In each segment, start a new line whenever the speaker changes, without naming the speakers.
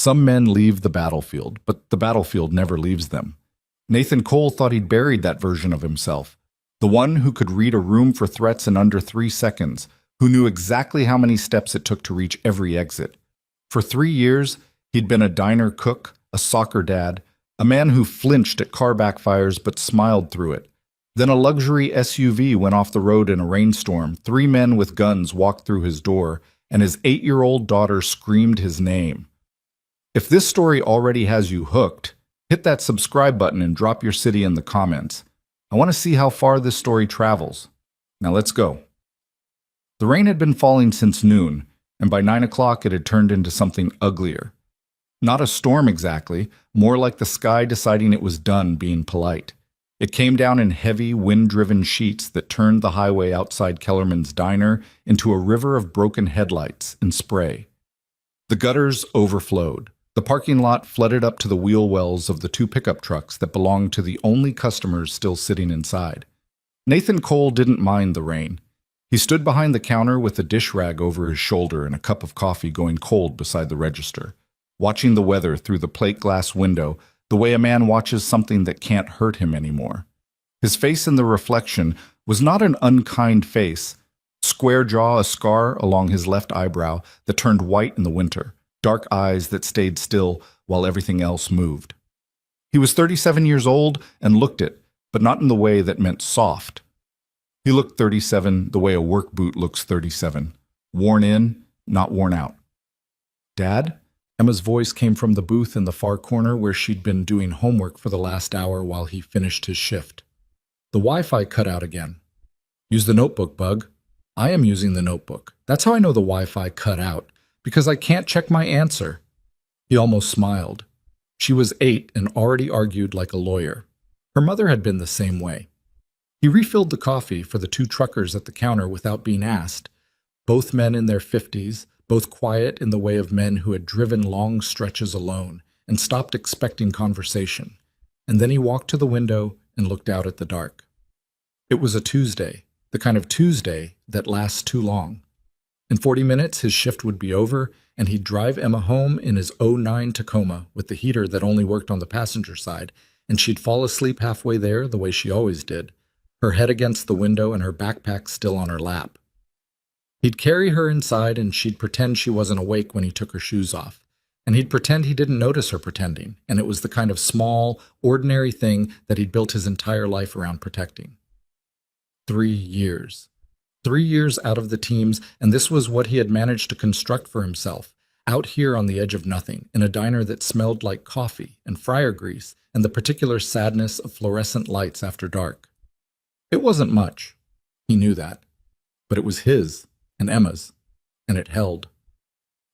Some men leave the battlefield, but the battlefield never leaves them. Nathan Cole thought he'd buried that version of himself. The one who could read a room for threats in under 3 seconds, who knew exactly how many steps it took to reach every exit. For 3 years, he'd been a diner cook, a soccer dad, a man who flinched at car backfires but smiled through it. Then a luxury SUV went off the road in a rainstorm, 3 men with guns walked through his door, and his 8-year-old daughter screamed his name. If this story already has you hooked, hit that subscribe button and drop your city in the comments. I want to see how far this story travels. Now let's go. The rain had been falling since noon, and by 9 o'clock it had turned into something uglier. Not a storm exactly, more like the sky deciding it was done being polite. It came down in heavy, wind-driven sheets that turned the highway outside Kellerman's diner into a river of broken headlights and spray. The gutters overflowed. The parking lot flooded up to the wheel wells of the 2 pickup trucks that belonged to the only customers still sitting inside. Nathan Cole didn't mind the rain. He stood behind the counter with a dish rag over his shoulder and a cup of coffee going cold beside the register, watching the weather through the plate glass window the way a man watches something that can't hurt him anymore. His face in the reflection was not an unkind face, square jaw, a scar along his left eyebrow that turned white in the winter, dark eyes that stayed still while everything else moved. He was 37 years old and looked it, but not in the way that meant soft. He looked 37 the way a work boot looks 37, worn in, not worn out. "Dad?" Emma's voice came from the booth in the far corner where she'd been doing homework for the last hour while he finished his shift. "The Wi-Fi cut out again." "Use the notebook, Bug." "I am using the notebook. That's how I know the Wi-Fi cut out, because I can't check my answer." He almost smiled. She was 8 and already argued like a lawyer. Her mother had been the same way. He refilled the coffee for the 2 truckers at the counter without being asked, both men in their 50s, both quiet in the way of men who had driven long stretches alone and stopped expecting conversation. And then he walked to the window and looked out at the dark. It was a Tuesday, the kind of Tuesday that lasts too long. In 40 minutes, his shift would be over, and he'd drive Emma home in his '09 Tacoma with the heater that only worked on the passenger side, and she'd fall asleep halfway there the way she always did, her head against the window and her backpack still on her lap. He'd carry her inside and she'd pretend she wasn't awake when he took her shoes off. And he'd pretend he didn't notice her pretending, and it was the kind of small, ordinary thing that he'd built his entire life around protecting. 3 years. 3 years out of the teams, and this was what he had managed to construct for himself, out here on the edge of nothing, in a diner that smelled like coffee and fryer grease and the particular sadness of fluorescent lights after dark. It wasn't much. He knew that. But it was his. And Emma's, and it held.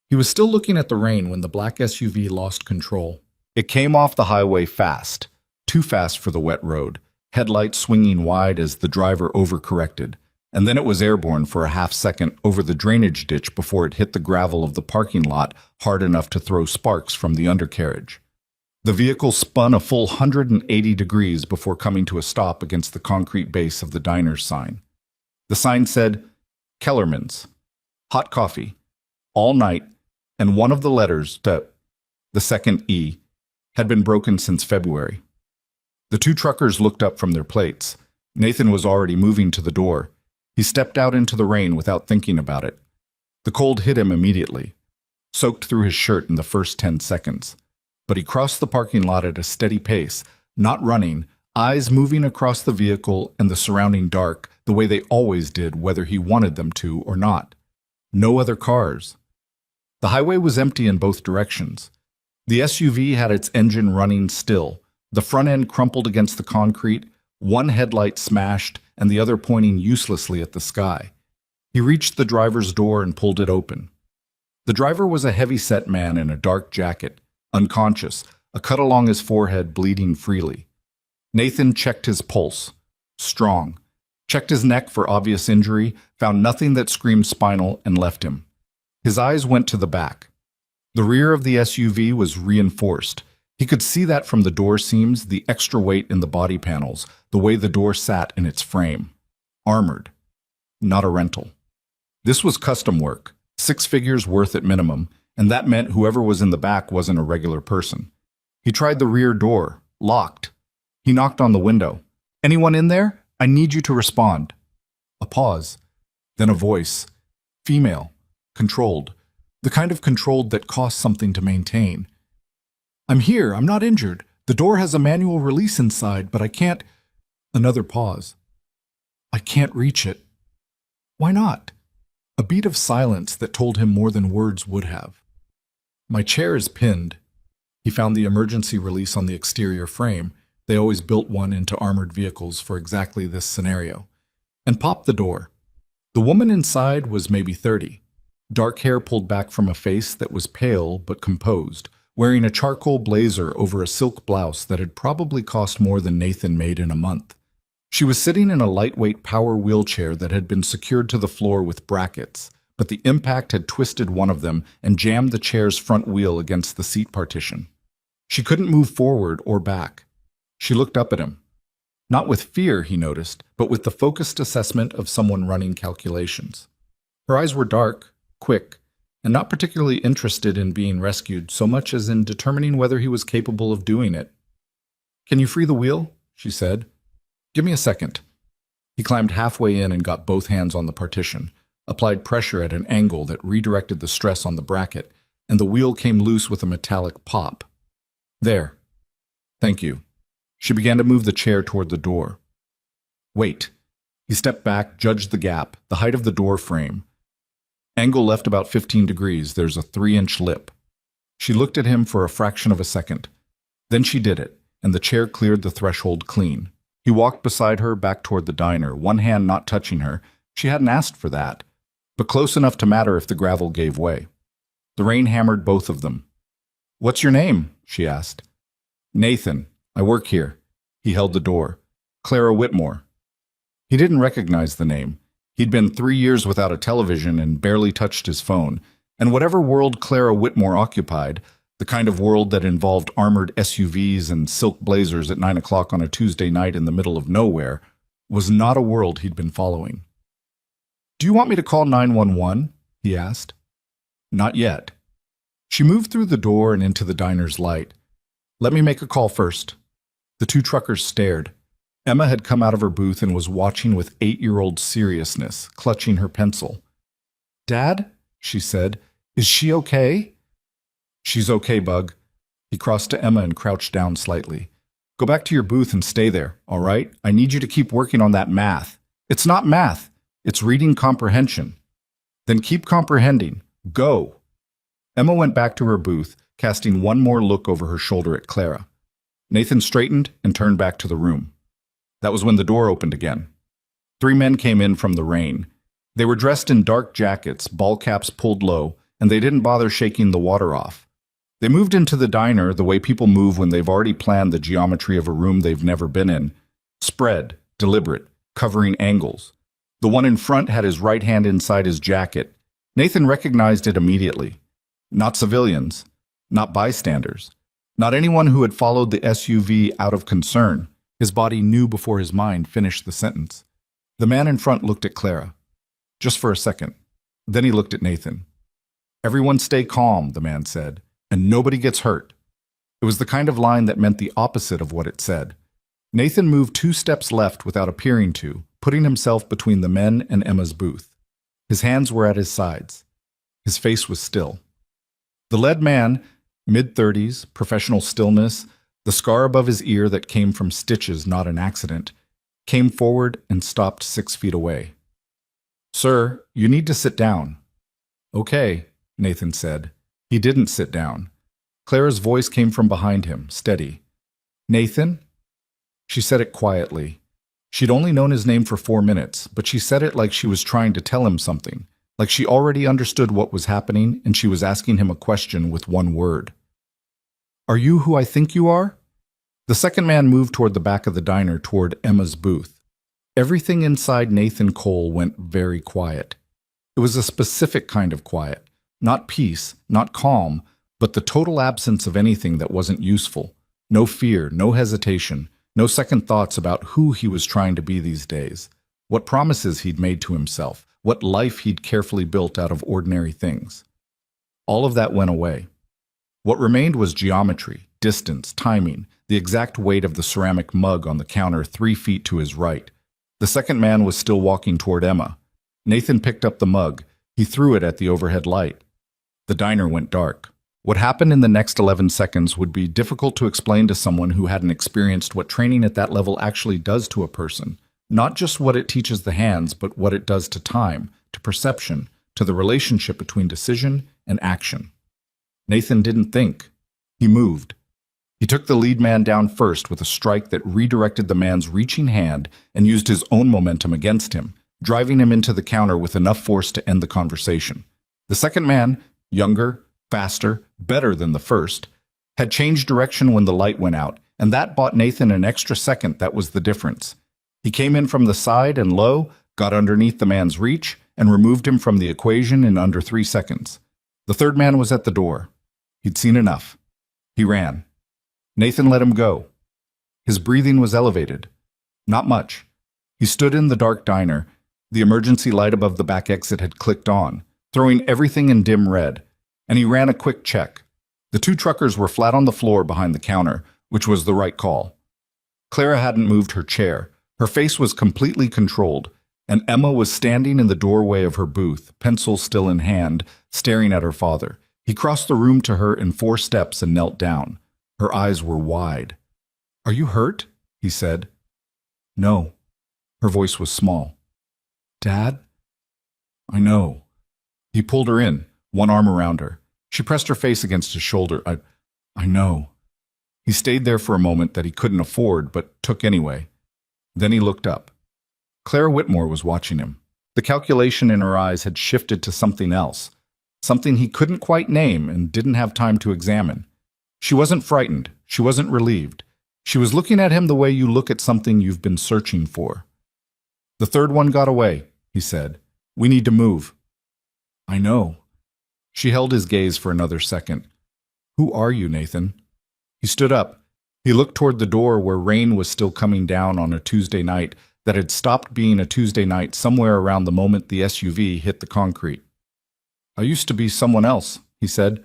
He was still looking at the rain when the black SUV lost control. It came off the highway fast, too fast for the wet road, headlights swinging wide as the driver overcorrected, and then it was airborne for a half-second over the drainage ditch before it hit the gravel of the parking lot hard enough to throw sparks from the undercarriage. The vehicle spun a full 180 degrees before coming to a stop against the concrete base of the diner's sign. The sign said, "Kellerman's, hot coffee, all night," and one of the letters, the second E, had been broken since February. The 2 truckers looked up from their plates. Nathan was already moving to the door. He stepped out into the rain without thinking about it. The cold hit him immediately, soaked through his shirt in the first 10 seconds. But he crossed the parking lot at a steady pace, not running, eyes moving across the vehicle and the surrounding dark the way they always did whether he wanted them to or not. No other cars. The highway was empty in both directions. The SUV had its engine running still, the front end crumpled against the concrete, one headlight smashed and the other pointing uselessly at the sky. He reached the driver's door and pulled it open. The driver was a heavy-set man in a dark jacket, unconscious, a cut along his forehead bleeding freely. Nathan checked his pulse. Strong. Checked his neck for obvious injury, found nothing that screamed spinal, and left him. His eyes went to the back. The rear of the SUV was reinforced. He could see that from the door seams, the extra weight in the body panels, the way the door sat in its frame. Armored. Not a rental. This was custom work, 6 figures worth at minimum, and that meant whoever was in the back wasn't a regular person. He tried the rear door, locked. He knocked on the window. "Anyone in there? I need you to respond." A pause, then a voice. Female, controlled, the kind of controlled that costs something to maintain. "I'm here, I'm not injured. The door has a manual release inside, but I can't—" Another pause. "I can't reach it." "Why not?" A beat of silence that told him more than words would have. "My chair is pinned." He found the emergency release on the exterior frame. They always built one into armored vehicles for exactly this scenario. And popped the door. The woman inside was maybe 30. Dark hair pulled back from a face that was pale but composed, wearing a charcoal blazer over a silk blouse that had probably cost more than Nathan made in a month. She was sitting in a lightweight power wheelchair that had been secured to the floor with brackets, but the impact had twisted one of them and jammed the chair's front wheel against the seat partition. She couldn't move forward or back. She looked up at him. Not with fear, he noticed, but with the focused assessment of someone running calculations. Her eyes were dark, quick, and not particularly interested in being rescued so much as in determining whether he was capable of doing it. "Can you free the wheel?" she said. "Give me a second." He climbed halfway in and got both hands on the partition, applied pressure at an angle that redirected the stress on the bracket, and the wheel came loose with a metallic pop. "There. Thank you." She began to move the chair toward the door. "Wait." He stepped back, judged the gap, the height of the door frame. Angle left about 15 degrees, there's a 3-inch lip. She looked at him for a fraction of a second. Then she did it, and the chair cleared the threshold clean. He walked beside her back toward the diner, one hand not touching her. She hadn't asked for that, but close enough to matter if the gravel gave way. The rain hammered both of them. "What's your name?" she asked. "Nathan. I work here." He held the door. "Clara Whitmore." He didn't recognize the name. He'd been 3 years without a television and barely touched his phone, and whatever world Clara Whitmore occupied, the kind of world that involved armored SUVs and silk blazers at 9 o'clock on a Tuesday night in the middle of nowhere, was not a world he'd been following. "Do you want me to call 911? He asked. "Not yet." She moved through the door and into the diner's light. "Let me make a call first." The two truckers stared. Emma had come out of her booth and was watching with 8-year-old seriousness, clutching her pencil. "Dad?" she said. "Is she okay?" "She's okay, Bug." He crossed to Emma and crouched down slightly. "Go back to your booth and stay there, all right? I need you to keep working on that math." "It's not math. It's reading comprehension." "Then keep comprehending. Go." Emma went back to her booth, casting one more look over her shoulder at Clara. Nathan straightened and turned back to the room. That was when the door opened again. 3 men came in from the rain. They were dressed in dark jackets, ball caps pulled low, and they didn't bother shaking the water off. They moved into the diner the way people move when they've already planned the geometry of a room they've never been in. Spread, deliberate, covering angles. The one in front had his right hand inside his jacket. Nathan recognized it immediately. Not civilians, not bystanders, not anyone who had followed the SUV out of concern. His body knew before his mind finished the sentence. The man in front looked at Clara. Just for a second. Then he looked at Nathan. "Everyone stay calm," the man said, "and nobody gets hurt." It was the kind of line that meant the opposite of what it said. Nathan moved 2 steps left without appearing to, putting himself between the men and Emma's booth. His hands were at his sides. His face was still. The lead man, mid-30s, professional stillness, the scar above his ear that came from stitches, not an accident, came forward and stopped 6 feet away. "Sir, you need to sit down." "Okay," Nathan said. He didn't sit down. Clara's voice came from behind him, steady. "Nathan?" She said it quietly. She'd only known his name for 4 minutes, but she said it like she was trying to tell him something, like she already understood what was happening and she was asking him a question with one word. "Are you who I think you are?" The second man moved toward the back of the diner, toward Emma's booth. Everything inside Nathan Cole went very quiet. It was a specific kind of quiet, not peace, not calm, but the total absence of anything that wasn't useful. No fear, no hesitation, no second thoughts about who he was trying to be these days, what promises he'd made to himself, what life he'd carefully built out of ordinary things. All of that went away. What remained was geometry, distance, timing, the exact weight of the ceramic mug on the counter 3 feet to his right. The second man was still walking toward Emma. Nathan picked up the mug. He threw it at the overhead light. The diner went dark. What happened in the next 11 seconds would be difficult to explain to someone who hadn't experienced what training at that level actually does to a person. Not just what it teaches the hands, but what it does to time, to perception, to the relationship between decision and action. Nathan didn't think. He moved. He took the lead man down first with a strike that redirected the man's reaching hand and used his own momentum against him, driving him into the counter with enough force to end the conversation. The second man, younger, faster, better than the first, had changed direction when the light went out, and that bought Nathan an extra second. That was the difference. He came in from the side and low, got underneath the man's reach, and removed him from the equation in under 3 seconds. The third man was at the door. He'd seen enough. He ran. Nathan let him go. His breathing was elevated. Not much. He stood in the dark diner. The emergency light above the back exit had clicked on, throwing everything in dim red, and he ran a quick check. The 2 truckers were flat on the floor behind the counter, which was the right call. Clara hadn't moved her chair. Her face was completely controlled, and Emma was standing in the doorway of her booth, pencil still in hand, staring at her father. He crossed the room to her in 4 steps and knelt down. Her eyes were wide. "Are you hurt?" he said. "No." Her voice was small. "Dad?" "I know." He pulled her in, one arm around her. She pressed her face against his shoulder. I know." He stayed there for a moment that he couldn't afford, but took anyway. Then he looked up. Clara Whitmore was watching him. The calculation in her eyes had shifted to something else, something he couldn't quite name and didn't have time to examine. She wasn't frightened. She wasn't relieved. She was looking at him the way you look at something you've been searching for. "The third one got away," he said. "We need to move." "I know." She held his gaze for another second. "Who are you, Nathan?" He stood up. He looked toward the door where rain was still coming down on a Tuesday night that had stopped being a Tuesday night somewhere around the moment the SUV hit the concrete. "I used to be someone else," he said.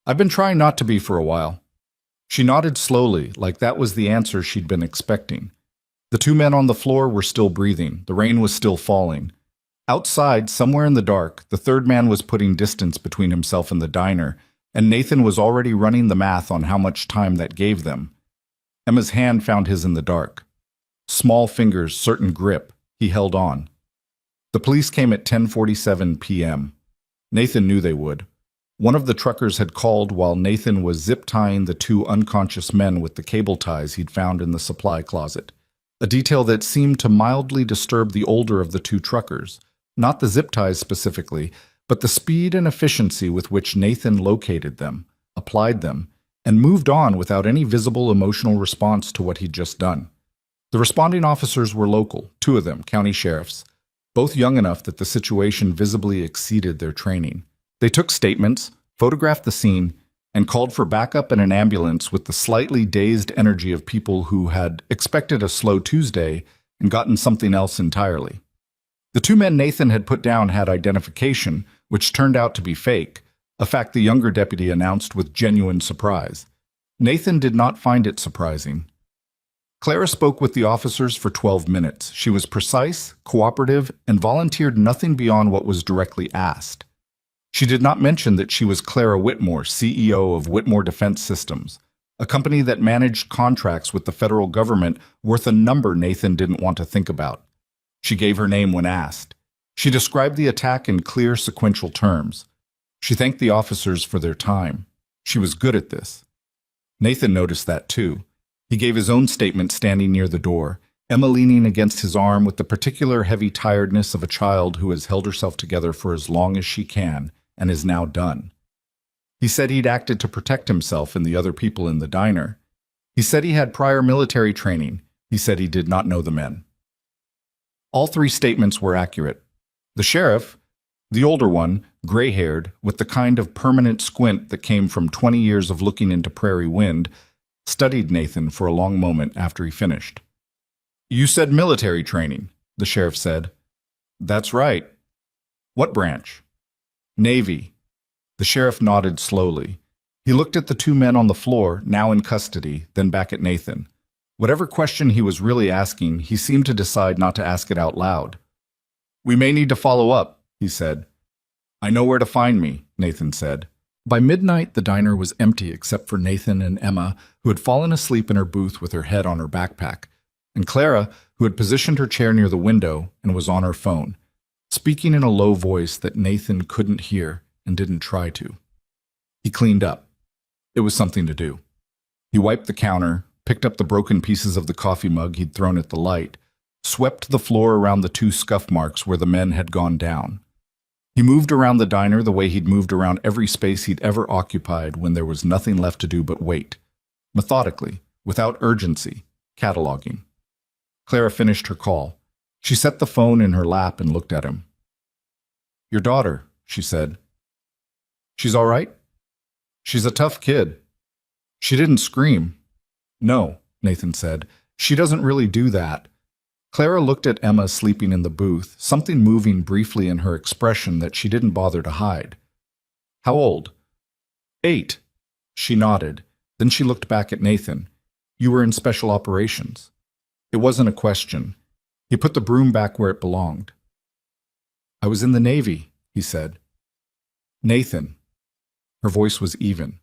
"I've been trying not to be for a while." She nodded slowly, like that was the answer she'd been expecting. The 2 men on the floor were still breathing. The rain was still falling. Outside, somewhere in the dark, the third man was putting distance between himself and the diner, and Nathan was already running the math on how much time that gave them. Emma's hand found his in the dark. Small fingers, certain grip. He held on. The police came at 10:47 p.m. Nathan knew they would. One of the truckers had called while Nathan was zip-tying the 2 unconscious men with the cable ties he'd found in the supply closet, a detail that seemed to mildly disturb the older of the 2 truckers, not the zip ties specifically, but the speed and efficiency with which Nathan located them, applied them, and moved on without any visible emotional response to what he'd just done. The responding officers were local, 2 of them, county sheriffs, both young enough that the situation visibly exceeded their training. They took statements, photographed the scene, and called for backup and an ambulance with the slightly dazed energy of people who had expected a slow Tuesday and gotten something else entirely. The 2 men Nathan had put down had identification, which turned out to be fake, a fact the younger deputy announced with genuine surprise. Nathan did not find it surprising. Clara spoke with the officers for 12 minutes. She was precise, cooperative, and volunteered nothing beyond what was directly asked. She did not mention that she was Clara Whitmore, CEO of Whitmore Defense Systems, a company that managed contracts with the federal government worth a number Nathan didn't want to think about. She gave her name when asked. She described the attack in clear, sequential terms. She thanked the officers for their time. She was good at this. Nathan noticed that too. He gave his own statement standing near the door, Emma leaning against his arm with the particular heavy tiredness of a child who has held herself together for as long as she can and is now done. He said he'd acted to protect himself and the other people in the diner. He said he had prior military training. He said he did not know the men. All 3 statements were accurate. The sheriff, the older one, gray-haired, with the kind of permanent squint that came from 20 years of looking into prairie wind, studied Nathan for a long moment after he finished. "You said military training," the sheriff said. "That's right." "What branch?" "Navy." The sheriff nodded slowly. He looked at the two men on the floor, now in custody, then back at Nathan. Whatever question he was really asking, he seemed to decide not to ask it out loud. "We may need to follow up," he said. "I know where to find me," Nathan said. By midnight, the diner was empty except for Nathan and Emma, who had fallen asleep in her booth with her head on her backpack, and Clara, who had positioned her chair near the window and was on her phone, speaking in a low voice that Nathan couldn't hear and didn't try to. He cleaned up. It was something to do. He wiped the counter, picked up the broken pieces of the coffee mug he'd thrown at the light, swept the floor around the two scuff marks where the men had gone down. He moved around the diner the way he'd moved around every space he'd ever occupied when there was nothing left to do but wait, methodically, without urgency, cataloging. Clara finished her call. She set the phone in her lap and looked at him. "Your daughter," she said. "She's all right?" "She's a tough kid." "She didn't scream." "No," Nathan said. "She doesn't really do that." Clara looked at Emma sleeping in the booth, something moving briefly in her expression that she didn't bother to hide. "How old?" "8." She nodded. Then she looked back at Nathan. "You were in special operations." It wasn't a question. He put the broom back where it belonged. "I was in the Navy," he said. "Nathan." Her voice was even.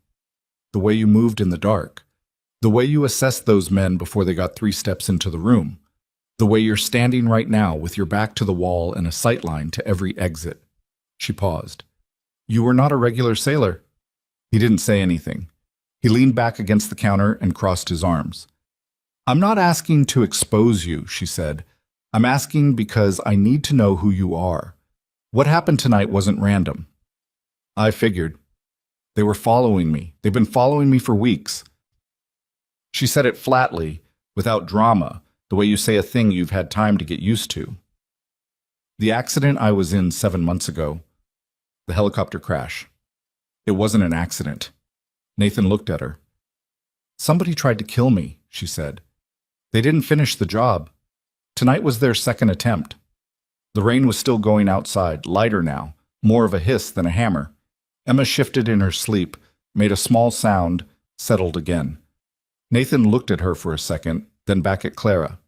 "The way you moved in the dark. The way you assessed those men before they got 3 steps into the room. The way you're standing right now with your back to the wall and a sight line to every exit." She paused. "You were not a regular sailor." He didn't say anything. He leaned back against the counter and crossed his arms. "I'm not asking to expose you," she said. "I'm asking because I need to know who you are. What happened tonight wasn't random." "I figured. They were following me. They've been following me for weeks." She said it flatly, without drama, the way you say a thing you've had time to get used to. "The accident I was in 7 months ago. The helicopter crash. It wasn't an accident." Nathan looked at her. "Somebody tried to kill me," she said. "They didn't finish the job. Tonight was their second attempt." The rain was still going outside, lighter now, more of a hiss than a hammer. Emma shifted in her sleep, made a small sound, settled again. Nathan looked at her for a second, then back at Clara.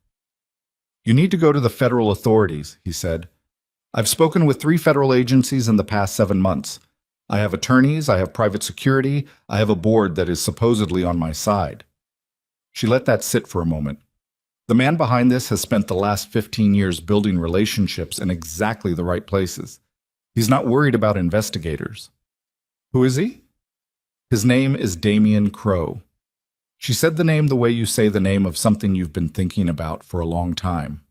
"You need to go to the federal authorities," he said. "I've spoken with 3 federal agencies in the past 7 months. I have attorneys, I have private security, I have a board that is supposedly on my side." She let that sit for a moment. "The man behind this has spent the last 15 years building relationships in exactly the right places. He's not worried about investigators." "Who is he?" "His name is Damien Crow." She said the name the way you say the name of something you've been thinking about for a long time.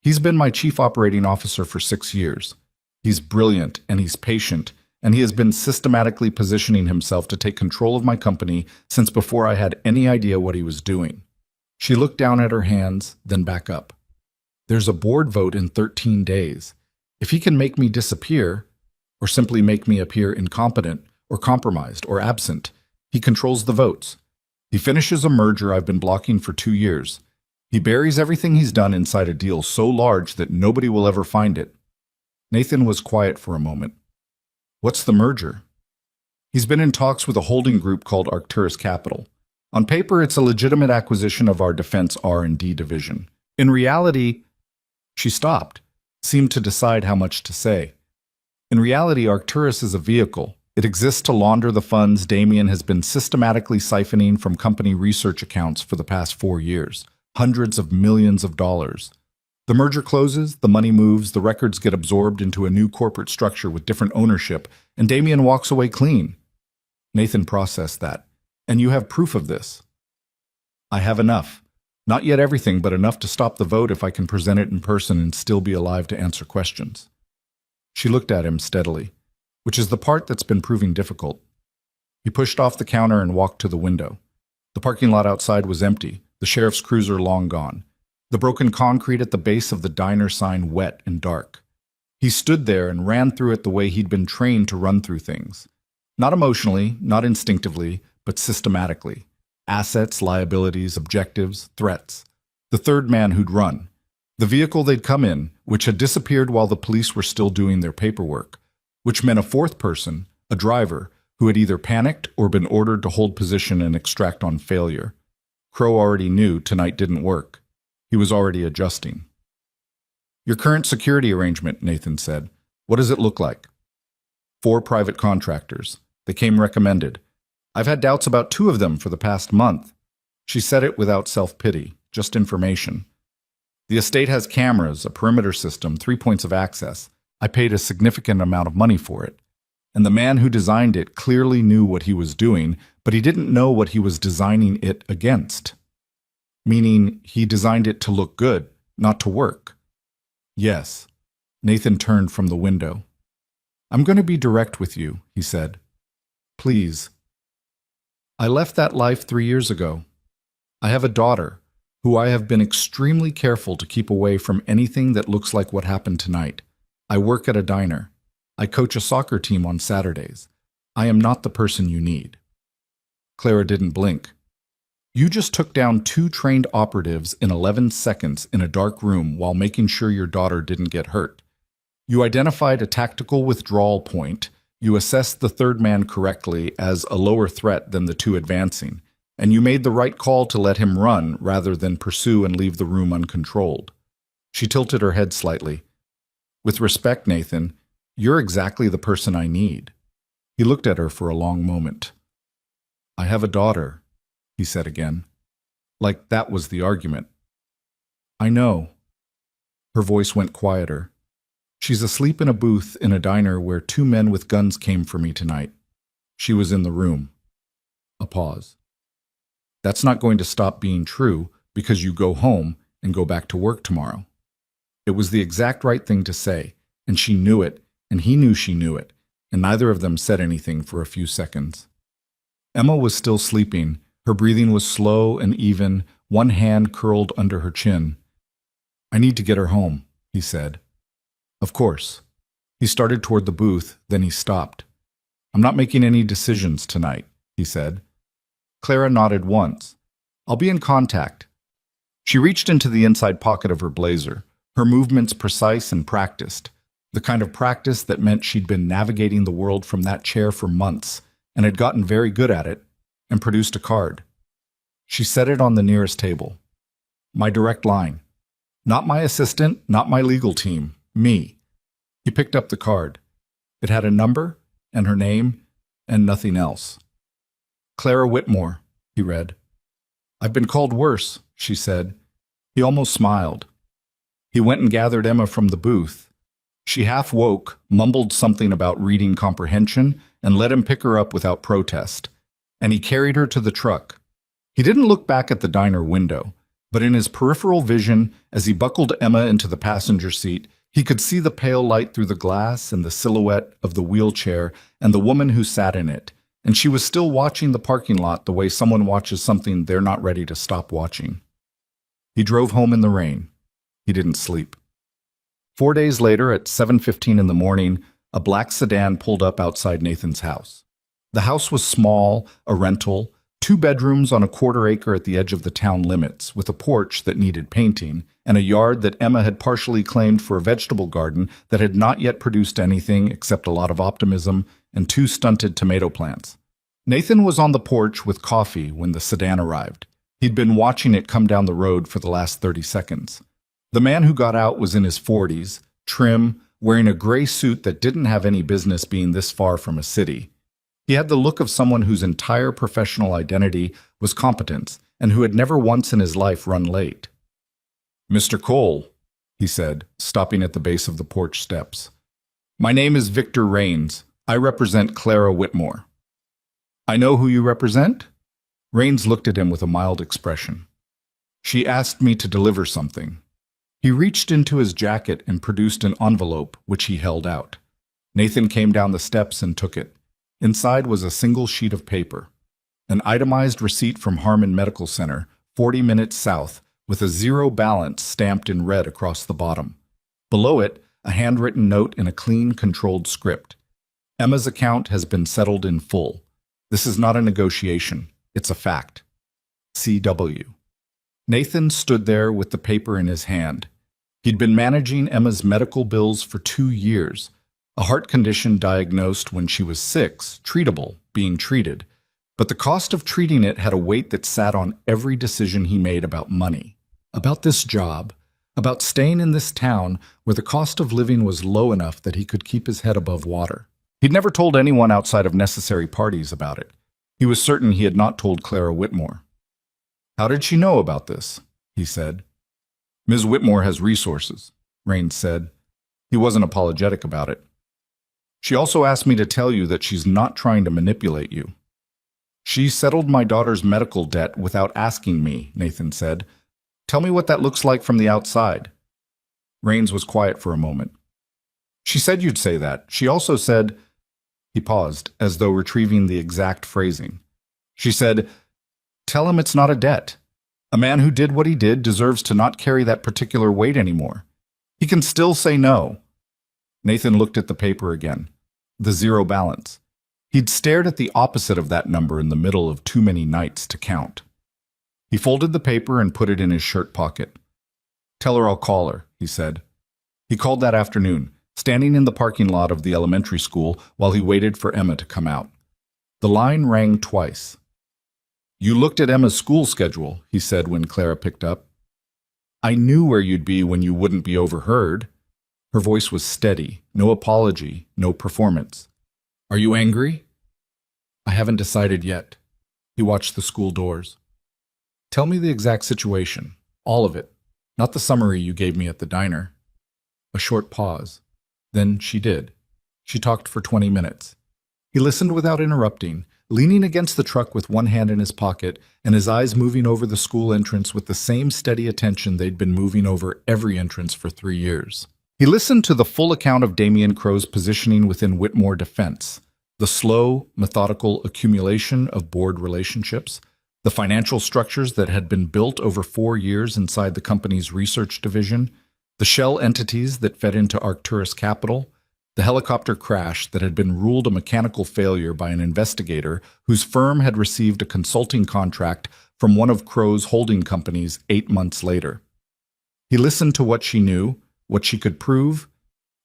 "He's been my chief operating officer for 6 years. He's brilliant and he's patient, and he has been systematically positioning himself to take control of my company since before I had any idea what he was doing." She looked down at her hands, then back up. "There's a board vote in 13 days. If he can make me disappear, or simply make me appear incompetent, or compromised, or absent, he controls the votes. He finishes a merger I've been blocking for 2 years. He buries everything he's done inside a deal so large that nobody will ever find it." Nathan was quiet for a moment. "What's the merger?" "He's been in talks with a holding group called Arcturus Capital. On paper, it's a legitimate acquisition of our defense R&D division. In reality—" She stopped, seemed to decide how much to say. "In reality, Arcturus is a vehicle. It exists to launder the funds Damien has been systematically siphoning from company research accounts for the past 4 years, hundreds of millions of dollars. The merger closes, the money moves, the records get absorbed into a new corporate structure with different ownership, and Damien walks away clean." Nathan processed that. "And you have proof of this?" "I have enough. Not yet everything, but enough to stop the vote if I can present it in person and still be alive to answer questions." She looked at him steadily, which is the part that's been proving difficult. He pushed off the counter and walked to the window. The parking lot outside was empty, the sheriff's cruiser long gone. The broken concrete at the base of the diner sign wet and dark. He stood there and ran through it the way he'd been trained to run through things. Not emotionally, not instinctively, but systematically. Assets, liabilities, objectives, threats. The third man who'd run. The vehicle they'd come in, which had disappeared while the police were still doing their paperwork. Which meant a fourth person, a driver who had either panicked or been ordered to hold position and extract on failure. Crow already knew tonight didn't work. He was already adjusting. "Your current security arrangement," Nathan said. "What does it look like?" 4 private contractors. They came recommended. I've had doubts about 2 of them for the past month. She said it without self-pity, just information. The estate has cameras, a perimeter system, 3 points of access. I paid a significant amount of money for it. And the man who designed it clearly knew what he was doing, but he didn't know what he was designing it against. Meaning, he designed it to look good, not to work. Yes. Nathan turned from the window. "I'm going to be direct with you," he said. "Please." "I left that life 3 years ago. I have a daughter, who I have been extremely careful to keep away from anything that looks like what happened tonight. I work at a diner. I coach a soccer team on Saturdays. I am not the person you need." Clara didn't blink. "You just took down 2 trained operatives in 11 seconds in a dark room while making sure your daughter didn't get hurt. You identified a tactical withdrawal point. You assessed the 3rd man correctly as a lower threat than the 2 advancing, and you made the right call to let him run rather than pursue and leave the room uncontrolled." She tilted her head slightly. "With respect, Nathan, you're exactly the person I need." He looked at her for a long moment. "I have a daughter," he said again. Like that was the argument. "I know." Her voice went quieter. "She's asleep in a booth in a diner where 2 men with guns came for me tonight. She was in the room." A pause. "That's not going to stop being true because you go home and go back to work tomorrow." It was the exact right thing to say, and she knew it, and he knew she knew it, and neither of them said anything for a few seconds. Emma was still sleeping. Her breathing was slow and even, one hand curled under her chin. "I need to get her home," he said. "Of course." He started toward the booth, then he stopped. "I'm not making any decisions tonight," he said. Clara nodded once. "I'll be in contact." She reached into the inside pocket of her blazer, her movements precise and practiced, the kind of practice that meant she'd been navigating the world from that chair for months and had gotten very good at it, and produced a card. She set it on the nearest table. "My direct line. Not my assistant, not my legal team. Me." He picked up the card. It had a number, and her name, and nothing else. "Clara Whitmore," he read. "I've been called worse," she said. He almost smiled. He went and gathered Emma from the booth. She half woke, mumbled something about reading comprehension, and let him pick her up without protest. And he carried her to the truck. He didn't look back at the diner window, but in his peripheral vision, as he buckled Emma into the passenger seat, he could see the pale light through the glass and the silhouette of the wheelchair and the woman who sat in it, and she was still watching the parking lot the way someone watches something they're not ready to stop watching. He drove home in the rain. He didn't sleep. 4 days later, at 7:15 in the morning, a black sedan pulled up outside Nathan's house. The house was small, a rental, 2 bedrooms on a quarter-acre at the edge of the town limits, with a porch that needed painting, and a yard that Emma had partially claimed for a vegetable garden that had not yet produced anything except a lot of optimism and 2 stunted tomato plants. Nathan was on the porch with coffee when the sedan arrived. He'd been watching it come down the road for the last 30 seconds. The man who got out was in his 40s, trim, wearing a gray suit that didn't have any business being this far from a city. He had the look of someone whose entire professional identity was competence and who had never once in his life run late. "Mr. Cole," he said, stopping at the base of the porch steps. "My name is Victor Rains. I represent Clara Whitmore." "I know who you represent?" Rains looked at him with a mild expression. "She asked me to deliver something." He reached into his jacket and produced an envelope, which he held out. Nathan came down the steps and took it. Inside was a single sheet of paper. An itemized receipt from Harmon Medical Center, 40 minutes south, with a 0 balance stamped in red across the bottom. Below it, a handwritten note in a clean, controlled script. "Emma's account has been settled in full. This is not a negotiation. It's a fact. C.W." Nathan stood there with the paper in his hand. He'd been managing Emma's medical bills for 2 years. A heart condition diagnosed when she was 6, treatable, being treated. But the cost of treating it had a weight that sat on every decision he made about money, about this job, about staying in this town where the cost of living was low enough that he could keep his head above water. He'd never told anyone outside of necessary parties about it. He was certain he had not told Clara Whitmore. "How did she know about this?" he said. "Ms. Whitmore has resources," Raines said. He wasn't apologetic about it. "She also asked me to tell you that she's not trying to manipulate you." "She settled my daughter's medical debt without asking me," Nathan said. "Tell me what that looks like from the outside." Raines was quiet for a moment. "She said you'd say that. She also said—" He paused, as though retrieving the exact phrasing. "She said, 'Tell him it's not a debt. A man who did what he did deserves to not carry that particular weight anymore. He can still say no.'" Nathan looked at the paper again. The zero balance. He'd stared at the opposite of that number in the middle of too many nights to count. He folded the paper and put it in his shirt pocket. "Tell her I'll call her," he said. He called that afternoon, standing in the parking lot of the elementary school while he waited for Emma to come out. The line rang twice. "You looked at Emma's school schedule," he said when Clara picked up. "I knew where you'd be when you wouldn't be overheard." Her voice was steady, no apology, no performance. "Are you angry?" "I haven't decided yet." He watched the school doors. "Tell me the exact situation, all of it, not the summary you gave me at the diner." A short pause. Then she did. She talked for 20 minutes. He listened without interrupting, leaning against the truck with one hand in his pocket and his eyes moving over the school entrance with the same steady attention they'd been moving over every entrance for 3 years. He listened to the full account of Damien Crow's positioning within Whitmore Defense, the slow, methodical accumulation of board relationships, the financial structures that had been built over 4 years inside the company's research division, the shell entities that fed into Arcturus Capital, the helicopter crash that had been ruled a mechanical failure by an investigator whose firm had received a consulting contract from one of Crow's holding companies 8 months later. He listened to what she knew, what she could prove,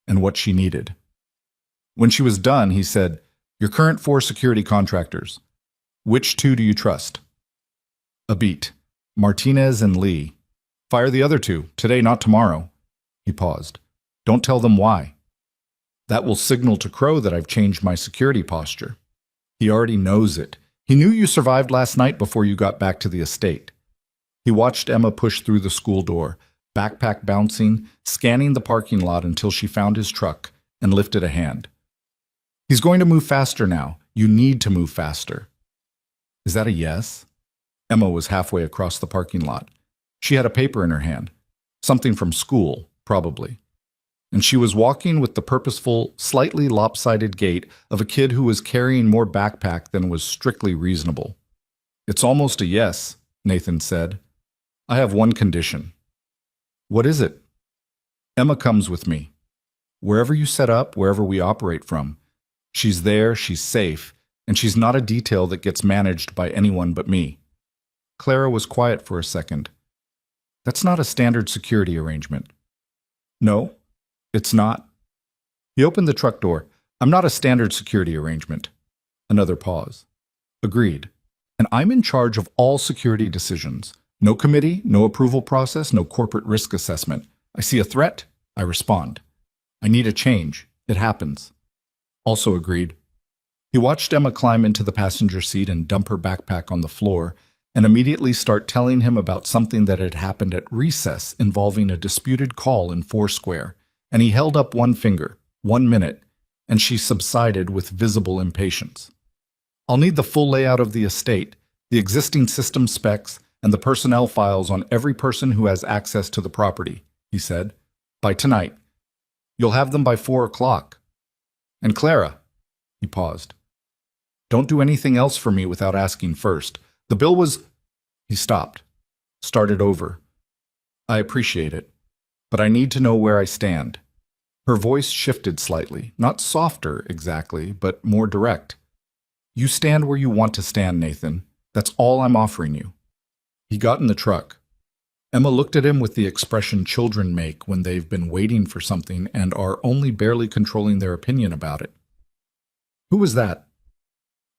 and what she needed. When she was done, he said, "Your current 4 security contractors. Which 2 do you trust?" A beat. "Martinez and Lee. Fire the other 2, today, not tomorrow." He paused. "Don't tell them why. That will signal to Crow that I've changed my security posture. He already knows it. He knew you survived last night before you got back to the estate." He watched Emma push through the school door, backpack bouncing, scanning the parking lot until she found his truck and lifted a hand. "He's going to move faster now. You need to move faster." "Is that a yes?" Emma was halfway across the parking lot. She had a paper in her hand. Something from school, probably. And she was walking with the purposeful, slightly lopsided gait of a kid who was carrying more backpack than was strictly reasonable. "It's almost a yes," Nathan said. "I have one condition." "What is it?" "Emma comes with me. Wherever you set up, wherever we operate from. She's there, she's safe, and she's not a detail that gets managed by anyone but me." Clara was quiet for a second. "That's not a standard security arrangement." "No, it's not." He opened the truck door. "I'm not a standard security arrangement." Another pause. "Agreed. And I'm in charge of all security decisions. No committee, no approval process, no corporate risk assessment. I see a threat, I respond. I need a change. It happens." Also agreed. He watched Emma climb into the passenger seat and dump her backpack on the floor, and immediately start telling him about something that had happened at recess involving a disputed call in Foursquare, and he held up one finger, 1 minute, and she subsided with visible impatience. "I'll need the full layout of the estate, the existing system specs, and the personnel files on every person who has access to the property," he said, "by tonight. You'll have them by 4 o'clock. And Clara," he paused, "don't do anything else for me without asking first. The bill was—" He stopped, started over. "I appreciate it, but I need to know where I stand." Her voice shifted slightly, not softer exactly, but more direct. "You stand where you want to stand, Nathan. That's all I'm offering you." He got in the truck. Emma looked at him with the expression children make when they've been waiting for something and are only barely controlling their opinion about it. Who was that?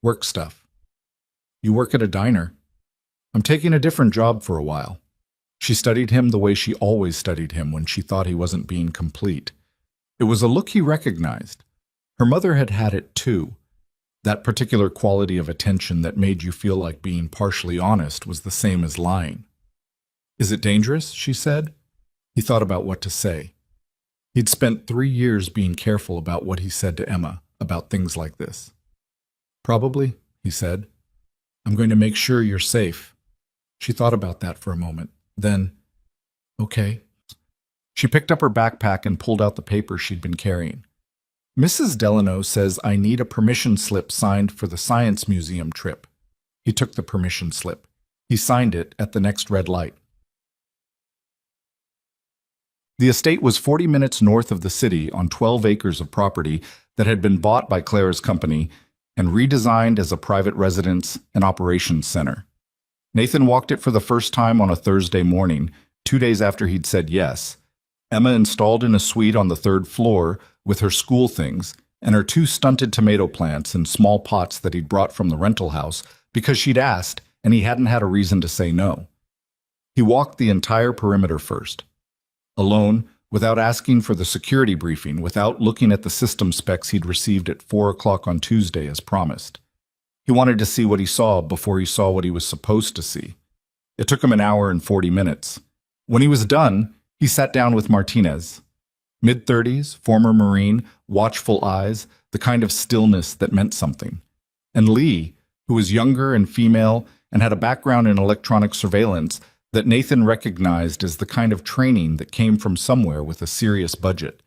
Work stuff. You work at a diner. I'm taking a different job for a while. She studied him the way she always studied him when she thought he wasn't being complete. It was a look he recognized. Her mother had had it too. That particular quality of attention that made you feel like being partially honest was the same as lying. Is it dangerous? She said. He thought about what to say. He'd spent 3 years being careful about what he said to Emma about things like this. Probably, he said. I'm going to make sure you're safe. She thought about that for a moment. Then, okay. She picked up her backpack and pulled out the papers she'd been carrying. Mrs. Delano says I need a permission slip signed for the Science Museum trip. He took the permission slip. He signed it at the next red light. The estate was 40 minutes north of the city on 12 acres of property that had been bought by Clara's company and redesigned as a private residence and operations center. Nathan walked it for the first time on a Thursday morning, 2 days after he'd said yes. Emma installed in a suite on the 3rd floor with her school things and her 2 stunted tomato plants in small pots that he'd brought from the rental house because she'd asked and he hadn't had a reason to say no. He walked the entire perimeter first. Alone, without asking for the security briefing, without looking at the system specs he'd received at 4 o'clock on Tuesday as promised. He wanted to see what he saw before he saw what he was supposed to see. It took him an hour and 40 minutes. When he was done, he sat down with Martinez. Mid-30s, former Marine, watchful eyes, the kind of stillness that meant something. And Lee, who was younger and female and had a background in electronic surveillance that Nathan recognized as the kind of training that came from somewhere with a serious budget.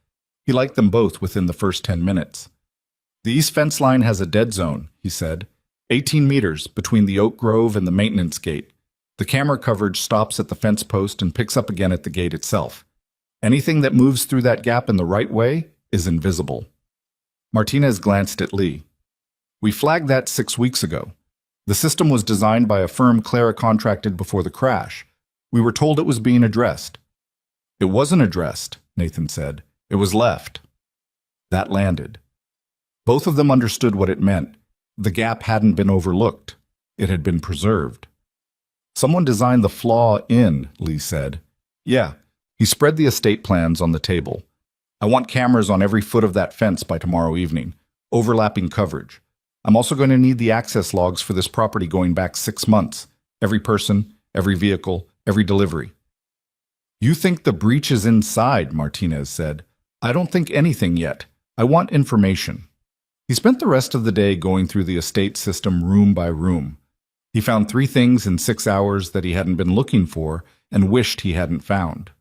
He liked them both within the first 10 minutes. The east fence line has a dead zone, he said. 18 meters between the oak grove and the maintenance gate. The camera coverage stops at the fence post and picks up again at the gate itself. Anything that moves through that gap in the right way is invisible. Martinez glanced at Lee. We flagged that 6 weeks ago. The system was designed by a firm Clara contracted before the crash. We were told it was being addressed. It wasn't addressed, Nathan said. It was left. That landed. Both of them understood what it meant. The gap hadn't been overlooked. It had been preserved. Someone designed the flaw in, Lee said. Yeah. He spread the estate plans on the table. I want cameras on every foot of that fence by tomorrow evening. Overlapping coverage. I'm also going to need the access logs for this property going back 6 months. Every person, every vehicle, every delivery. You think the breach is inside, Martinez said. I don't think anything yet. I want information. He spent the rest of the day going through the estate system room by room. He found 3 things in 6 hours that he hadn't been looking for and wished he hadn't found.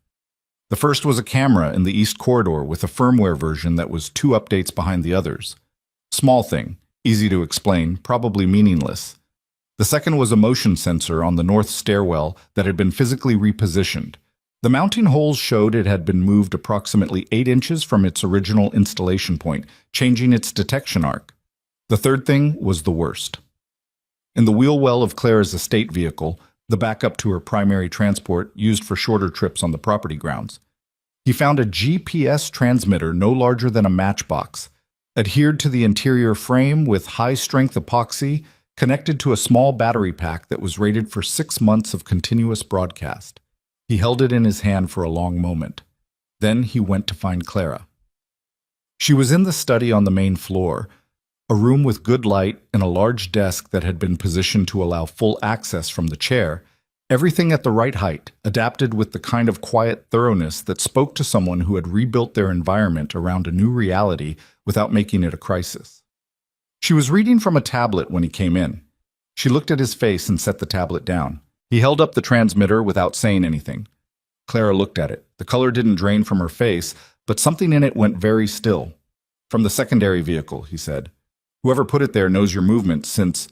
The first was a camera in the east corridor with a firmware version that was 2 updates behind the others. Small thing, easy to explain, probably meaningless. The second was a motion sensor on the north stairwell that had been physically repositioned. The mounting holes showed it had been moved approximately 8 inches from its original installation point, changing its detection arc. The third thing was the worst. In the wheel well of Clara's estate vehicle, the backup to her primary transport used for shorter trips on the property grounds, he found a GPS transmitter no larger than a matchbox, adhered to the interior frame with high-strength epoxy, connected to a small battery pack that was rated for 6 months of continuous broadcast. He held it in his hand for a long moment. Then he went to find Clara. She was in the study on the main floor, a room with good light and a large desk that had been positioned to allow full access from the chair, everything at the right height, adapted with the kind of quiet thoroughness that spoke to someone who had rebuilt their environment around a new reality without making it a crisis. She was reading from a tablet when he came in. She looked at his face and set the tablet down. He held up the transmitter without saying anything. Clara looked at it. The color didn't drain from her face, but something in it went very still. From the secondary vehicle, he said. Whoever put it there knows your movements since...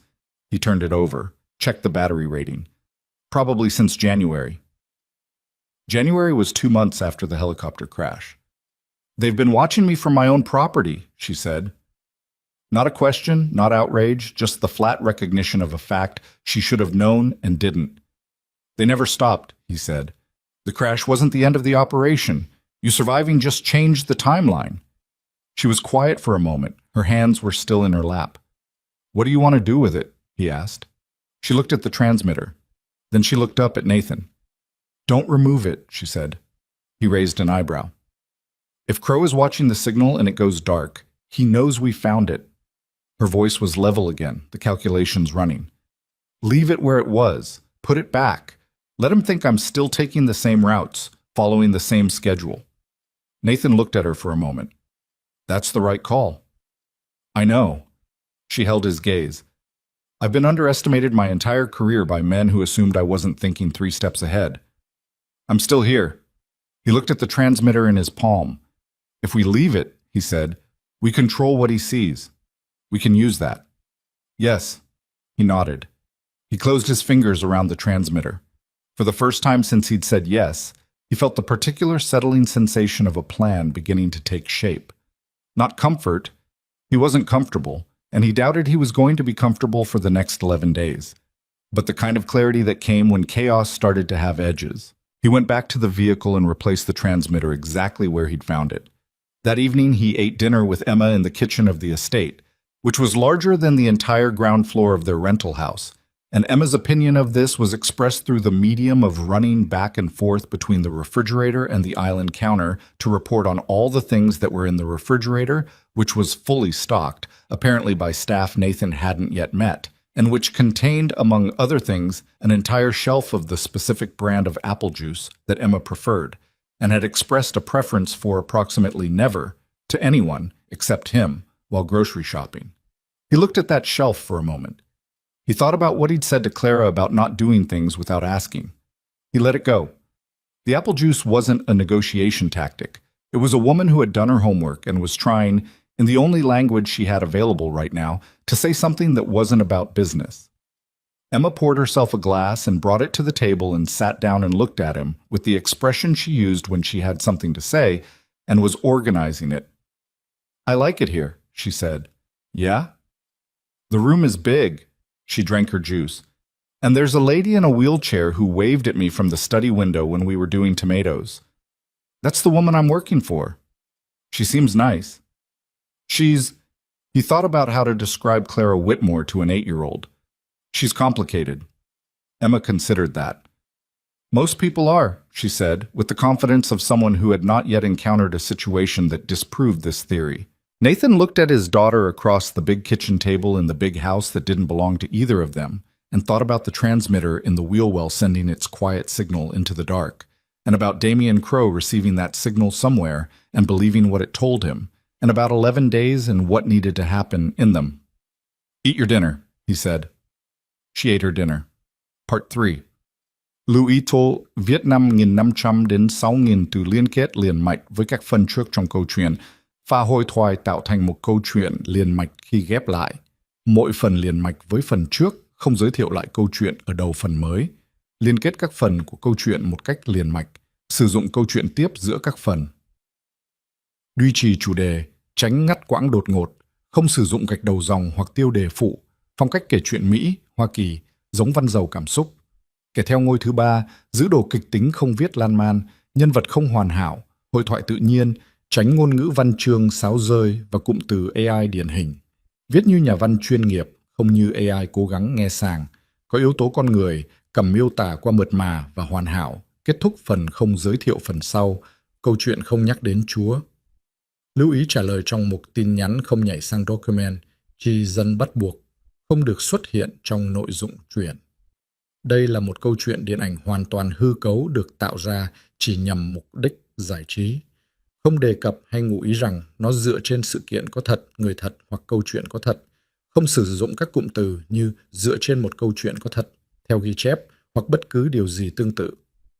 He turned it over, checked the battery rating. Probably since January. January was 2 months after the helicopter crash. They've been watching me from my own property, she said. Not a question, not outrage, just the flat recognition of a fact she should have known and didn't. They never stopped, he said. The crash wasn't the end of the operation. You surviving just changed the timeline. She was quiet for a moment. Her hands were still in her lap. What do you want to do with it? He asked. She looked at the transmitter. Then she looked up at Nathan. Don't remove it, she said. He raised an eyebrow. If Crow is watching the signal and it goes dark, he knows we found it. Her voice was level again, the calculations running. Leave it where it was. Put it back. Let him think I'm still taking the same routes, following the same schedule. Nathan looked at her for a moment. That's the right call. I know. She held his gaze. I've been underestimated my entire career by men who assumed I wasn't thinking 3 steps ahead. I'm still here. He looked at the transmitter in his palm. If we leave it, he said, we control what he sees. We can use that. Yes. He nodded. He closed his fingers around the transmitter. For the first time since he'd said yes, he felt the particular settling sensation of a plan beginning to take shape. Not comfort. He wasn't comfortable, and he doubted he was going to be comfortable for the next 11 days. But the kind of clarity that came when chaos started to have edges. He went back to the vehicle and replaced the transmitter exactly where he'd found it. That evening, he ate dinner with Emma in the kitchen of the estate, which was larger than the entire ground floor of their rental house. And Emma's opinion of this was expressed through the medium of running back and forth between the refrigerator and the island counter to report on all the things that were in the refrigerator, which was fully stocked, apparently by staff Nathan hadn't yet met, and which contained, among other things, an entire shelf of the specific brand of apple juice that Emma preferred, and had expressed a preference for approximately never to anyone except him while grocery shopping. He looked at that shelf for a moment. He thought about what he'd said to Clara about not doing things without asking. He let it go. The apple juice wasn't a negotiation tactic. It was a woman who had done her homework and was trying, in the only language she had available right now, to say something that wasn't about business. Emma poured herself a glass and brought it to the table and sat down and looked at him with the expression she used when she had something to say and was organizing it. I like it here, she said. Yeah? The room is big. She drank her juice. And there's a lady in a wheelchair who waved at me from the study window when we were doing tomatoes. That's the woman I'm working for. She seems nice. He thought about how to describe Clara Whitmore to an 8-year-old. She's complicated. Emma considered that. Most people are, she said, with the confidence of someone who had not yet encountered a situation that disproved this theory. Nathan looked at his daughter across the big kitchen table in the big house that didn't belong to either of them, and thought about the transmitter in the wheel well sending its quiet signal into the dark, and about Damien Crow receiving that signal somewhere and believing what it told him, and about 11 days and what needed to happen in them. Eat your dinner, he said. She ate her dinner. Part 3. Lưu ý thô viết 5.500 đến 6.000 từ liên kết liền mạch với các phần trước trong câu chuyện, pha hôi thoại tạo thành một câu chuyện liền mạch khi ghép lại. Mỗi phần liền mạch với phần trước không giới thiệu lại câu chuyện ở đầu phần mới. Liên kết các phần của câu chuyện một cách liền mạch, sử dụng câu chuyện tiếp giữa các phần. Duy trì chủ đề, tránh ngắt quãng đột ngột, không sử dụng gạch đầu dòng hoặc tiêu đề phụ, phong cách kể chuyện Mỹ, Hoa Kỳ, giống văn giàu cảm xúc. Kể theo ngôi thứ 3, giữ đồ kịch tính không viết lan man, nhân vật không hoàn hảo, hội thoại tự nhiên, tránh ngôn ngữ văn chương sáo rơi và cụm từ AI điển hình. Viết như nhà văn chuyên nghiệp, không như AI cố gắng nghe sàng. Có yếu tố con người, cầm miêu tả qua mượt mà và hoàn hảo. Kết thúc phần không giới thiệu phần sau, câu chuyện không nhắc đến Chúa. Lưu ý trả lời trong mục tin nhắn không nhảy sang document, chỉ dân bắt buộc, không được xuất hiện trong nội dung truyện. Đây là một câu chuyện điện ảnh hoàn toàn hư cấu được tạo ra chỉ nhằm mục đích giải trí. Không đề cập hay ngụ ý rằng nó dựa trên sự kiện có thật, người thật hoặc câu chuyện có thật. Không sử dụng các cụm từ như dựa trên một câu chuyện có thật, theo ghi chép hoặc bất cứ điều gì tương tự.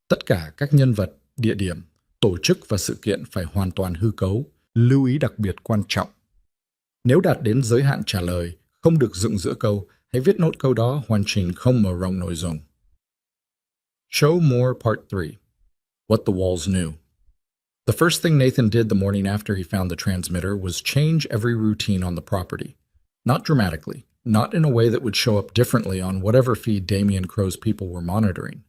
Tất cả các nhân vật, địa điểm, tổ chức và sự kiện phải hoàn toàn hư cấu. Lưu ý đặc biệt quan trọng. Nếu đạt đến giới hạn trả lời, không được dựng giữa câu, hãy viết nốt câu đó hoàn chỉnh không mở rộng nội dung. Show more part 3. What the walls knew. The first thing Nathan did the morning after he found the transmitter was change every routine on the property. Not dramatically, not in a way that would show up differently on whatever feed Damien Crow's people were monitoring.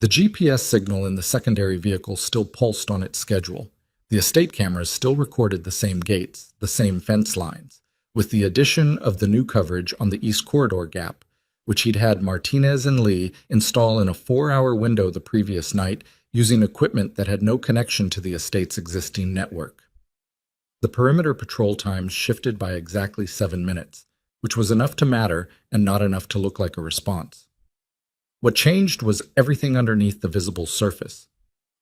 The GPS signal in the secondary vehicle still pulsed on its schedule. The estate cameras still recorded the same gates, the same fence lines, with the addition of the new coverage on the East Corridor gap, which he'd had Martinez and Lee install in a 4-hour window the previous night using equipment that had no connection to the estate's existing network. The perimeter patrol times shifted by exactly 7 minutes, which was enough to matter and not enough to look like a response. What changed was everything underneath the visible surface.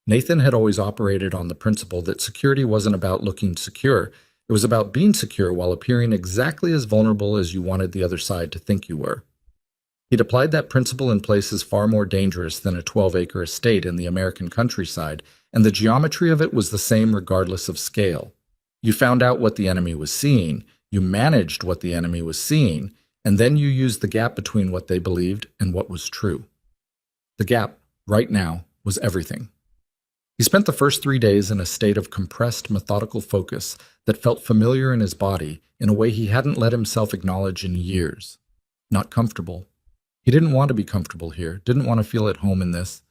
Nathan had always operated on the principle that security wasn't about looking secure, it was about being secure while appearing exactly as vulnerable as you wanted the other side to think you were. He'd applied that principle in places far more dangerous than a 12-acre estate in the American countryside, and the geometry of it was the same regardless of scale. You found out what the enemy was seeing, you managed what the enemy was seeing, and then you used the gap between what they believed and what was true. The gap, right now, was everything. He spent the first 3 days in a state of compressed, methodical focus that felt familiar in his body in a way he hadn't let himself acknowledge in years. Not comfortable. He didn't want to be comfortable here, didn't want to feel at home in this,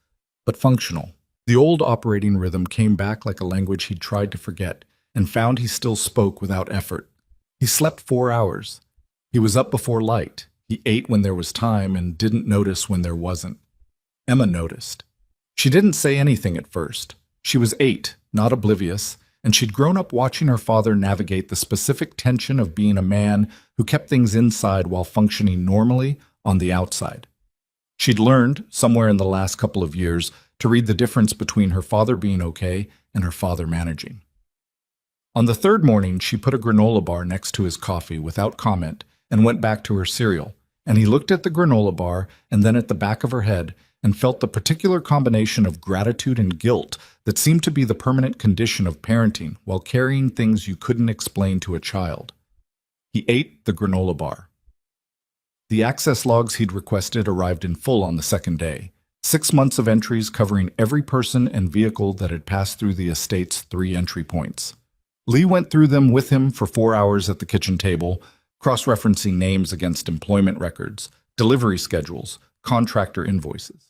but functional. The old operating rhythm came back like a language he'd tried to forget, and found he still spoke without effort. He slept 4 hours. He was up before light. He ate when there was time and didn't notice when there wasn't. Emma noticed. She didn't say anything at first. She was 8, not oblivious, and she'd grown up watching her father navigate the specific tension of being a man who kept things inside while functioning normally on the outside. She'd learned, somewhere in the last couple of years, to read the difference between her father being okay and her father managing. On the third morning, she put a granola bar next to his coffee without comment and went back to her cereal, and he looked at the granola bar and then at the back of her head and felt the particular combination of gratitude and guilt that seemed to be the permanent condition of parenting while carrying things you couldn't explain to a child. He ate the granola bar. The access logs he'd requested arrived in full on the second day. 6 months of entries covering every person and vehicle that had passed through the estate's 3 entry points. Lee went through them with him for 4 hours at the kitchen table, cross-referencing names against employment records, delivery schedules, contractor invoices.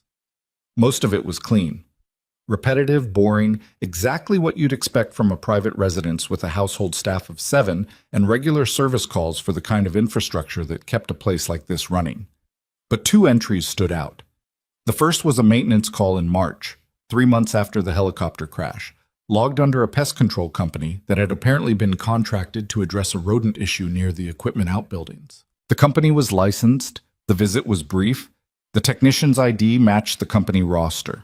Most of it was clean. Repetitive, boring, exactly what you'd expect from a private residence with a household staff of 7 and regular service calls for the kind of infrastructure that kept a place like this running. But 2 entries stood out. The first was a maintenance call in March, 3 months after the helicopter crash, logged under a pest control company that had apparently been contracted to address a rodent issue near the equipment outbuildings. The company was licensed, the visit was brief, the technician's ID matched the company roster.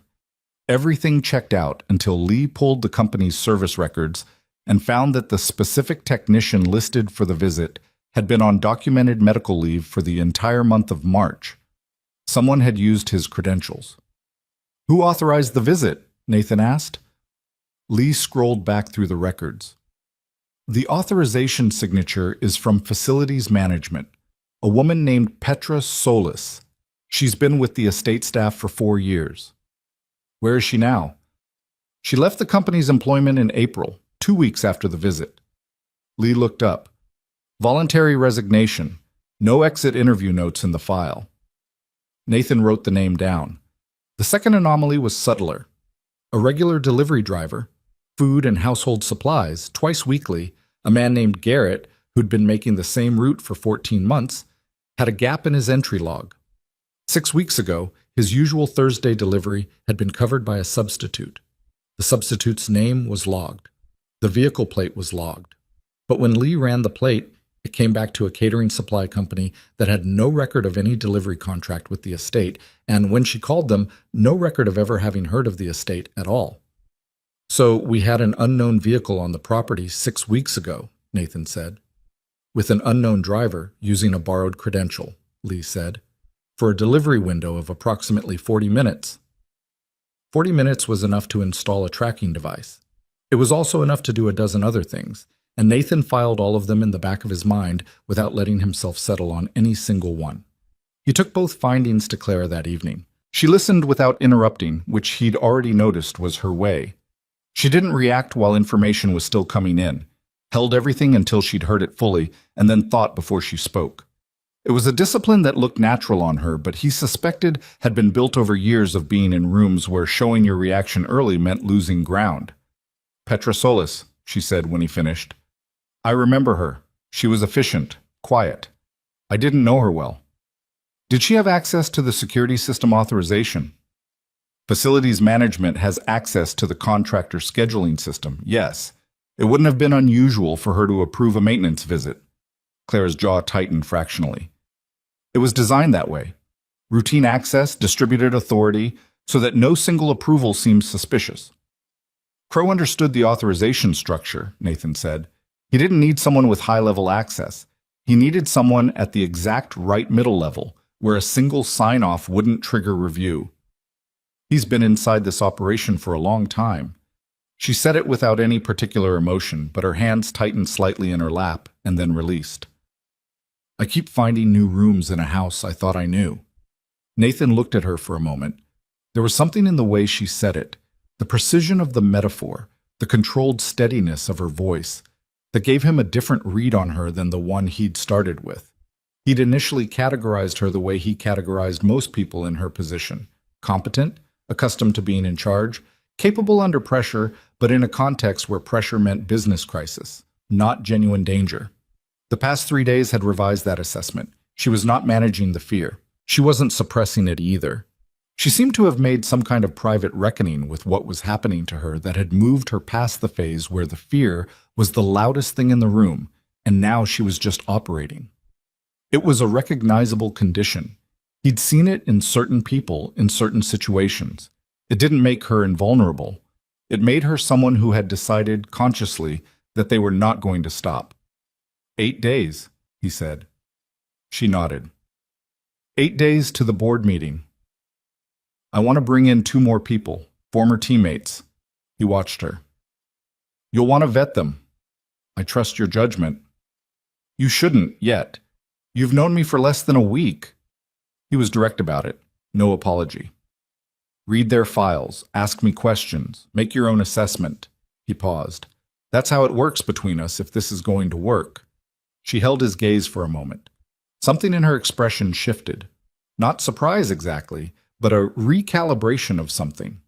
Everything checked out until Lee pulled the company's service records and found that the specific technician listed for the visit had been on documented medical leave for the entire month of March. Someone had used his credentials. "Who authorized the visit?" Nathan asked. Lee scrolled back through the records. "The authorization signature is from facilities management, a woman named Petra Solis. She's been with the estate staff for 4 years. Where is she now?" "She left the company's employment in April, 2 weeks after the visit." Lee looked up. "Voluntary resignation. No exit interview notes in the file." Nathan wrote the name down. The second anomaly was subtler. A regular delivery driver, food and household supplies, twice weekly, a man named Garrett, who'd been making the same route for 14 months, had a gap in his entry log. 6 weeks ago, his usual Thursday delivery had been covered by a substitute. The substitute's name was logged. The vehicle plate was logged. But when Lee ran the plate, it came back to a catering supply company that had no record of any delivery contract with the estate, and when she called them, no record of ever having heard of the estate at all. "So we had an unknown vehicle on the property 6 weeks ago," Nathan said. "With an unknown driver using a borrowed credential," Lee said, "for a delivery window of approximately 40 minutes. 40 minutes was enough to install a tracking device. It was also enough to do a dozen other things, and Nathan filed all of them in the back of his mind without letting himself settle on any single one. He took both findings to Clara that evening. She listened without interrupting, which he'd already noticed was her way. She didn't react while information was still coming in, held everything until she'd heard it fully, and then thought before she spoke. It was a discipline that looked natural on her, but he suspected had been built over years of being in rooms where showing your reaction early meant losing ground. Petra Solis, she said when he finished. I remember her. She was efficient, quiet. I didn't know her well. Did she have access to the security system authorization? Facilities management has access to the contractor scheduling system, yes. It wouldn't have been unusual for her to approve a maintenance visit. Clara's jaw tightened fractionally. It was designed that way. Routine access, distributed authority, so that no single approval seemed suspicious. Crow understood the authorization structure, Nathan said. He didn't need someone with high-level access. He needed someone at the exact right middle level, where a single sign-off wouldn't trigger review. He's been inside this operation for a long time. She said it without any particular emotion, but her hands tightened slightly in her lap and then released. I keep finding new rooms in a house I thought I knew. Nathan looked at her for a moment. There was something in the way she said it, the precision of the metaphor, the controlled steadiness of her voice, that gave him a different read on her than the one he'd started with. He'd initially categorized her the way he categorized most people in her position: competent, accustomed to being in charge, capable under pressure, but in a context where pressure meant business crisis, not genuine danger. The past 3 days had revised that assessment. She was not managing the fear. She wasn't suppressing it either. She seemed to have made some kind of private reckoning with what was happening to her that had moved her past the phase where the fear was the loudest thing in the room, and now she was just operating. It was a recognizable condition. He'd seen it in certain people, in certain situations. It didn't make her invulnerable. It made her someone who had decided consciously that they were not going to stop. 8 days, he said. She nodded. 8 days to the board meeting. I want to bring in 2 more people, former teammates. He watched her. You'll want to vet them. I trust your judgment. You shouldn't yet. You've known me for less than a week. He was direct about it. No apology. Read their files, ask me questions, make your own assessment. He paused. That's how it works between us if this is going to work. She held his gaze for a moment. Something in her expression shifted. Not surprise exactly, but a recalibration of something.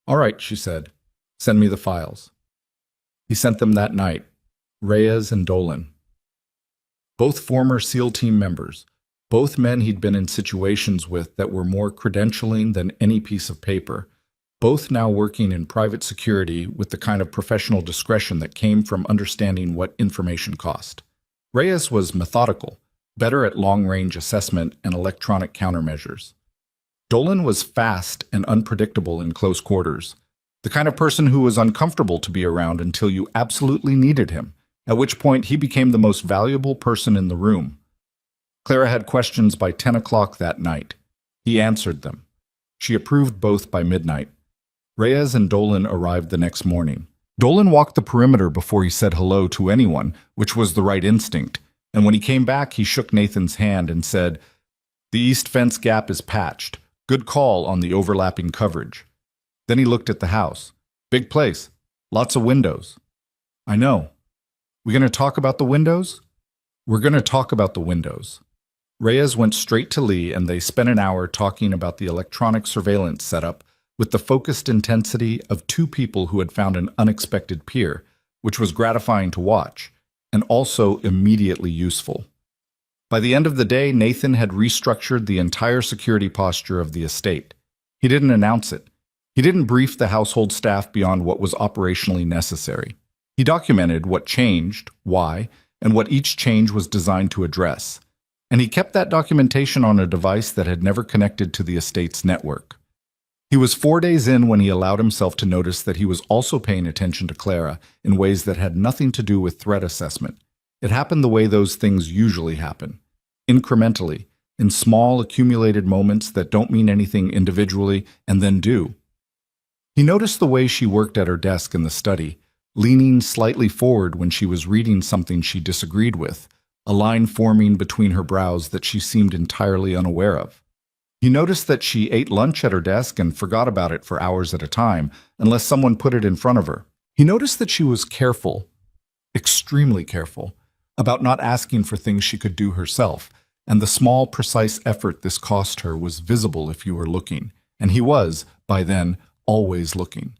All right, she said. Send me the files. He sent them that night. Reyes and Dolan. Both former SEAL team members. Both men he'd been in situations with that were more credentialing than any piece of paper. Both now working in private security with the kind of professional discretion that came from understanding what information cost. Reyes was methodical, better at long-range assessment and electronic countermeasures. Dolan was fast and unpredictable in close quarters, the kind of person who was uncomfortable to be around until you absolutely needed him, at which point he became the most valuable person in the room. Clara had questions by 10 o'clock that night. He answered them. She approved both by midnight. Reyes and Dolan arrived the next morning. Dolan walked the perimeter before he said hello to anyone, which was the right instinct, and when he came back, he shook Nathan's hand and said, "The east fence gap is patched. Good call on the overlapping coverage." Then he looked at the house. Big place. Lots of windows. I know. We going to talk about the windows? We're going to talk about the windows. Reyes went straight to Lee, and they spent an hour talking about the electronic surveillance setup with the focused intensity of 2 people who had found an unexpected peer, which was gratifying to watch, and also immediately useful. By the end of the day, Nathan had restructured the entire security posture of the estate. He didn't announce it. He didn't brief the household staff beyond what was operationally necessary. He documented what changed, why, and what each change was designed to address. And he kept that documentation on a device that had never connected to the estate's network. He was 4 days in when he allowed himself to notice that he was also paying attention to Clara in ways that had nothing to do with threat assessment. It happened the way those things usually happen, incrementally, in small accumulated moments that don't mean anything individually and then do. He noticed the way she worked at her desk in the study, leaning slightly forward when she was reading something she disagreed with, a line forming between her brows that she seemed entirely unaware of. He noticed that she ate lunch at her desk and forgot about it for hours at a time, unless someone put it in front of her. He noticed that she was careful, extremely careful, about not asking for things she could do herself, and the small, precise effort this cost her was visible if you were looking, and he was, by then, always looking.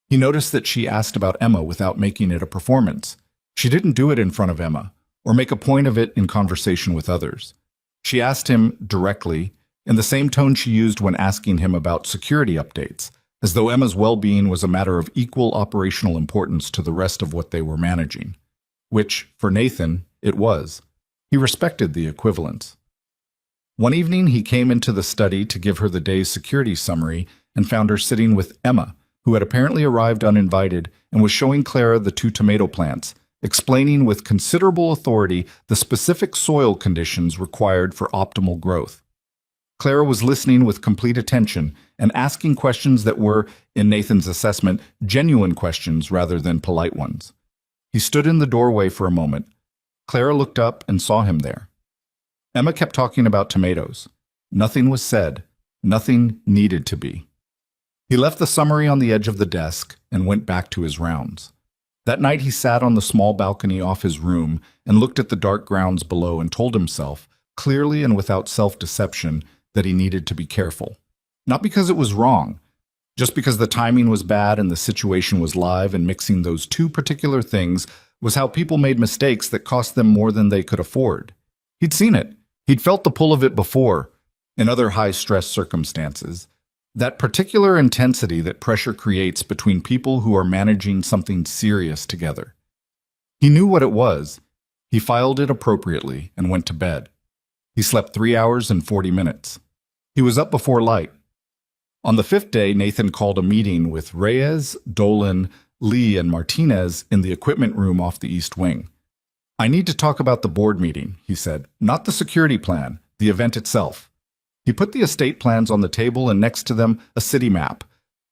He noticed that she asked about Emma without making it a performance. She didn't do it in front of Emma, or make a point of it in conversation with others. She asked him directly, in the same tone she used when asking him about security updates, as though Emma's well-being was a matter of equal operational importance to the rest of what they were managing. Which, for Nathan, it was. He respected the equivalence. One evening he came into the study to give her the day's security summary and found her sitting with Emma, who had apparently arrived uninvited and was showing Clara the 2 tomato plants, explaining with considerable authority the specific soil conditions required for optimal growth. Clara was listening with complete attention and asking questions that were, in Nathan's assessment, genuine questions rather than polite ones. He stood in the doorway for a moment. Clara looked up and saw him there. Emma kept talking about tomatoes. Nothing was said. Nothing needed to be. He left the summary on the edge of the desk and went back to his rounds. That night he sat on the small balcony off his room and looked at the dark grounds below and told himself, clearly and without self-deception, that he needed to be careful. Not because it was wrong, just because the timing was bad and the situation was live, and mixing those 2 particular things was how people made mistakes that cost them more than they could afford. He'd seen it. He'd felt the pull of it before, in other high-stress circumstances. That particular intensity that pressure creates between people who are managing something serious together. He knew what it was. He filed it appropriately and went to bed. He slept 3 hours and 40 minutes. He was up before light. On the 5th day, Nathan called a meeting with Reyes, Dolan, Lee, and Martinez in the equipment room off the East Wing. "I need to talk about the board meeting," he said, "not the security plan, the event itself." He put the estate plans on the table and next to them a city map,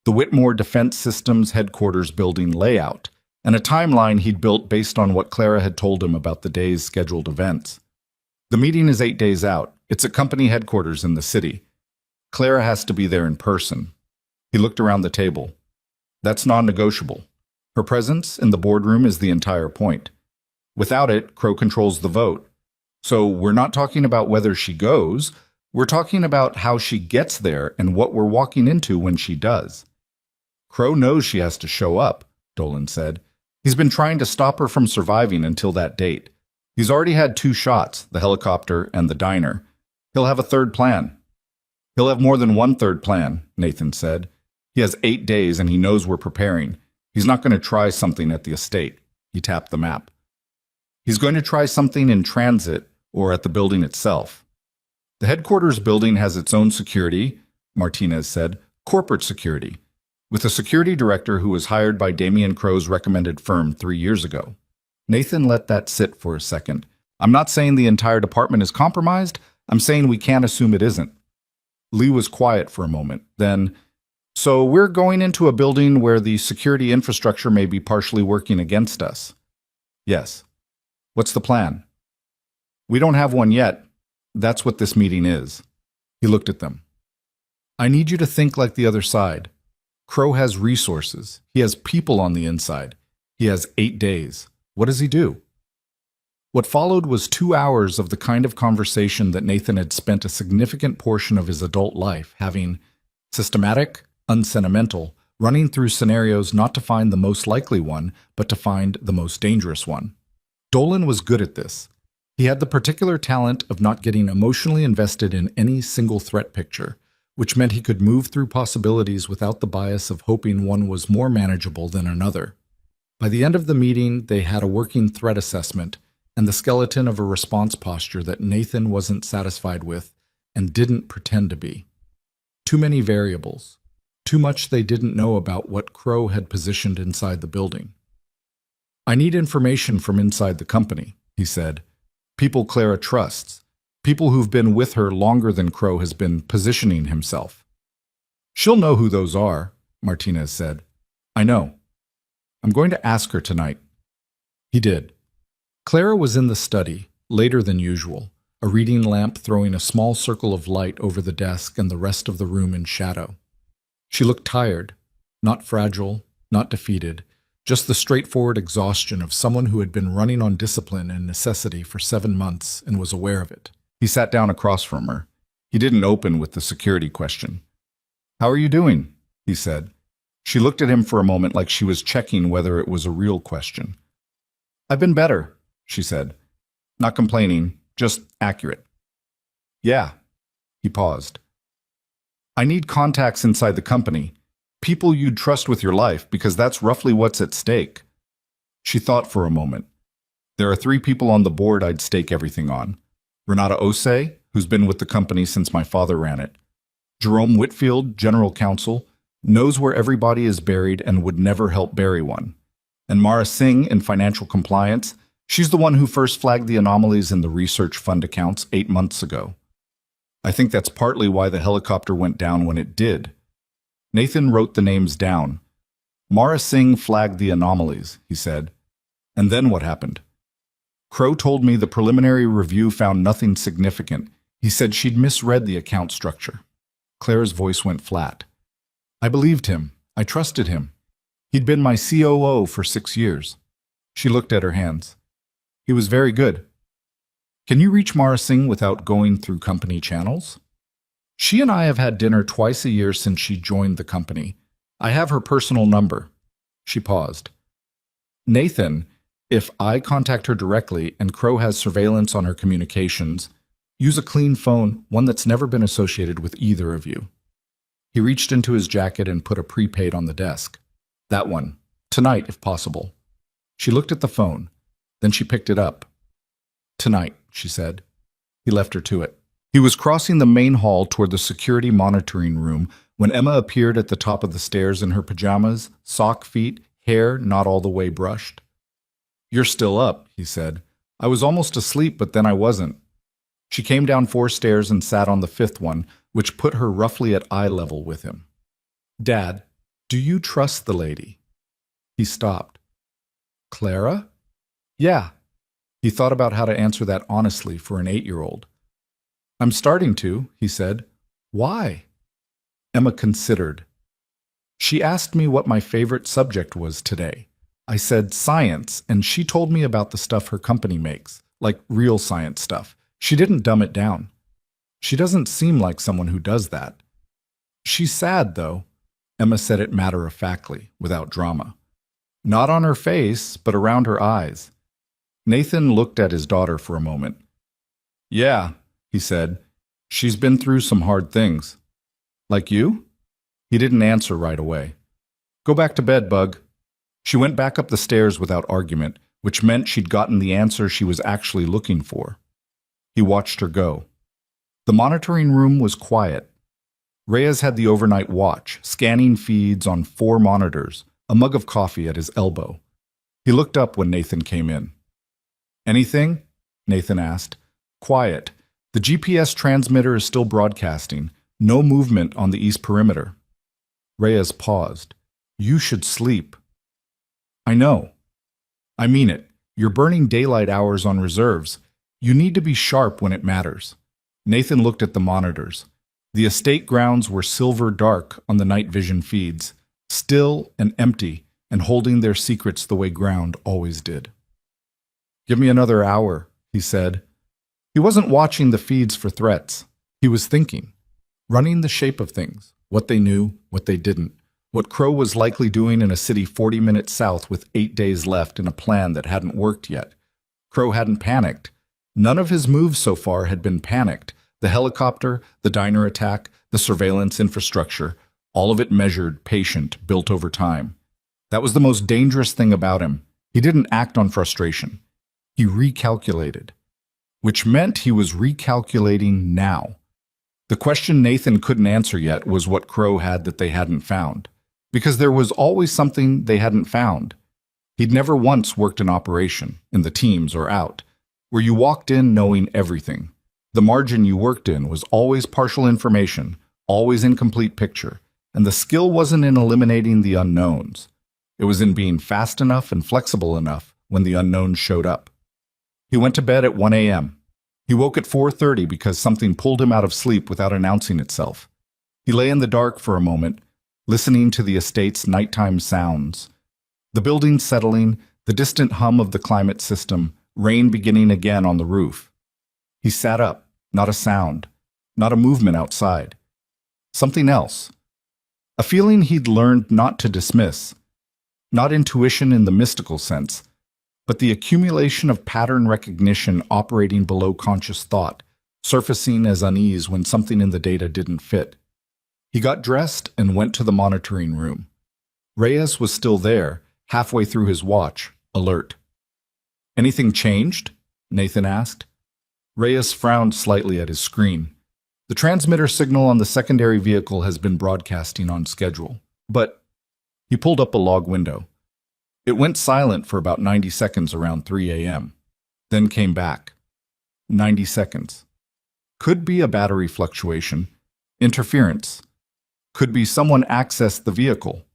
the Whitmore Defense Systems headquarters building layout, and a timeline he'd built based on what Clara had told him about the day's scheduled events. "The meeting is 8 days out. It's at company headquarters in the city. Clara has to be there in person." He looked around the table. "That's non-negotiable. Her presence in the boardroom is the entire point. Without it, Crow controls the vote. So we're not talking about whether she goes. We're talking about how she gets there and what we're walking into when she does." "Crow knows she has to show up," Dolan said. "He's been trying to stop her from surviving until that date. He's already had 2 shots, the helicopter and the diner. He'll have a 3rd plan." "He'll have more than 1/3 plan," Nathan said. "He has 8 days and he knows we're preparing. He's not going to try something at the estate." He tapped the map. "He's going to try something in transit or at the building itself." "The headquarters building has its own security," Martinez said, "corporate security, with a security director who was hired by Damian Crow's recommended firm 3 years ago." Nathan let that sit for a second. "I'm not saying the entire department is compromised. I'm saying we can't assume it isn't." Lee was quiet for a moment. Then, "So we're going into a building where the security infrastructure may be partially working against us." "Yes." "What's the plan?" "We don't have one yet. That's what this meeting is." He looked at them. "I need you to think like the other side. Crow has resources. He has people on the inside. He has 8 days. What does he do?" What followed was 2 hours of the kind of conversation that Nathan had spent a significant portion of his adult life having, systematic, unsentimental, running through scenarios not to find the most likely one, but to find the most dangerous one. Dolan was good at this. He had the particular talent of not getting emotionally invested in any single threat picture, which meant he could move through possibilities without the bias of hoping one was more manageable than another. By the end of the meeting, they had a working threat assessment and the skeleton of a response posture that Nathan wasn't satisfied with and didn't pretend to be. Too many variables. Too much they didn't know about what Crow had positioned inside the building. "I need information from inside the company," he said. "People Clara trusts. People who've been with her longer than Crow has been positioning himself." "She'll know who those are," Martinez said. "I know. I'm going to ask her tonight." He did. Clara was in the study, later than usual, a reading lamp throwing a small circle of light over the desk and the rest of the room in shadow. She looked tired, not fragile, not defeated, just the straightforward exhaustion of someone who had been running on discipline and necessity for 7 months and was aware of it. He sat down across from her. He didn't open with the security question. "How are you doing?" he said. She looked at him for a moment like she was checking whether it was a real question. "I've been better," she said. "Not complaining, just accurate." "Yeah." He paused. "I need contacts inside the company. People you'd trust with your life, because that's roughly what's at stake." She thought for a moment. "There are 3 people on the board I'd stake everything on. Renata Osei, who's been with the company since my father ran it. Jerome Whitfield, general counsel, knows where everybody is buried and would never help bury one. And Mara Singh in financial compliance, she's the one who first flagged the anomalies in the research fund accounts 8 months ago. I think that's partly why the helicopter went down when it did." Nathan wrote the names down. "Mara Singh flagged the anomalies," he said. "And then what happened?" "Crow told me the preliminary review found nothing significant. He said she'd misread the account structure." Claire's voice went flat. "I believed him. I trusted him. He'd been my COO for 6 years. She looked at her hands. "He was very good." "Can you reach Mara Singh without going through company channels?" "She and I have had dinner twice a year since she joined the company. I have her personal number." She paused. "Nathan, if I contact her directly and Crow has surveillance on her communications, use a clean phone, one that's never been associated with either of you." He reached into his jacket and put a prepaid on the desk. "That one. Tonight, if possible." She looked at the phone. Then she picked it up. "Tonight," she said. He left her to it. He was crossing the main hall toward the security monitoring room when Emma appeared at the top of the stairs in her pajamas, sock feet, hair not all the way brushed. "You're still up," he said. "I was almost asleep, but then I wasn't." She came down 4 stairs and sat on the 5th one, which put her roughly at eye level with him. "Dad, do you trust the lady?" He stopped. "Clara?" "Yeah." He thought about how to answer that honestly for an 8-year-old. "I'm starting to," he said. "Why?" Emma considered. "She asked me what my favorite subject was today. I said science, and she told me about the stuff her company makes, like real science stuff. She didn't dumb it down. She doesn't seem like someone who does that. She's sad, though." Emma said it matter-of-factly, without drama. "Not on her face, but around her eyes." Nathan looked at his daughter for a moment. "Yeah," he said. "She's been through some hard things." "Like you?" He didn't answer right away. "Go back to bed, Bug." She went back up the stairs without argument, which meant she'd gotten the answer she was actually looking for. He watched her go. The monitoring room was quiet. Reyes had the overnight watch, scanning feeds on 4 monitors, a mug of coffee at his elbow. He looked up when Nathan came in. "Anything?" Nathan asked. "Quiet. The GPS transmitter is still broadcasting. No movement on the east perimeter." Reyes paused. "You should sleep." "I know. I mean it. You're burning daylight hours on reserves. You need to be sharp when it matters." Nathan looked at the monitors. The estate grounds were silver dark on the night vision feeds, still and empty, and holding their secrets the way ground always did. "Give me another hour," he said. He wasn't watching the feeds for threats. He was thinking, running the shape of things, what they knew, what they didn't, what Crow was likely doing in a city 40 minutes south with 8 days left in a plan that hadn't worked yet. Crow hadn't panicked. None of his moves so far had been panicked. The helicopter, the diner attack, the surveillance infrastructure, all of it measured, patient, built over time. That was the most dangerous thing about him. He didn't act on frustration. He recalculated, which meant he was recalculating now. The question Nathan couldn't answer yet was what Crow had that they hadn't found, because there was always something they hadn't found. He'd never once worked an operation, in the teams or out, where you walked in knowing everything. The margin you worked in was always partial information, always incomplete picture, and the skill wasn't in eliminating the unknowns. It was in being fast enough and flexible enough when the unknowns showed up. He went to bed at 1 a.m. He woke at 4:30 because something pulled him out of sleep without announcing itself. He lay in the dark for a moment, listening to the estate's nighttime sounds. The building settling, the distant hum of the climate system, rain beginning again on the roof. He sat up, Not a sound. Not a movement outside. Something else. A feeling he'd learned not to dismiss. Not intuition in the mystical sense, but the accumulation of pattern recognition operating below conscious thought, surfacing as unease when something in the data didn't fit. He got dressed and went to the monitoring room. Reyes was still there, halfway through his watch, alert. "Anything changed?" Nathan asked. Reyes frowned slightly at his screen. "The transmitter signal on the secondary vehicle has been broadcasting on schedule. But—" He pulled up a log window. "It went silent for about 90 seconds around 3 a.m., then came back. 90 seconds. Could be a battery fluctuation, interference. Could be someone accessed the vehicle."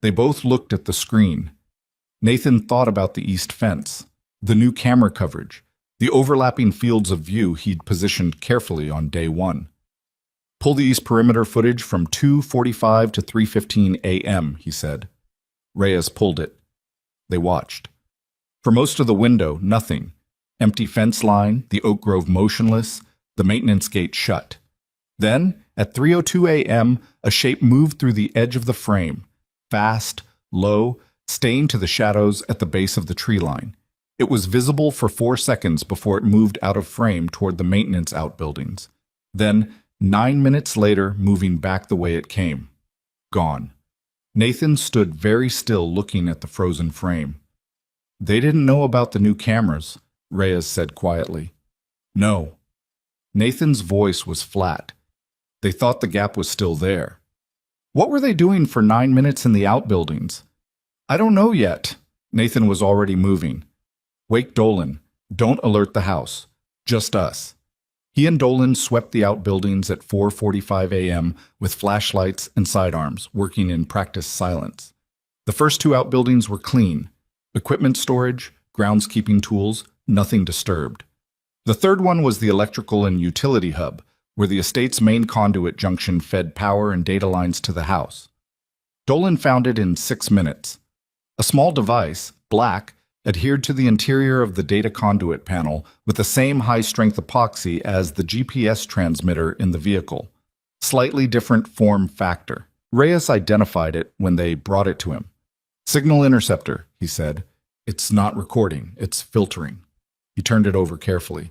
They both looked at the screen. Nathan thought about the east fence, the new camera coverage, the overlapping fields of view he'd positioned carefully on day one. "Pull the east perimeter footage from 2:45 to 3:15 a.m., he said. Reyes pulled it. They watched. For most of the window, nothing. Empty fence line, the oak grove motionless, the maintenance gate shut. Then, at 3:02 a.m., a shape moved through the edge of the frame, fast, low, staying to the shadows at the base of the tree line. It was visible for 4 seconds before it moved out of frame toward the maintenance outbuildings. Then, 9 minutes later, moving back the way it came. Gone. Nathan stood very still looking at the frozen frame. "They didn't know about the new cameras," Reyes said quietly. "No." Nathan's voice was flat. "They thought the gap was still there." "What were they doing for 9 minutes in the outbuildings?" "I don't know yet." Nathan was already moving. "Wake Dolan. Don't alert the house. Just us." He and Dolan swept the outbuildings at 4:45 a.m. with flashlights and sidearms, working in practiced silence. The first 2 outbuildings were clean. Equipment storage, groundskeeping tools, nothing disturbed. The third one was the electrical and utility hub, where the estate's main conduit junction fed power and data lines to the house. Dolan found it in 6 minutes. A small device, black, adhered to the interior of the data conduit panel with the same high-strength epoxy as the GPS transmitter in the vehicle. Slightly different form factor. Reyes identified it when they brought it to him. "Signal interceptor," he said. "It's not recording, it's filtering." He turned it over carefully.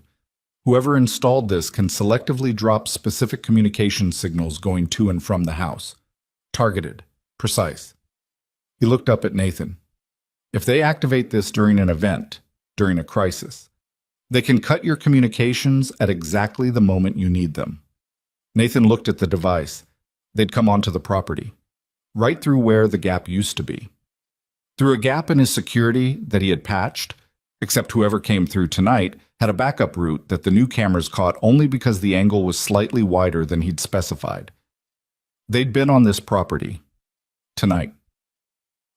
"Whoever installed this can selectively drop specific communication signals going to and from the house. Targeted. Precise." He looked up at Nathan. "If they activate this during an event, during a crisis, they can cut your communications at exactly the moment you need them." Nathan looked at the device. They'd come onto the property, right through where the gap used to be. Through a gap in his security that he had patched, except whoever came through tonight had a backup route that the new cameras caught only because the angle was slightly wider than he'd specified. They'd been on this property. Tonight.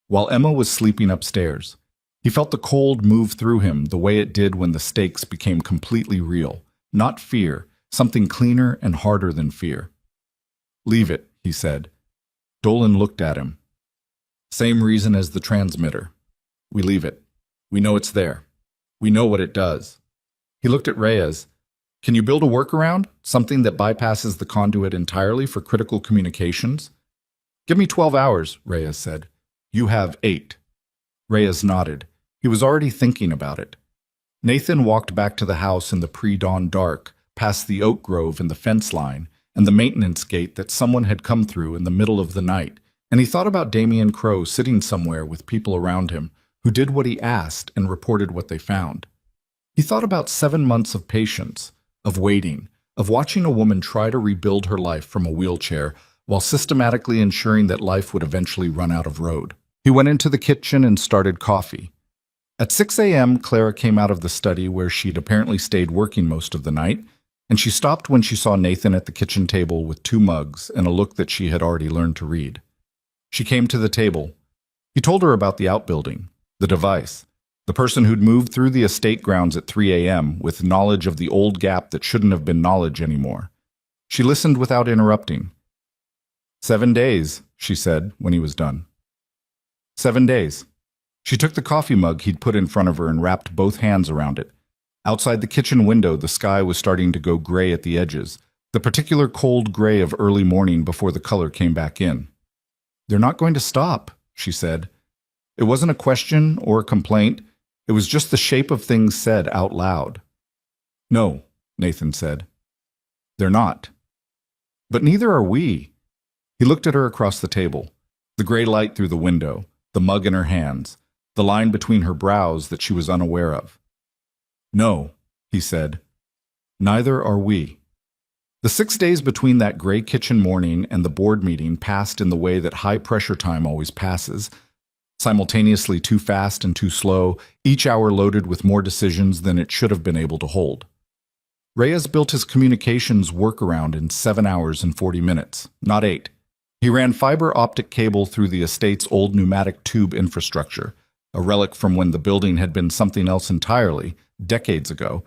While Emma was sleeping upstairs, he felt the cold move through him the way it did when the stakes became completely real. Not fear, something cleaner and harder than fear. "Leave it," he said. Dolan looked at him. "Same reason as the transmitter. We leave it. We know it's there. We know what it does." He looked at Reyes. "Can you build a workaround? Something that bypasses the conduit entirely for critical communications?" "Give me 12 hours, Reyes said. "You have 8. Reyes nodded. He was already thinking about it. Nathan walked back to the house in the pre-dawn dark, past the oak grove and the fence line, and the maintenance gate that someone had come through in the middle of the night, and he thought about Damien Crowe sitting somewhere with people around him who did what he asked and reported what they found. He thought about 7 months of patience, of waiting, of watching a woman try to rebuild her life from a wheelchair while systematically ensuring that life would eventually run out of road. He went into the kitchen and started coffee. At 6 a.m., Clara came out of the study where she'd apparently stayed working most of the night, and she stopped when she saw Nathan at the kitchen table with 2 mugs and a look that she had already learned to read. She came to the table. He told her about the outbuilding, the device, the person who'd moved through the estate grounds at 3 a.m. with knowledge of the old gap that shouldn't have been knowledge anymore. She listened without interrupting. 7 days, she said when he was done. 7 days. She took the coffee mug he'd put in front of her and wrapped both hands around it. Outside the kitchen window, the sky was starting to go gray at the edges, the particular cold gray of early morning before the color came back in. "They're not going to stop," she said. It wasn't a question or a complaint. It was just the shape of things said out loud. "No," Nathan said. "They're not." "But neither are we." He looked at her across the table, the gray light through the window, the mug in her hands, the line between her brows that she was unaware of. "No," he said. "Neither are we." The 6 days between that gray kitchen morning and the board meeting passed in the way that high-pressure time always passes, simultaneously too fast and too slow, each hour loaded with more decisions than it should have been able to hold. Reyes built his communications workaround in 7 hours and 40 minutes, not 8. He ran fiber optic cable through the estate's old pneumatic tube infrastructure, a relic from when the building had been something else entirely, decades ago,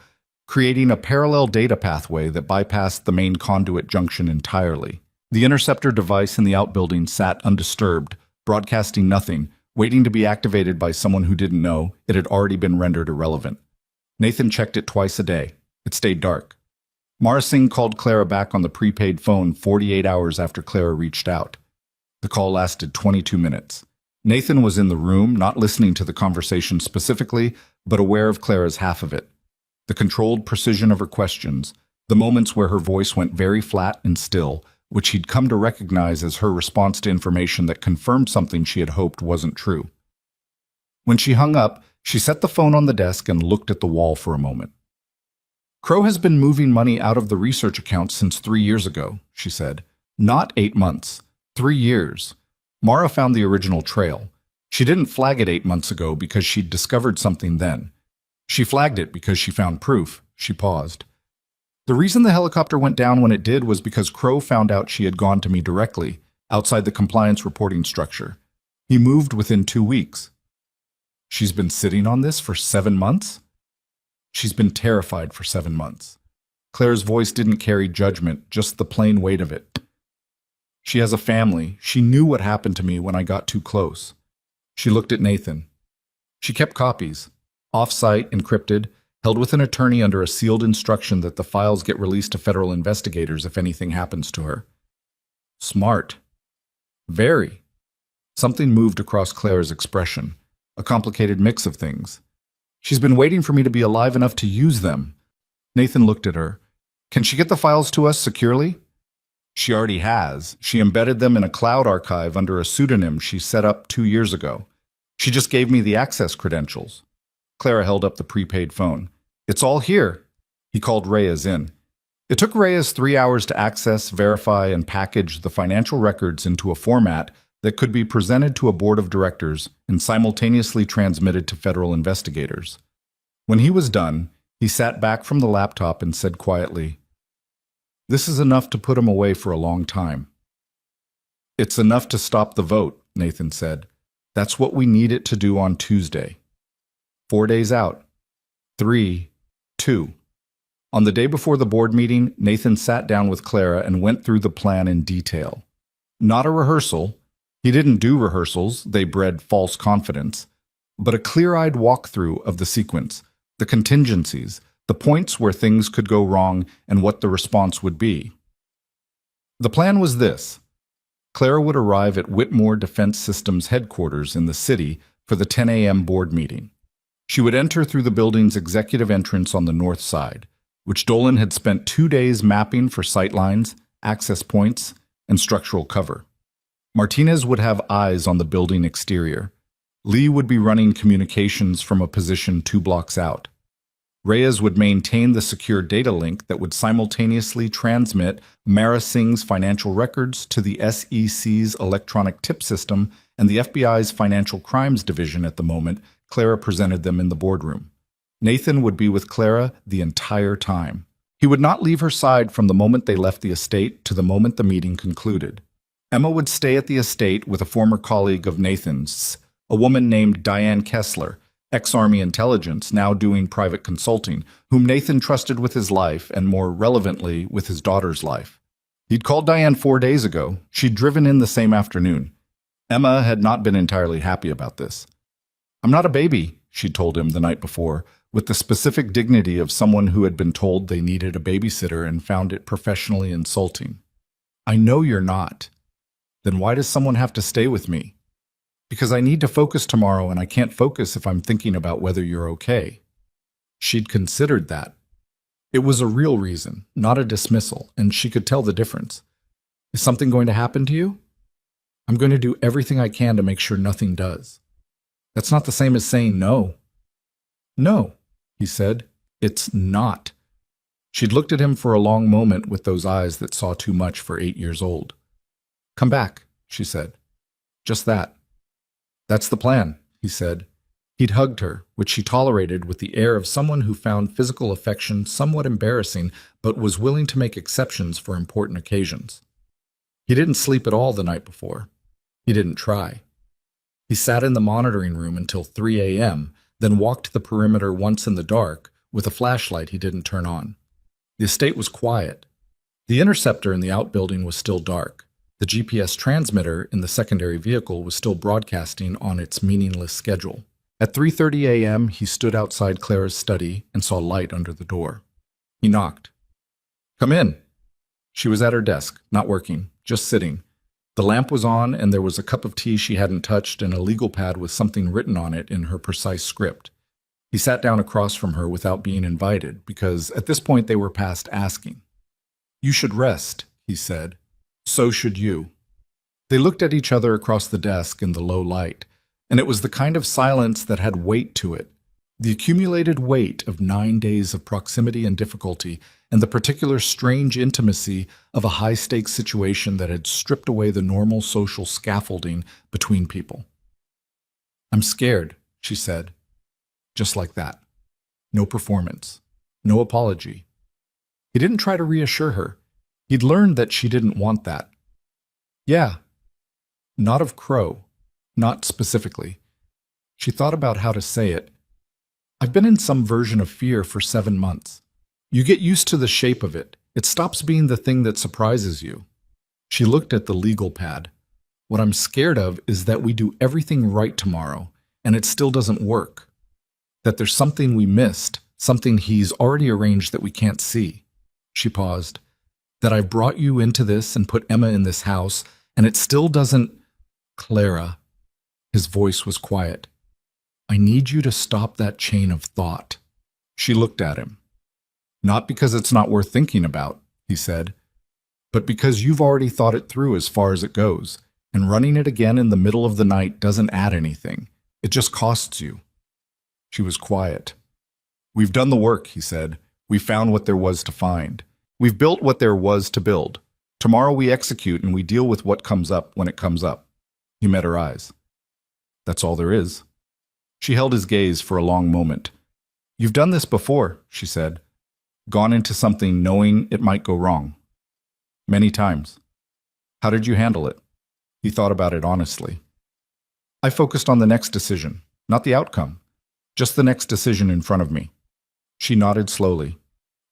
creating a parallel data pathway that bypassed the main conduit junction entirely. The interceptor device in the outbuilding sat undisturbed, broadcasting nothing, waiting to be activated by someone who didn't know it had already been rendered irrelevant. Nathan checked it twice a day. It stayed dark. Mara Singh called Clara back on the prepaid phone 48 hours after Clara reached out. The call lasted 22 minutes. Nathan was in the room, not listening to the conversation specifically, but aware of Clara's half of it. The controlled precision of her questions, the moments where her voice went very flat and still, which he'd come to recognize as her response to information that confirmed something she had hoped wasn't true. When she hung up, she set the phone on the desk and looked at the wall for a moment. "Crow has been moving money out of the research account since 3 years ago," she said. "Not 8 months. 3 years. Mara found the original trail. She didn't flag it 8 months ago because she'd discovered something then. She flagged it because she found proof." She paused. "The reason the helicopter went down when it did was because Crow found out she had gone to me directly, outside the compliance reporting structure. He moved within 2 weeks." "She's been sitting on this for 7 months?" "She's been terrified for 7 months." Claire's voice didn't carry judgment, just the plain weight of it. "She has a family. She knew what happened to me when I got too close." She looked at Nathan. "She kept copies, off-site, encrypted, held with an attorney under a sealed instruction that the files get released to federal investigators if anything happens to her." "Smart." "Very." Something moved across Claire's expression, a complicated mix of things. "She's been waiting for me to be alive enough to use them." Nathan looked at her. "Can she get the files to us securely?" "She already has. She embedded them in a cloud archive under a pseudonym she set up 2 years ago. She just gave me the access credentials." Clara held up the prepaid phone. "It's all here." He called Reyes in. It took Reyes 3 hours to access, verify, and package the financial records into a format that could be presented to a board of directors and simultaneously transmitted to federal investigators. When he was done, he sat back from the laptop and said quietly, "This is enough to put him away for a long time." "It's enough to stop the vote," Nathan said. "That's what we need it to do on Tuesday. 4 days out. 3, 2. On the day before the board meeting, Nathan sat down with Clara and went through the plan in detail. Not a rehearsal. He didn't do rehearsals, they bred false confidence, but a clear-eyed walkthrough of the sequence, the contingencies, the points where things could go wrong and what the response would be. The plan was this. Clara would arrive at Whitmore Defense Systems headquarters in the city for the 10 a.m. board meeting. She would enter through the building's executive entrance on the north side, which Dolan had spent 2 days mapping for sightlines, access points, and structural cover. Martinez would have eyes on the building exterior. Lee would be running communications from a position 2 blocks out. Reyes would maintain the secure data link that would simultaneously transmit Mara Singh's financial records to the SEC's electronic tip system and the FBI's Financial Crimes Division at the moment Clara presented them in the boardroom. Nathan would be with Clara the entire time. He would not leave her side from the moment they left the estate to the moment the meeting concluded. Emma would stay at the estate with a former colleague of Nathan's, a woman named Diane Kessler, ex-Army intelligence, now doing private consulting, whom Nathan trusted with his life and, more relevantly, with his daughter's life. He'd called Diane 4 days ago. She'd driven in the same afternoon. Emma had not been entirely happy about this. "I'm not a baby," she'd told him the night before, with the specific dignity of someone who had been told they needed a babysitter and found it professionally insulting. I know you're not. Then why does someone have to stay with me? Because I need to focus tomorrow and I can't focus if I'm thinking about whether you're okay. She'd considered that. It was a real reason, not a dismissal, and she could tell the difference. Is something going to happen to you? I'm going to do everything I can to make sure nothing does. That's not the same as saying no. No, he said. It's not. She'd looked at him for a long moment with those eyes that saw too much for 8 years old. Come back, she said. Just that. That's the plan, he said. He'd hugged her, which she tolerated with the air of someone who found physical affection somewhat embarrassing but was willing to make exceptions for important occasions. He didn't sleep at all the night before. He didn't try. He sat in the monitoring room until 3 a.m., then walked the perimeter once in the dark with a flashlight he didn't turn on. The estate was quiet. The interceptor in the outbuilding was still dark. The GPS transmitter in the secondary vehicle was still broadcasting on its meaningless schedule. At 3:30 a.m., he stood outside Clara's study and saw light under the door. He knocked. Come in. She was at her desk, not working, just sitting. The lamp was on, and there was a cup of tea she hadn't touched and a legal pad with something written on it in her precise script. He sat down across from her without being invited, because at this point they were past asking. You should rest, he said. So should you. They looked at each other across the desk in the low light, and it was the kind of silence that had weight to it, the accumulated weight of 9 days of proximity and difficulty, and the particular strange intimacy of a high-stakes situation that had stripped away the normal social scaffolding between people. I'm scared, she said. Just like that. No performance. No apology. He didn't try to reassure her. He'd learned that she didn't want that. Yeah. Not of Crow. Not specifically. She thought about how to say it. I've been in some version of fear for 7 months. You get used to the shape of it. It stops being the thing that surprises you. She looked at the legal pad. What I'm scared of is that we do everything right tomorrow, and it still doesn't work. That there's something we missed, something he's already arranged that we can't see. She paused. That I've brought you into this and put Emma in this house, and it still doesn't... Clara. His voice was quiet. I need you to stop that chain of thought. She looked at him. Not because it's not worth thinking about, he said, but because you've already thought it through as far as it goes, and running it again in the middle of the night doesn't add anything. It just costs you. She was quiet. We've done the work, he said. We found what there was to find. We've built what there was to build. Tomorrow we execute and we deal with what comes up when it comes up. He met her eyes. That's all there is. She held his gaze for a long moment. You've done this before, she said. Gone into something knowing it might go wrong. Many times. How did you handle it? He thought about it honestly. I focused on the next decision, not the outcome. Just the next decision in front of me. She nodded slowly.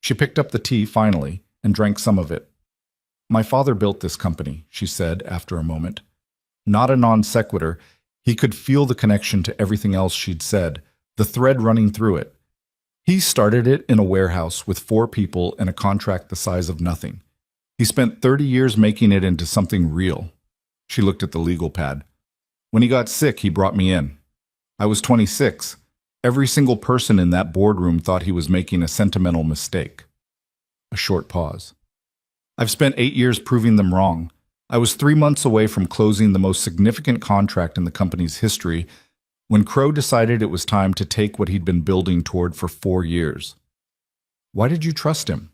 She picked up the tea finally and drank some of it. My father built this company, she said after a moment. Not a non sequitur. He could feel the connection to everything else she'd said, the thread running through it. He started it in a warehouse with 4 people and a contract the size of nothing. He spent 30 years making it into something real. She looked at the legal pad. When he got sick, he brought me in. I was 26. Every single person in that boardroom thought he was making a sentimental mistake. A short pause. I've spent 8 years proving them wrong. I was 3 months away from closing the most significant contract in the company's history when Crow decided it was time to take what he'd been building toward for 4 years. Why did you trust him?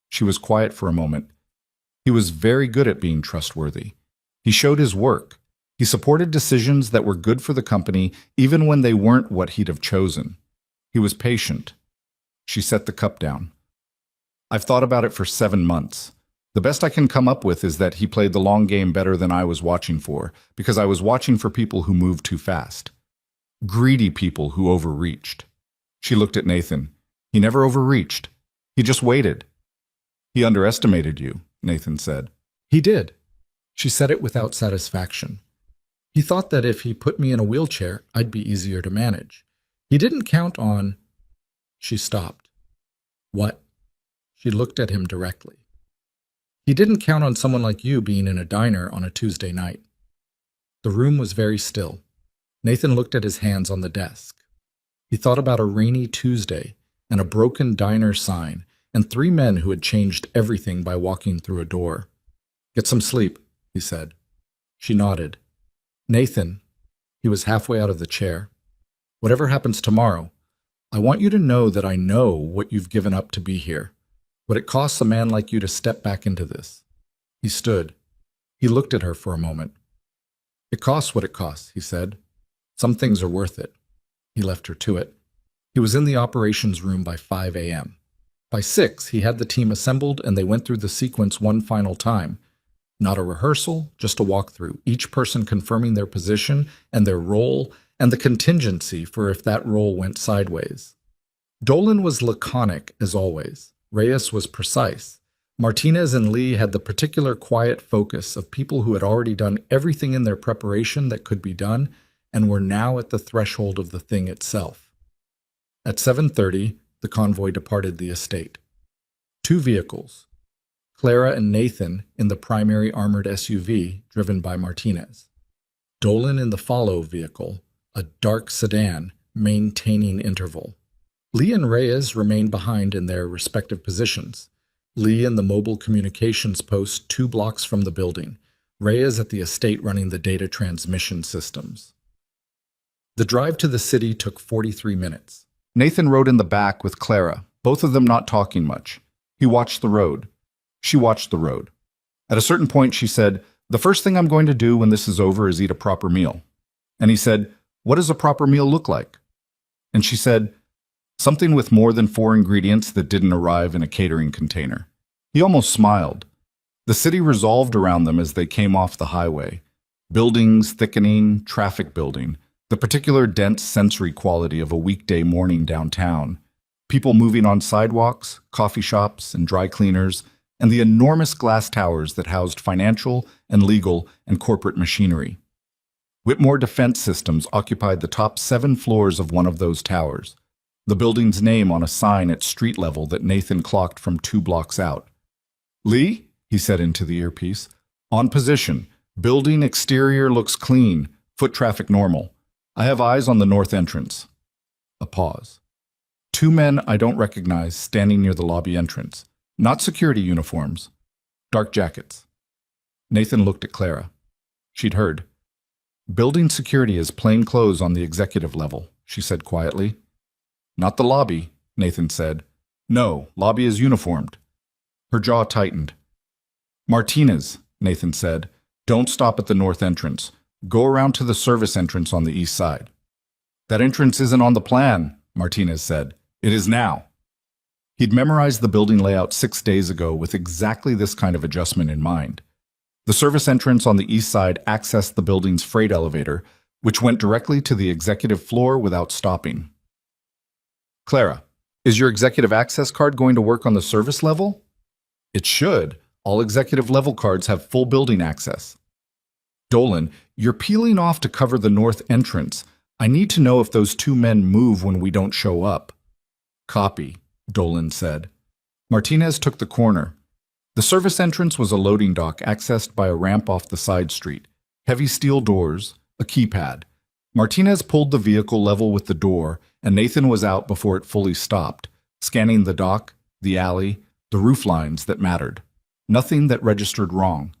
She was quiet for a moment. He was very good at being trustworthy. He showed his work. He supported decisions that were good for the company even when they weren't what he'd have chosen. He was patient. She set the cup down. I've thought about it for 7 months. The best I can come up with is that he played the long game better than I was watching for, because I was watching for people who moved too fast. Greedy people who overreached. She looked at Nathan. He never overreached. He just waited. He underestimated you, Nathan said. He did. She said it without satisfaction. He thought that if he put me in a wheelchair, I'd be easier to manage. He didn't count on...
She stopped. What? She looked at him directly. He didn't count on someone like you being in a diner on a Tuesday night. The room was very still. Nathan looked at his hands on the desk. He thought about a rainy Tuesday and a broken diner sign and 3 men who had changed everything by walking through a door. Get some sleep, he said. She nodded. Nathan, he was halfway out of the chair. Whatever happens tomorrow, I want you to know that I know what you've given up to be here, what it costs a man like you to step back into this. He stood. He looked at her for a moment. It costs what it costs, he said. Some things are worth it. He left her to it. He was in the operations room by 5 a.m. By 6, he had the team assembled and they went through the sequence one final time. Not a rehearsal, just a walkthrough, each person confirming their position and their role and the contingency for if that role went sideways. Dolan was laconic, as always. Reyes was precise. Martinez and Lee had the particular quiet focus of people who had already done everything in their preparation that could be done and were now at the threshold of the thing itself. At 7:30, the convoy departed the estate. 2 vehicles. Clara and Nathan in the primary armored SUV driven by Martinez. Dolan in the follow vehicle, a dark sedan, maintaining interval. Lee and Reyes remained behind in their respective positions. Lee in the mobile communications post 2 blocks from the building. Reyes at the estate running the data transmission systems. The drive to the city took 43 minutes.
Nathan rode in the back with Clara, both of them not talking much. He watched the road. She watched the road. At a certain point, she said, "The first thing I'm going to do when this is over is eat a proper meal." And he said, "What does a proper meal look like?" And she said, "Something with more than 4 ingredients that didn't arrive in a catering container." He almost smiled. The city resolved around them as they came off the highway. Buildings thickening, traffic building, the particular dense sensory quality of a weekday morning downtown, people moving on sidewalks, coffee shops, and dry cleaners, and the enormous glass towers that housed financial and legal and corporate machinery. Whitmore Defense Systems occupied the top 7 floors of one of those towers, the building's name on a sign at street level that Nathan clocked from 2 blocks out. "Lee," he said into the earpiece, "on position. Building exterior looks clean, foot traffic normal. I have eyes on the north entrance." A pause. 2 men I don't recognize standing near the lobby entrance. Not security uniforms. Dark jackets. Nathan looked at Clara. She'd heard. "Building security is plain clothes on the executive level," she said quietly. "Not the lobby," Nathan said. "No, lobby is uniformed." Her jaw tightened. "Martinez," Nathan said, "don't stop at the north entrance. Go around to the service entrance on the east side." "That entrance isn't on the plan," Martinez said. "It is now." He'd memorized the building layout 6 days ago with exactly this kind of adjustment in mind. The service entrance on the east side accessed the building's freight elevator, which went directly to the executive floor without stopping. "Clara, is your executive access card going to work on the service level?" "It should. All executive level cards have full building access." "Dolan, you're peeling off to cover the north entrance. I need to know if those 2 men move when we don't show up." "Copy," Dolan said. Martinez took the corner. The service entrance was a loading dock accessed by a ramp off the side street, heavy steel doors, a keypad. Martinez pulled the vehicle level with the door, and Nathan was out before it fully stopped, scanning the dock, the alley, the roof lines that mattered. Nothing that registered wrong.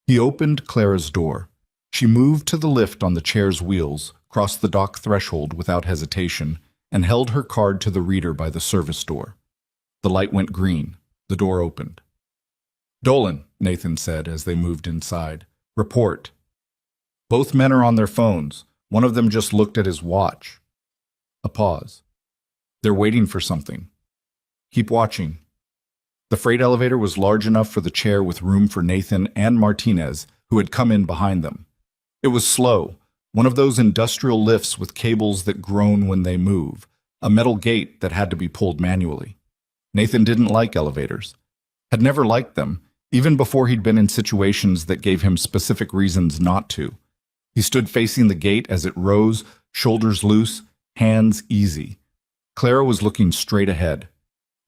He opened Clara's door. She moved to the lift on the chair's wheels, crossed the dock threshold without hesitation, and held her card to the reader by the service door. The light went green. The door opened. "Dolan," Nathan said as they moved inside. "Report." "Both men are on their phones. One of them just looked at his watch." A pause. "They're waiting for something." "Keep watching." The freight elevator was large enough for the chair with room for Nathan and Martinez, who had come in behind them. It was slow, one of those industrial lifts with cables that groan when they move, a metal gate that had to be pulled manually. Nathan didn't like elevators, had never liked them, even before he'd been in situations that gave him specific reasons not to. He stood facing the gate as it rose, shoulders loose, hands easy. Clara was looking straight ahead.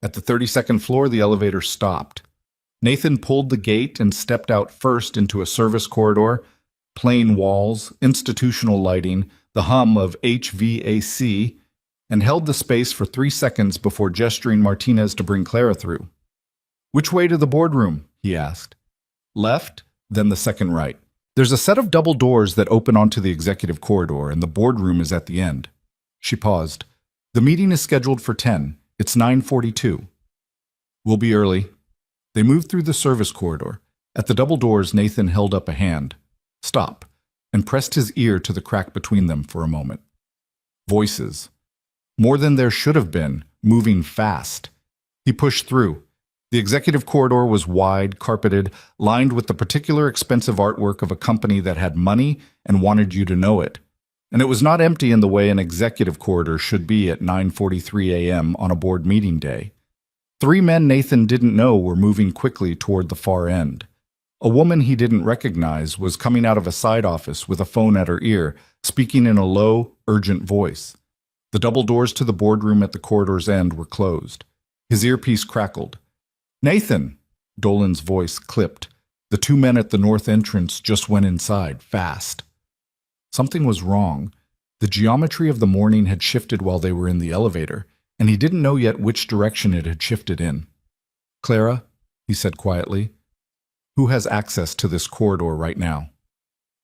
At the 32nd floor, the elevator stopped. Nathan pulled the gate and stepped out first into a service corridor, plain walls, institutional lighting, the hum of HVAC, and held the space for 3 seconds before gesturing Martinez to bring Clara through. "Which way to the boardroom?" he asked. "Left, then the second right. There's a set of double doors that open onto the executive corridor, and the boardroom is at the end." She paused. "The meeting is scheduled for 10. It's 9:42. "We'll be early." They moved through the service corridor. At the double doors, Nathan held up a hand. "Stop," and pressed his ear to the crack between them for a moment. Voices. More than there should have been, moving fast. He pushed through. The executive corridor was wide, carpeted, lined with the particular expensive artwork of a company that had money and wanted you to know it. And it was not empty in the way an executive corridor should be at 9:43 a.m. on a board meeting day. 3 men Nathan didn't know were moving quickly toward the far end. A woman he didn't recognize was coming out of a side office with a phone at her ear, speaking in a low, urgent voice. The double doors to the boardroom at the corridor's end were closed. His earpiece crackled. "Nathan!" Dolan's voice clipped. The 2 men at the north entrance just went inside, fast. Something was wrong. The geometry of the morning had shifted while they were in the elevator, and he didn't know yet which direction it had shifted in. "Clara," he said quietly, "who has access to this corridor right now?"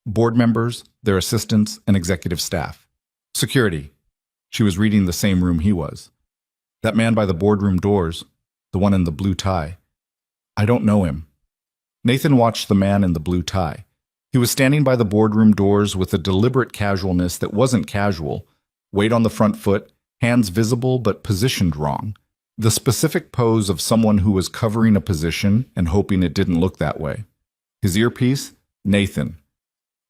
"Board members, their assistants, and executive staff." "Security." She was reading the same room he was. "That man by the boardroom doors, the one in the blue tie." "I don't know him." Nathan watched the man in the blue tie. He was standing by the boardroom doors with a deliberate casualness that wasn't casual, weight on the front foot, hands visible but positioned wrong. The specific pose of someone who was covering a position and hoping it didn't look that way. His earpiece? Nathan.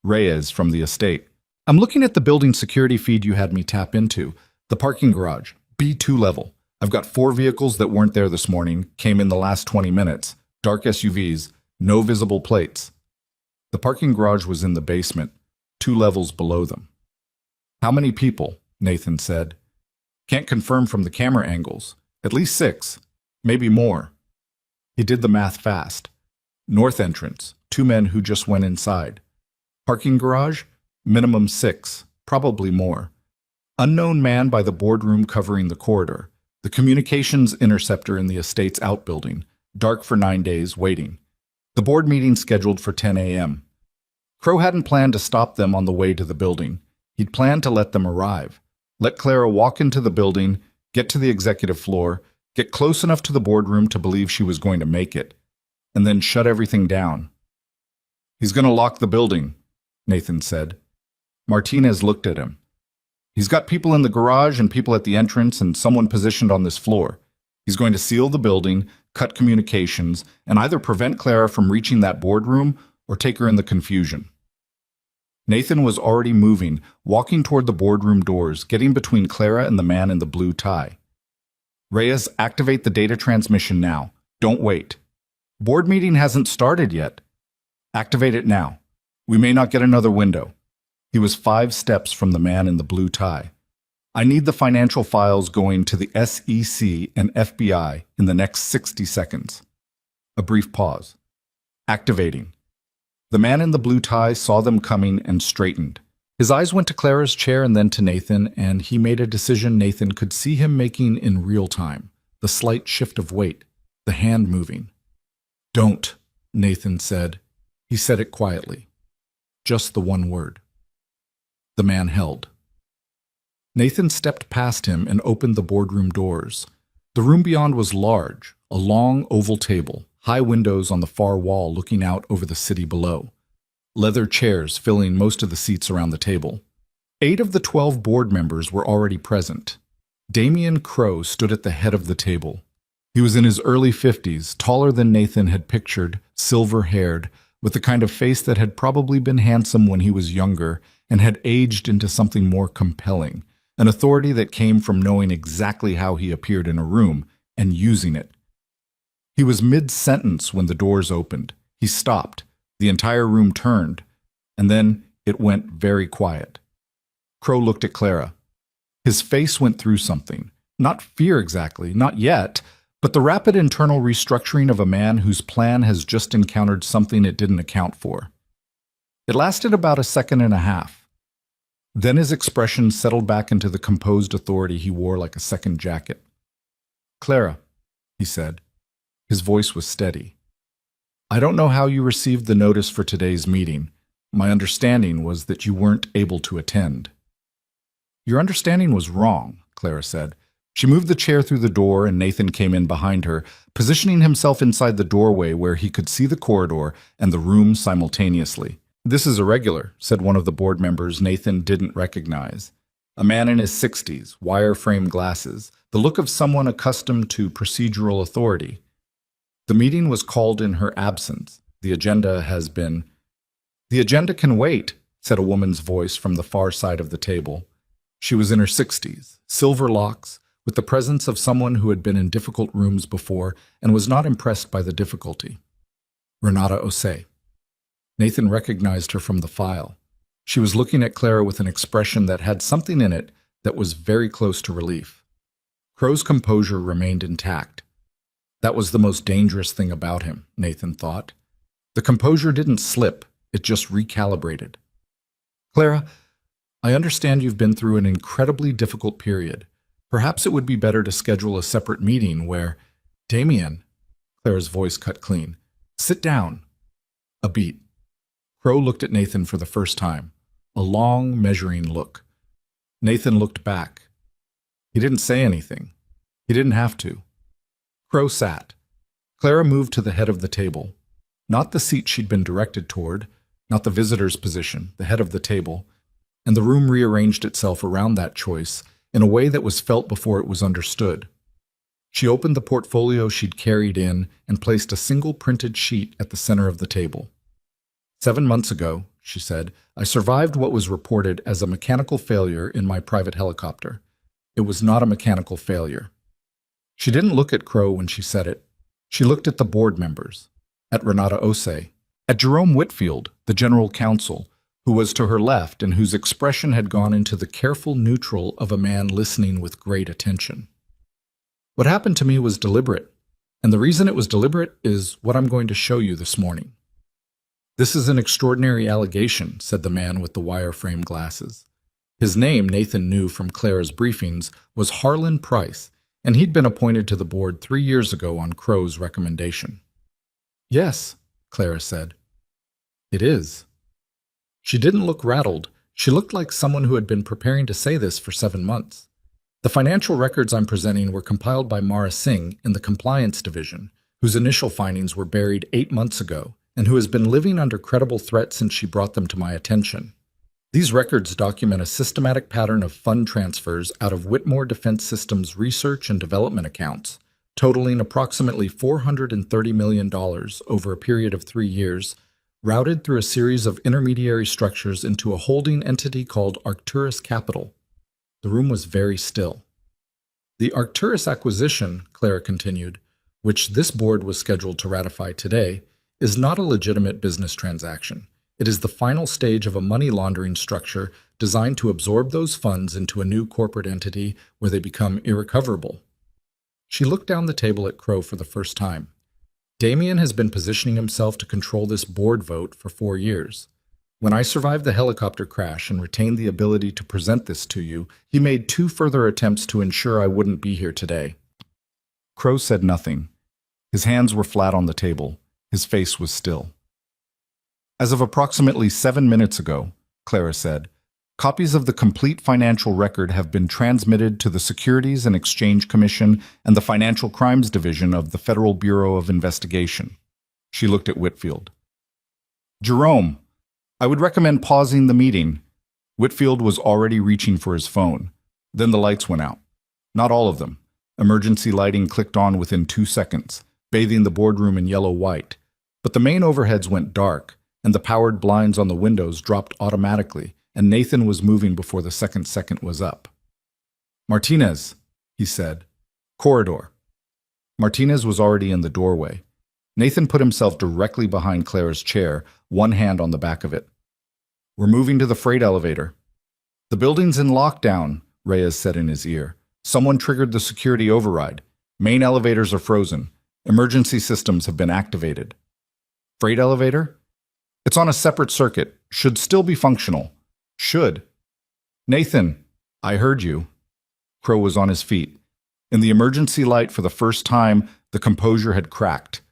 Reyes from the estate. "I'm looking at the building security feed you had me tap into. The parking garage, B2 level. I've got 4 vehicles that weren't there this morning, came in the last 20 minutes. Dark SUVs, no visible plates." The parking garage was in the basement, 2 levels below them. "How many people?" Nathan said. "Can't confirm from the camera angles. At least 6, maybe more." He did the math fast. North entrance, 2 men who just went inside. Parking garage, minimum 6, probably more. Unknown man by the boardroom covering the corridor. The communications interceptor in the estate's outbuilding, dark for 9 days, waiting. The board meeting scheduled for 10 a.m. Crow hadn't planned to stop them on the way to the building. He'd planned to let them arrive. Let Clara walk into the building, get to the executive floor, get close enough to the boardroom to believe she was going to make it, and then shut everything down. "He's going to lock the building," Nathan said. Martinez looked at him. "He's got people in the garage and people at the entrance and someone positioned on this floor. He's going to seal the building, cut communications, and either prevent Clara from reaching that boardroom or take her in the confusion." Nathan was already moving, walking toward the boardroom doors, getting between Clara and the man in the blue tie. "Reyes, activate the data transmission now. Don't wait. Board meeting hasn't started yet. Activate it now. We may not get another window." He was 5 steps from the man in the blue tie. "I need the financial files going to the SEC and FBI in the next 60 seconds. A brief pause. "Activating." The man in the blue tie saw them coming and straightened. His eyes went to Clara's chair and then to Nathan, and he made a decision Nathan could see him making in real time. The slight shift of weight, the hand moving. "Don't," Nathan said. He said it quietly. Just the one word. The man held. Nathan stepped past him and opened the boardroom doors. The room beyond was large, a long oval table, high windows on the far wall looking out over the city below. Leather chairs filling most of the seats around the table. 8 of the 12 board members were already present. Damian Crow stood at the head of the table. He was in his early 50s, taller than Nathan had pictured, silver-haired, with the kind of face that had probably been handsome when he was younger and had aged into something more compelling, an authority that came from knowing exactly how he appeared in a room and using it. He was mid-sentence when the doors opened. He stopped. The entire room turned, and then it went very quiet. Crow looked at Clara. His face went through something. Not fear exactly, not yet, but the rapid internal restructuring of a man whose plan has just encountered something it didn't account for. It lasted about a second and a half. Then his expression settled back into the composed authority he wore like a second jacket. "Clara," he said. His voice was steady. "I don't know how you received the notice for today's meeting. My understanding was that you weren't able to attend." "Your understanding was wrong," Clara said. She moved the chair through the door and Nathan came in behind her, positioning himself inside the doorway where he could see the corridor and the room simultaneously. "This is irregular," said one of the board members Nathan didn't recognize. A man in his 60s, wire-frame glasses, the look of someone accustomed to procedural authority. "The meeting was called in her absence. The agenda has been—" "The agenda can wait," said a woman's voice from the far side of the table. She was in her 60s, silver locks, with the presence of someone who had been in difficult rooms before and was not impressed by the difficulty. Renata Osei. Nathan recognized her from the file. She was looking at Clara with an expression that had something in it that was very close to relief. Crow's composure remained intact. That was the most dangerous thing about him, Nathan thought. The composure didn't slip, it just recalibrated. "Clara, I understand you've been through an incredibly difficult period. Perhaps it would be better to schedule a separate meeting where—" "Damien," Clara's voice cut clean. "Sit down." A beat. Crow looked at Nathan for the first time, a long, measuring look. Nathan looked back. He didn't say anything. He didn't have to. Crow sat. Clara moved to the head of the table. Not the seat she'd been directed toward, not the visitor's position, the head of the table, and the room rearranged itself around that choice in a way that was felt before it was understood. She opened the portfolio she'd carried in and placed a single printed sheet at the center of the table. 7 months ago, she said, I survived what was reported as a mechanical failure in my private helicopter. It was not a mechanical failure. She didn't look at Crow when she said it. She looked at the board members, at Renata Osei, at Jerome Whitfield, the general counsel, who was to her left and whose expression had gone into the careful neutral of a man listening with great attention. What happened to me was deliberate, and the reason it was deliberate is what I'm going to show you this morning. This is an extraordinary allegation, said the man with the wire-frame glasses. His name, Nathan knew from Clara's briefings, was Harlan Price, and he'd been appointed to the board 3 years ago on Crow's recommendation. Yes, Clara said. It is. She didn't look rattled. She looked like someone who had been preparing to say this for 7 months. The financial records I'm presenting were compiled by Mara Singh in the Compliance Division, whose initial findings were buried 8 months ago, and who has been living under credible threat since she brought them to my attention. These records document a systematic pattern of fund transfers out of Whitmore Defense Systems research and development accounts, totaling approximately $430 million over a period of 3 years, routed through a series of intermediary structures into a holding entity called Arcturus Capital. The room was very still. The Arcturus acquisition, Clara continued, which this board was scheduled to ratify today, is not a legitimate business transaction. It is the final stage of a money laundering structure designed to absorb those funds into a new corporate entity where they become irrecoverable. She looked down the table at Crow for the first time. Damien has been positioning himself to control this board vote for 4 years. When I survived the helicopter crash and retained the ability to present this to you, he made 2 further attempts to ensure I wouldn't be here today. Crow said nothing. His hands were flat on the table. His face was still. As of approximately 7 minutes ago, Clara said, copies of the complete financial record have been transmitted to the Securities and Exchange Commission and the Financial Crimes Division of the Federal Bureau of Investigation. She looked at Whitfield. Jerome, I would recommend pausing the meeting. Whitfield was already reaching for his phone. Then the lights went out. Not all of them. Emergency lighting clicked on within 2 seconds, bathing the boardroom in yellow-white. But the main overheads went dark, and the powered blinds on the windows dropped automatically, and Nathan was moving before the second was up. Martinez, he said. Corridor. Martinez was already in the doorway. Nathan put himself directly behind Clara's chair, one hand on the back of it. We're moving to the freight elevator. The building's in lockdown, Reyes said in his ear. Someone triggered the security override. Main elevators are frozen. Emergency systems have been activated. Freight elevator? It's on a separate circuit. Should still be functional. Should. Nathan, I heard you. Crow was on his feet. In the emergency light, for the first time, the composure had cracked.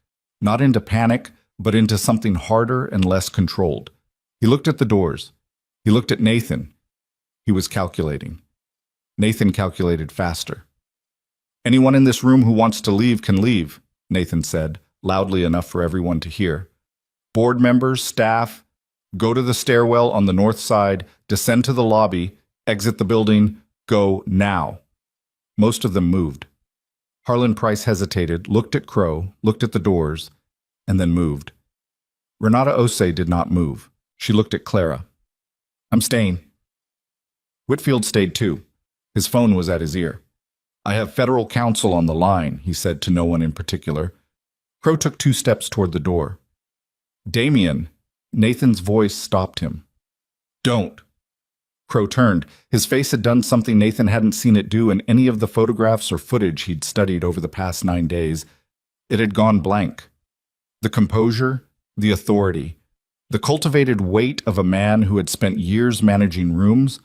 Not into panic, but into something harder and less controlled. He looked at the doors. He looked at Nathan. He was calculating. Nathan calculated faster. Anyone in this room who wants to leave can leave, Nathan said, loudly enough for everyone to hear. Board members, staff, go to the stairwell on the north side, descend to the lobby, exit the building, go now. Most of them moved. Harlan Price hesitated, looked at Crow, looked at the doors, and then moved. Renata Osei did not move. She looked at Clara. I'm staying. Whitfield stayed too. His phone was at his ear. I have federal counsel on the line, he said to no one in particular. Crow took 2 steps toward the door. Damien, Nathan's voice stopped him. Don't. Crow turned. His face had done something Nathan hadn't seen it do in any of the photographs or footage he'd studied over the past 9 days. It had gone blank. The composure, the authority, the cultivated weight of a man who had spent years managing rooms,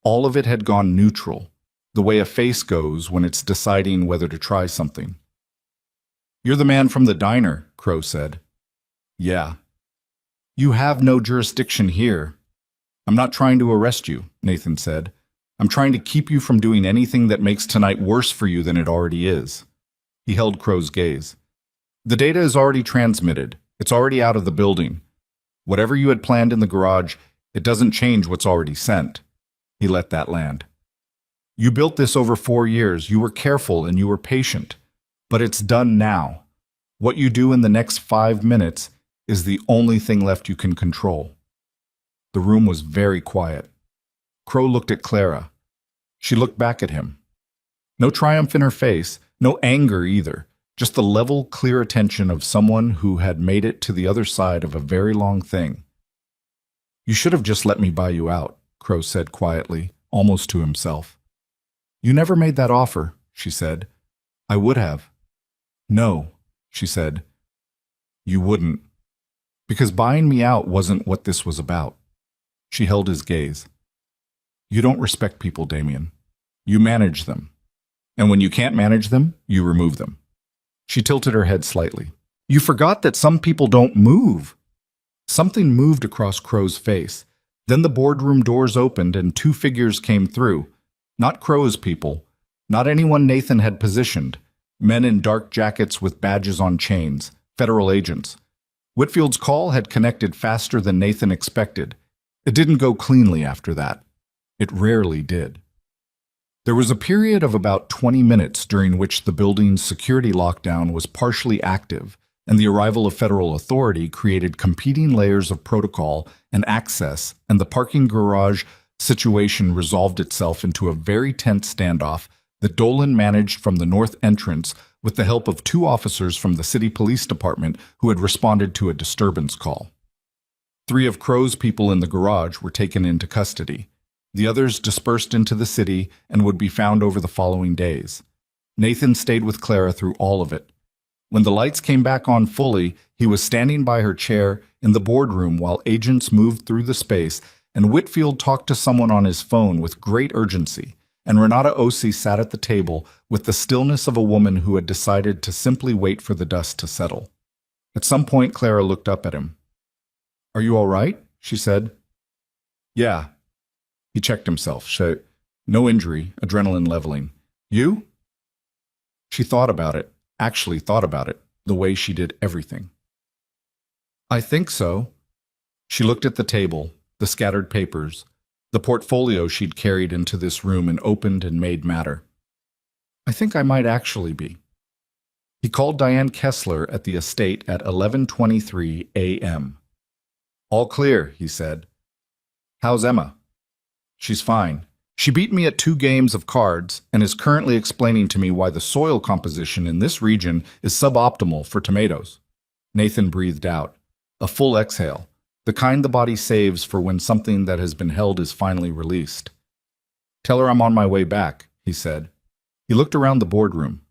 all of it had gone neutral, the way a face goes when it's deciding whether to try something. You're the man from the diner, Crow said. Yeah. You have no jurisdiction here. I'm not trying to arrest you, Nathan said. I'm trying to keep you from doing anything that makes tonight worse for you than it already is. He held Crow's gaze. The data is already transmitted. It's already out of the building. Whatever you had planned in the garage, it doesn't change what's already sent. He let that land. You built this over 4 years. You were careful and you were patient. But it's done now. What you do in the next 5 minutes is the only thing left you can control. The room was very quiet. Crow looked at Clara. She looked back at him. No triumph in her face, no anger either, just the level, clear attention of someone who had made it to the other side of a very long thing. You should have just let me buy you out, Crow said quietly, almost to himself. You never made that offer, she said. I would have. No, she said. You wouldn't. Because buying me out wasn't what this was about. She held his gaze. You don't respect people, Damien. You manage them. And when you can't manage them, you remove them. She tilted her head slightly. You forgot that some people don't move. Something moved across Crow's face. Then the boardroom doors opened and 2 figures came through. Not Crow's people. Not anyone Nathan had positioned. Men in dark jackets with badges on chains. Federal agents. Whitfield's call had connected faster than Nathan expected. It didn't go cleanly after that. It rarely did. There was a period of about 20 minutes during which the building's security lockdown was partially active, and the arrival of federal authority created competing layers of protocol and access, and the parking garage situation resolved itself into a very tense standoff that Dolan managed from the north entrance with the help of 2 officers from the city police department who had responded to a disturbance call. 3 of Crow's people in the garage were taken into custody. The others dispersed into the city and would be found over the following days. Nathan stayed with Clara through all of it. When the lights came back on fully, he was standing by her chair in the boardroom while agents moved through the space, and Whitfield talked to someone on his phone with great urgency, and Renata Osei sat at the table with the stillness of a woman who had decided to simply wait for the dust to settle. At some point, Clara looked up at him. Are you all right? She said. Yeah. He checked himself. No injury, adrenaline leveling. You? She thought about it, actually thought about it, the way she did everything. I think so. She looked at the table, the scattered papers, the portfolio she'd carried into this room and opened and made matter. I think I might actually be. He called Diane Kessler at the estate at 11:23 a.m. All clear, he said. How's Emma? She's fine. She beat me at 2 games of cards and is currently explaining to me why the soil composition in this region is suboptimal for tomatoes. Nathan breathed out. A full exhale, the kind the body saves for when something that has been held is finally released. Tell her I'm on my way back, he said. He looked around the boardroom.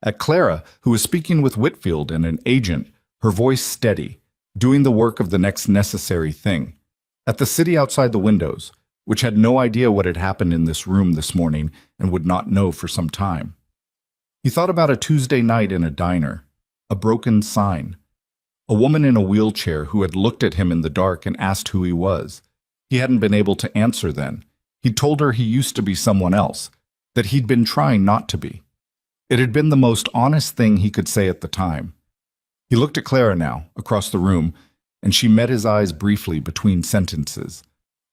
At Clara, who was speaking with Whitfield and an agent, her voice steady, doing the work of the next necessary thing. At the city outside the windows, which had no idea what had happened in this room this morning and would not know for some time. He thought about a Tuesday night in a diner, a broken sign, a woman in a wheelchair who had looked at him in the dark and asked who he was. He hadn't been able to answer then. He'd told her he used to be someone else, that he'd been trying not to be. It had been the most honest thing he could say at the time. He looked at Clara now, across the room, and she met his eyes briefly between sentences.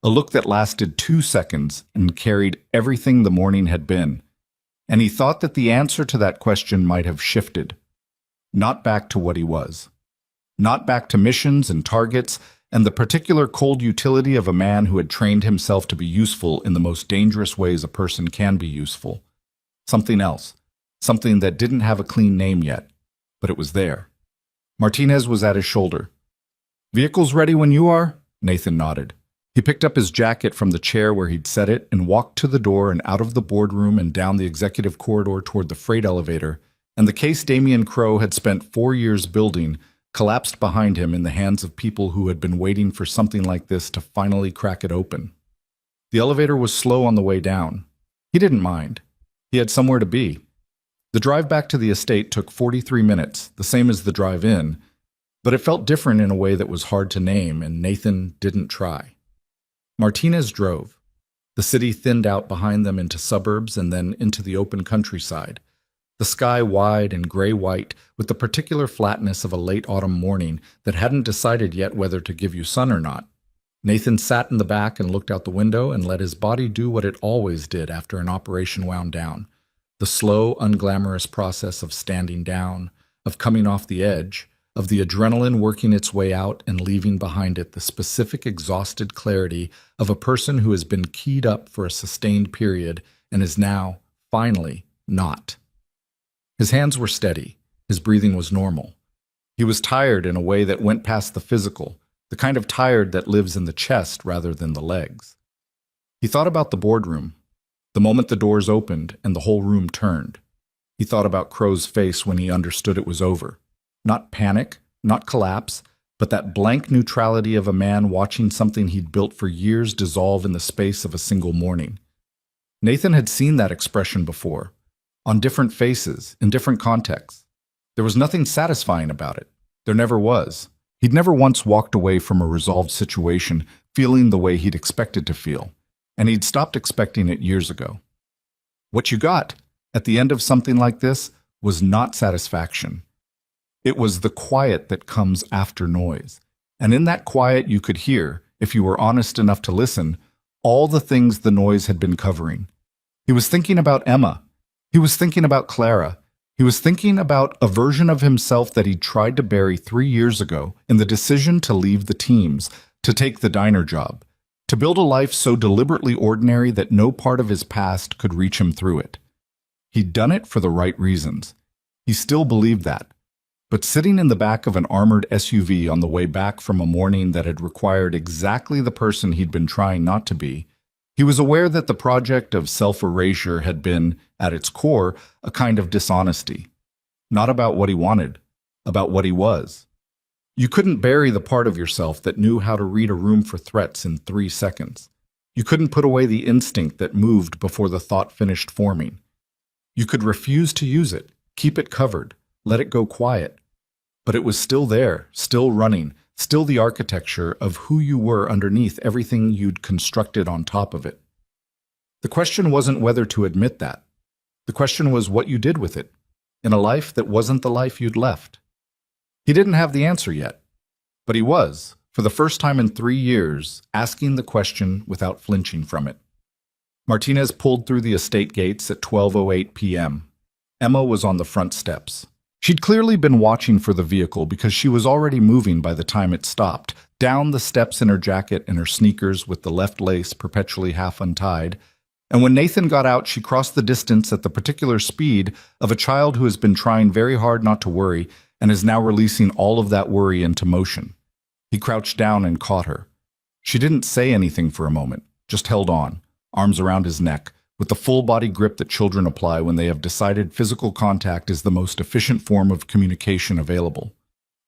A look that lasted 2 seconds and carried everything the morning had been. And he thought that the answer to that question might have shifted. Not back to what he was. Not back to missions and targets and the particular cold utility of a man who had trained himself to be useful in the most dangerous ways a person can be useful. Something else. Something that didn't have a clean name yet, but it was there. Martinez was at his shoulder. "Vehicle's ready when you are?" Nathan nodded. He picked up his jacket from the chair where he'd set it and walked to the door and out of the boardroom and down the executive corridor toward the freight elevator, and the case Damien Crowe had spent 4 years building collapsed behind him in the hands of people who had been waiting for something like this to finally crack it open. The elevator was slow on the way down. He didn't mind. He had somewhere to be. The drive back to the estate took 43 minutes, the same as the drive in, but it felt different in a way that was hard to name, and Nathan didn't try. Martinez drove. The city thinned out behind them into suburbs and then into the open countryside. The sky wide and gray-white with the particular flatness of a late autumn morning that hadn't decided yet whether to give you sun or not. Nathan sat in the back and looked out the window and let his body do what it always did after an operation wound down. The slow, unglamorous process of standing down, of coming off the edge, of the adrenaline working its way out and leaving behind it the specific exhausted clarity of a person who has been keyed up for a sustained period and is now, finally, not. His hands were steady. His breathing was normal. He was tired in a way that went past the physical, the kind of tired that lives in the chest rather than the legs. He thought about the boardroom, the moment the doors opened and the whole room turned. He thought about Crowe's face when he understood it was over. Not panic, not collapse, but that blank neutrality of a man watching something he'd built for years dissolve in the space of a single morning. Nathan had seen that expression before, on different faces, in different contexts. There was nothing satisfying about it. There never was. He'd never once walked away from a resolved situation feeling the way he'd expected to feel, and he'd stopped expecting it years ago. What you got, at the end of something like this, was not satisfaction. It was the quiet that comes after noise. And in that quiet you could hear, if you were honest enough to listen, all the things the noise had been covering. He was thinking about Emma. He was thinking about Clara. He was thinking about a version of himself that he'd tried to bury 3 years ago in the decision to leave the teams, to take the diner job, to build a life so deliberately ordinary that no part of his past could reach him through it. He'd done it for the right reasons. He still believed that. But sitting in the back of an armored SUV on the way back from a morning that had required exactly the person he'd been trying not to be, he was aware that the project of self-erasure had been, at its core, a kind of dishonesty. Not about what he wanted, about what he was. You couldn't bury the part of yourself that knew how to read a room for threats in 3 seconds. You couldn't put away the instinct that moved before the thought finished forming. You could refuse to use it, keep it covered, let it go quiet. But it was still there, still running, still the architecture of who you were underneath everything you'd constructed on top of it. The question wasn't whether to admit that. The question was what you did with it, in a life that wasn't the life you'd left. He didn't have the answer yet, but he was, for the first time in 3 years, asking the question without flinching from it. Martinez pulled through the estate gates at 12:08 p.m. Emma was on the front steps. She'd clearly been watching for the vehicle because she was already moving by the time it stopped, down the steps in her jacket and her sneakers with the left lace perpetually half untied, and when Nathan got out, she crossed the distance at the particular speed of a child who has been trying very hard not to worry and is now releasing all of that worry into motion. He crouched down and caught her. She didn't say anything for a moment, just held on, arms around his neck, with the full-body grip that children apply when they have decided physical contact is the most efficient form of communication available.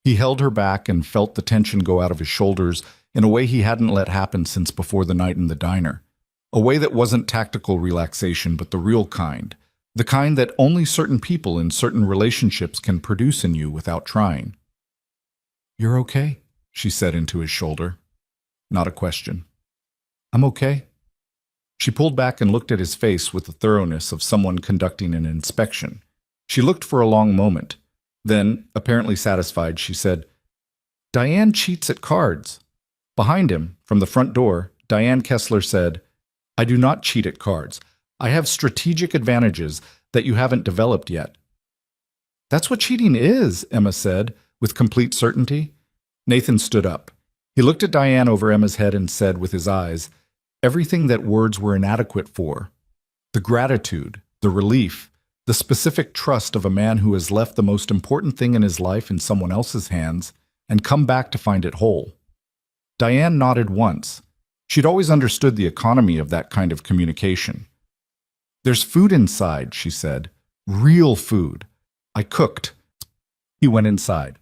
He held her back and felt the tension go out of his shoulders in a way he hadn't let happen since before the night in the diner. A way that wasn't tactical relaxation, but the real kind. The kind that only certain people in certain relationships can produce in you without trying. "You're okay," she said into his shoulder. Not a question. "I'm okay." She pulled back and looked at his face with the thoroughness of someone conducting an inspection. She looked for a long moment. Then, apparently satisfied, she said, "Diane cheats at cards." Behind him, from the front door, Diane Kessler said, "I do not cheat at cards. I have strategic advantages that you haven't developed yet." "That's what cheating is," Emma said, with complete certainty. Nathan stood up. He looked at Diane over Emma's head and said with his eyes, everything that words were inadequate for. The gratitude, the relief, the specific trust of a man who has left the most important thing in his life in someone else's hands and come back to find it whole. Diane nodded once. She'd always understood the economy of that kind of communication. "There's food inside," she said. "Real food. I cooked." He went inside.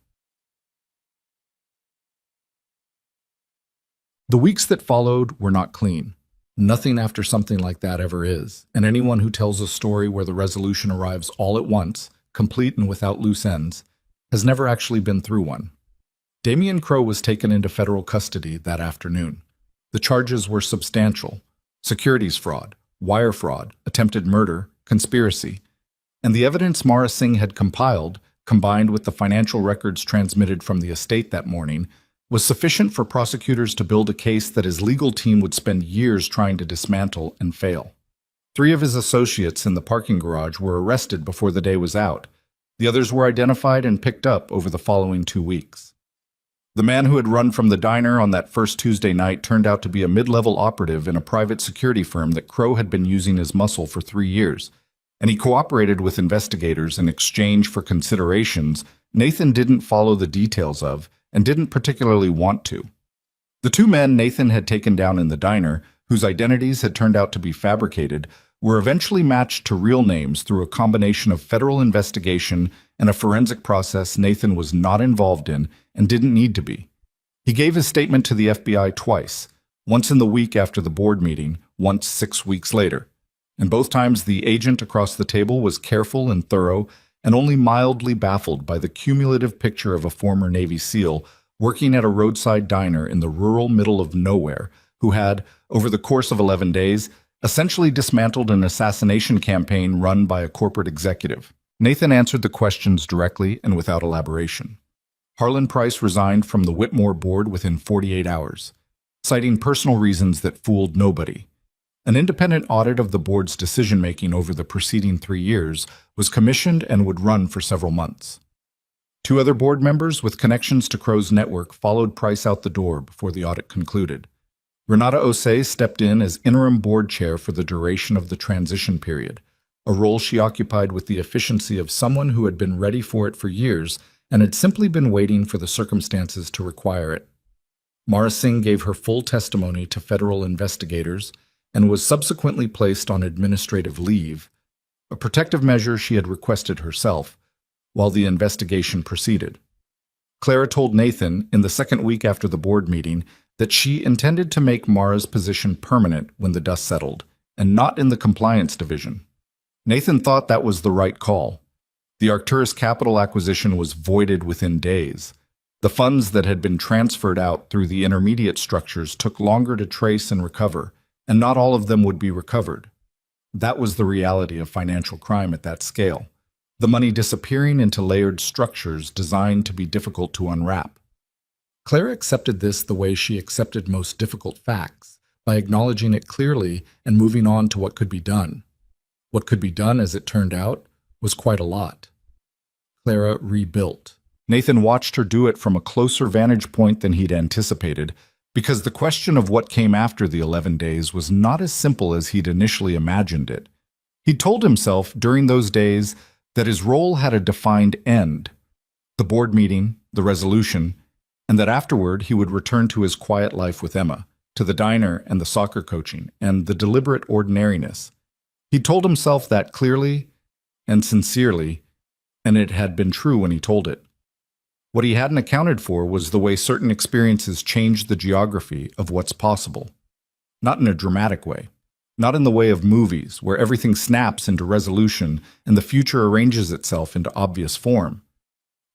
The weeks that followed were not clean. Nothing after something like that ever is, and anyone who tells a story where the resolution arrives all at once, complete and without loose ends, has never actually been through one. Damian Crowe was taken into federal custody that afternoon. The charges were substantial: securities fraud, wire fraud, attempted murder, conspiracy, and the evidence Mara Singh had compiled, combined with the financial records transmitted from the estate that morning, was sufficient for prosecutors to build a case that his legal team would spend years trying to dismantle and fail. 3 of his associates in the parking garage were arrested before the day was out. The others were identified and picked up over the following 2 weeks. The man who had run from the diner on that first Tuesday night turned out to be a mid-level operative in a private security firm that Crowe had been using as muscle for 3 years, and he cooperated with investigators in exchange for considerations Nathan didn't follow the details of and didn't particularly want to. The 2 men Nathan had taken down in the diner, whose identities had turned out to be fabricated, were eventually matched to real names through a combination of federal investigation and a forensic process Nathan was not involved in and didn't need to be. He gave his statement to the FBI twice, once in the week after the board meeting, once 6 weeks later. And both times the agent across the table was careful and thorough and only mildly baffled by the cumulative picture of a former Navy SEAL working at a roadside diner in the rural middle of nowhere who had, over the course of 11 days, essentially dismantled an assassination campaign run by a corporate executive. Nathan answered the questions directly and without elaboration. Harlan Price resigned from the Whitmore board within 48 hours, citing personal reasons that fooled nobody. An independent audit of the board's decision-making over the preceding 3 years was commissioned and would run for several months. 2 other board members with connections to Crowe's network followed Price out the door before the audit concluded. Renata Osei stepped in as interim board chair for the duration of the transition period, a role she occupied with the efficiency of someone who had been ready for it for years and had simply been waiting for the circumstances to require it. Mara Singh gave her full testimony to federal investigators and was subsequently placed on administrative leave, a protective measure she had requested herself, while the investigation proceeded. Clara told Nathan, in the second week after the board meeting, that she intended to make Mara's position permanent when the dust settled, and not in the compliance division. Nathan thought that was the right call. The Arcturus Capital acquisition was voided within days. The funds that had been transferred out through the intermediate structures took longer to trace and recover, and not all of them would be recovered. That was the reality of financial crime at that scale, the money disappearing into layered structures designed to be difficult to unwrap. Clara accepted this the way she accepted most difficult facts, by acknowledging it clearly and moving on to what could be done. What could be done, as it turned out, was quite a lot. Clara rebuilt. Nathan watched her do it from a closer vantage point than he'd anticipated, because the question of what came after the 11 days was not as simple as he'd initially imagined it. He'd told himself during those days that his role had a defined end, the board meeting, the resolution, and that afterward he would return to his quiet life with Emma, to the diner and the soccer coaching, and the deliberate ordinariness. He told himself that clearly and sincerely, and it had been true when he told it. What he hadn't accounted for was the way certain experiences change the geography of what's possible. Not in a dramatic way. Not in the way of movies, where everything snaps into resolution and the future arranges itself into obvious form.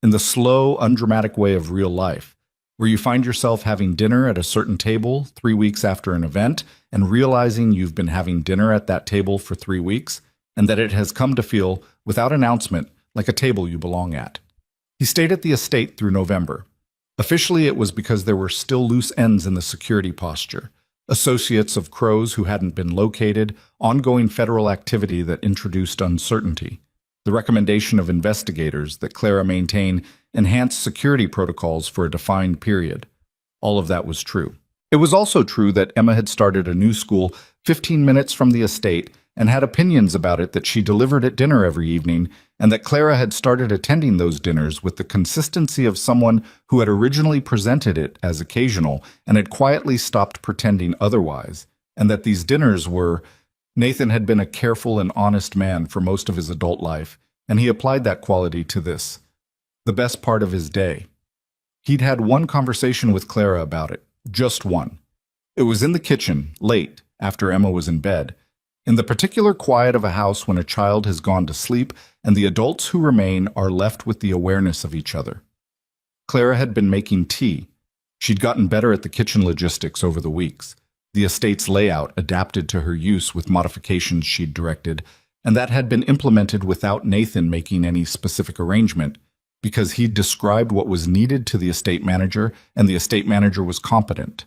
In the slow, undramatic way of real life, where you find yourself having dinner at a certain table 3 weeks after an event and realizing you've been having dinner at that table for 3 weeks and that it has come to feel, without announcement, like a table you belong at. He stayed at the estate through November. Officially, it was because there were still loose ends in the security posture. Associates of crows who hadn't been located, ongoing federal activity that introduced uncertainty, the recommendation of investigators that Clara maintain enhanced security protocols for a defined period. All of that was true. It was also true that Emma had started a new school 15 minutes from the estate and had opinions about it that she delivered at dinner every evening, and that Clara had started attending those dinners with the consistency of someone who had originally presented it as occasional and had quietly stopped pretending otherwise, and that these dinners were... Nathan had been a careful and honest man for most of his adult life, and he applied that quality to this, the best part of his day. He'd had one conversation with Clara about it, just one. It was in the kitchen, late, after Emma was in bed, in the particular quiet of a house when a child has gone to sleep and the adults who remain are left with the awareness of each other. Clara had been making tea. She'd gotten better at the kitchen logistics over the weeks. The estate's layout adapted to her use with modifications she'd directed, and that had been implemented without Nathan making any specific arrangement, because he'd described what was needed to the estate manager, and the estate manager was competent.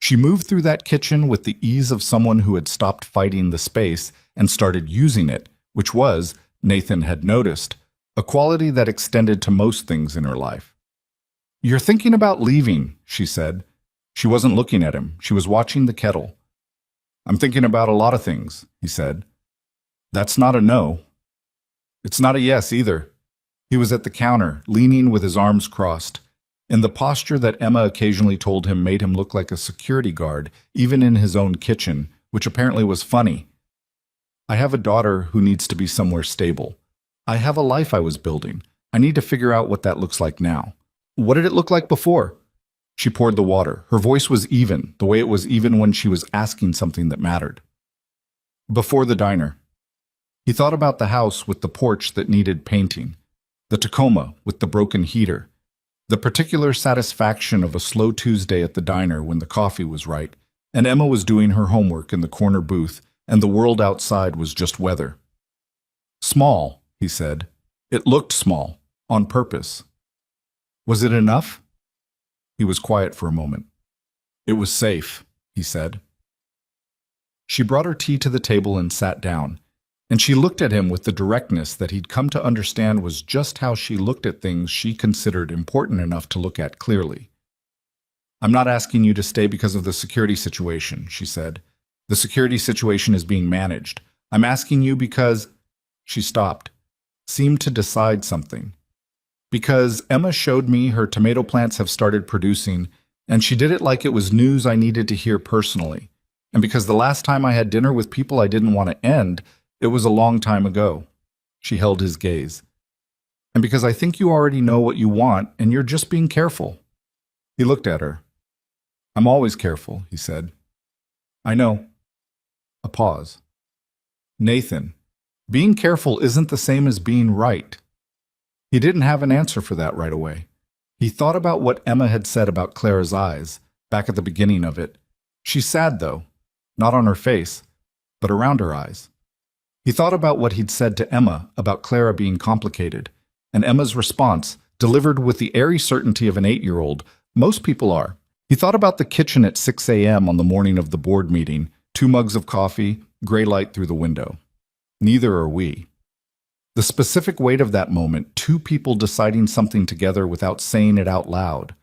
She moved through that kitchen with the ease of someone who had stopped fighting the space and started using it, which was, Nathan had noticed, a quality that extended to most things in her life. "You're thinking about leaving," she said. She wasn't looking at him. She was watching the kettle. "I'm thinking about a lot of things," he said. "That's not a no. It's not a yes either." He was at the counter, leaning with his arms crossed, in the posture that Emma occasionally told him made him look like a security guard, even in his own kitchen, which apparently was funny. "I have a daughter who needs to be somewhere stable. I have a life I was building. I need to figure out what that looks like now. What did it look like before?" She poured the water. Her voice was even, the way it was even when she was asking something that mattered. "Before the diner." He thought about the house with the porch that needed painting, the Tacoma with the broken heater, the particular satisfaction of a slow Tuesday at the diner when the coffee was right, and Emma was doing her homework in the corner booth, and the world outside was just weather. "Small," he said. "It looked small, on purpose." "Was it enough?" He was quiet for a moment. "It was safe," he said. She brought her tea to the table and sat down, and she looked at him with the directness that he'd come to understand was just how she looked at things she considered important enough to look at clearly. "I'm not asking you to stay because of the security situation," she said. "The security situation is being managed. I'm asking you because..." She stopped, seemed to decide something. "Because Emma showed me her tomato plants have started producing, and she did it like it was news I needed to hear personally. And because the last time I had dinner with people I didn't want to end, it was a long time ago." She held his gaze. "And because I think you already know what you want, and you're just being careful." He looked at her. "I'm always careful," he said. "I know." A pause. "Nathan, being careful isn't the same as being right." He didn't have an answer for that right away. He thought about what Emma had said about Clara's eyes, back at the beginning of it. She's sad, though. Not on her face, but around her eyes. He thought about what he'd said to Emma about Clara being complicated, and Emma's response, delivered with the airy certainty of an 8-year-old. Most people are. He thought about the kitchen at 6 a.m. on the morning of the board meeting, 2 mugs of coffee, gray light through the window. Neither are we. The specific weight of that moment, 2 people deciding something together without saying it out loud.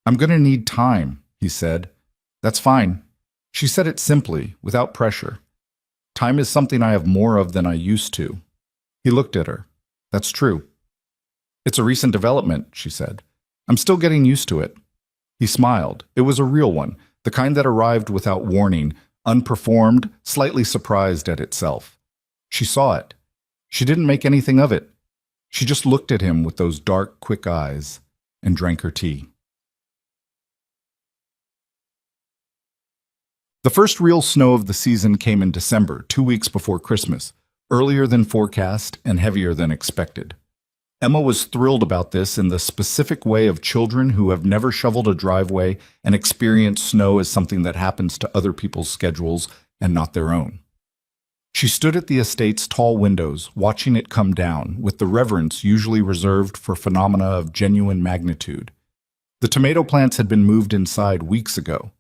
"I'm going to need time," he said. "That's fine." She said it simply, without pressure. "Time is something I have more of than I used to." He looked at her. "That's true." "It's a recent development," she said. "I'm still getting used to it." He smiled. It was a real one, the kind that arrived without warning, unperformed, slightly surprised at itself. She saw it. She didn't make anything of it. She just looked at him with those dark, quick eyes and drank her tea. The first real snow of the season came in December, 2 weeks before Christmas, earlier than forecast and heavier than expected. Emma was thrilled about this in the specific way of children who have never shoveled a driveway and experience snow as something that happens to other people's schedules and not their own. She stood at the estate's tall windows, watching it come down, with the reverence usually reserved for phenomena of genuine magnitude. The tomato plants had been moved inside weeks ago.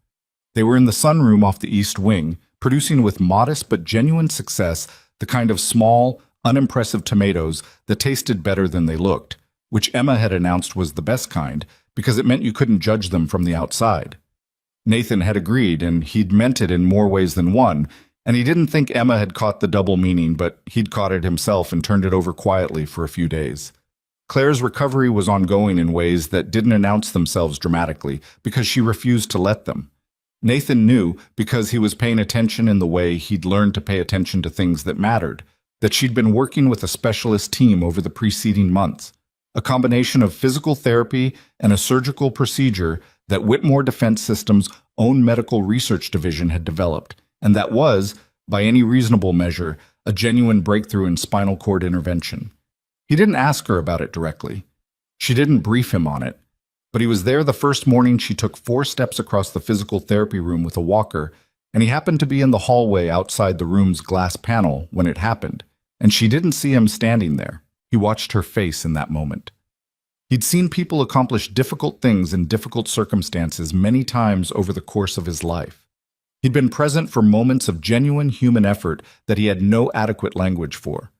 They were in the sunroom off the east wing, producing with modest but genuine success the kind of small, unimpressive tomatoes that tasted better than they looked, which Emma had announced was the best kind because it meant you couldn't judge them from the outside. Nathan had agreed, and he'd meant it in more ways than one, and he didn't think Emma had caught the double meaning, but he'd caught it himself and turned it over quietly for a few days. Claire's recovery was ongoing in ways that didn't announce themselves dramatically because she refused to let them. Nathan knew, because he was paying attention in the way he'd learned to pay attention to things that mattered, that she'd been working with a specialist team over the preceding months, a combination of physical therapy and a surgical procedure that Whitmore Defense Systems' own medical research division had developed, and that was, by any reasonable measure, a genuine breakthrough in spinal cord intervention. He didn't ask her about it directly. She didn't brief him on it, but he was there the first morning she took 4 steps across the physical therapy room with a walker, and he happened to be in the hallway outside the room's glass panel when it happened. And she didn't see him standing there. He watched her face in that moment. He'd seen people accomplish difficult things in difficult circumstances many times over the course of his life. He'd been present for moments of genuine human effort that he had no adequate language for.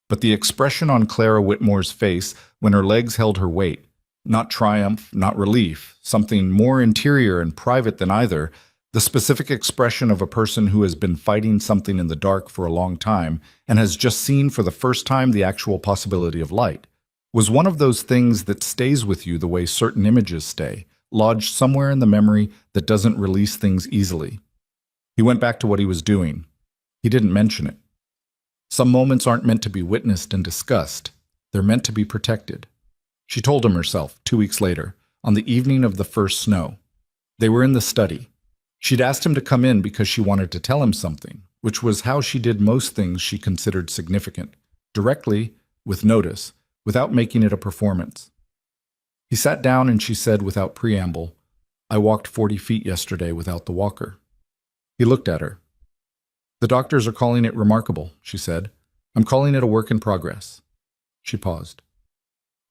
But the expression on Clara Whitmore's face when her legs held her weight, not triumph, not relief, something more interior and private than either, the specific expression of a person who has been fighting something in the dark for a long time and has just seen for the first time the actual possibility of light, was one of those things that stays with you the way certain images stay, lodged somewhere in the memory that doesn't release things easily. He went back to what he was doing. He didn't mention it. Some moments aren't meant to be witnessed and discussed. They're meant to be protected. She told him herself 2 weeks later, on the evening of the first snow. They were in the study. She'd asked him to come in because she wanted to tell him something, which was how she did most things she considered significant, directly, with notice, without making it a performance. He sat down and she said without preamble, "I walked 40 feet yesterday without the walker." He looked at her. "The doctors are calling it remarkable," she said. "I'm calling it a work in progress." She paused.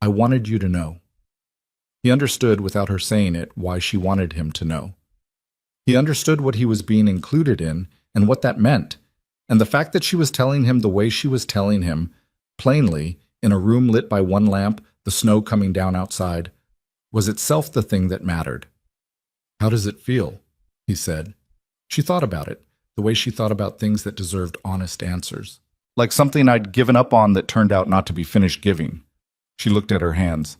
"I wanted you to know." He understood without her saying it why she wanted him to know. He understood what he was being included in and what that meant, and the fact that she was telling him the way she was telling him, plainly, in a room lit by one lamp, the snow coming down outside, was itself the thing that mattered. "How does it feel?" he said. She thought about it, the way she thought about things that deserved honest answers. Like something I'd given up on that turned out not to be finished giving. She looked at her hands.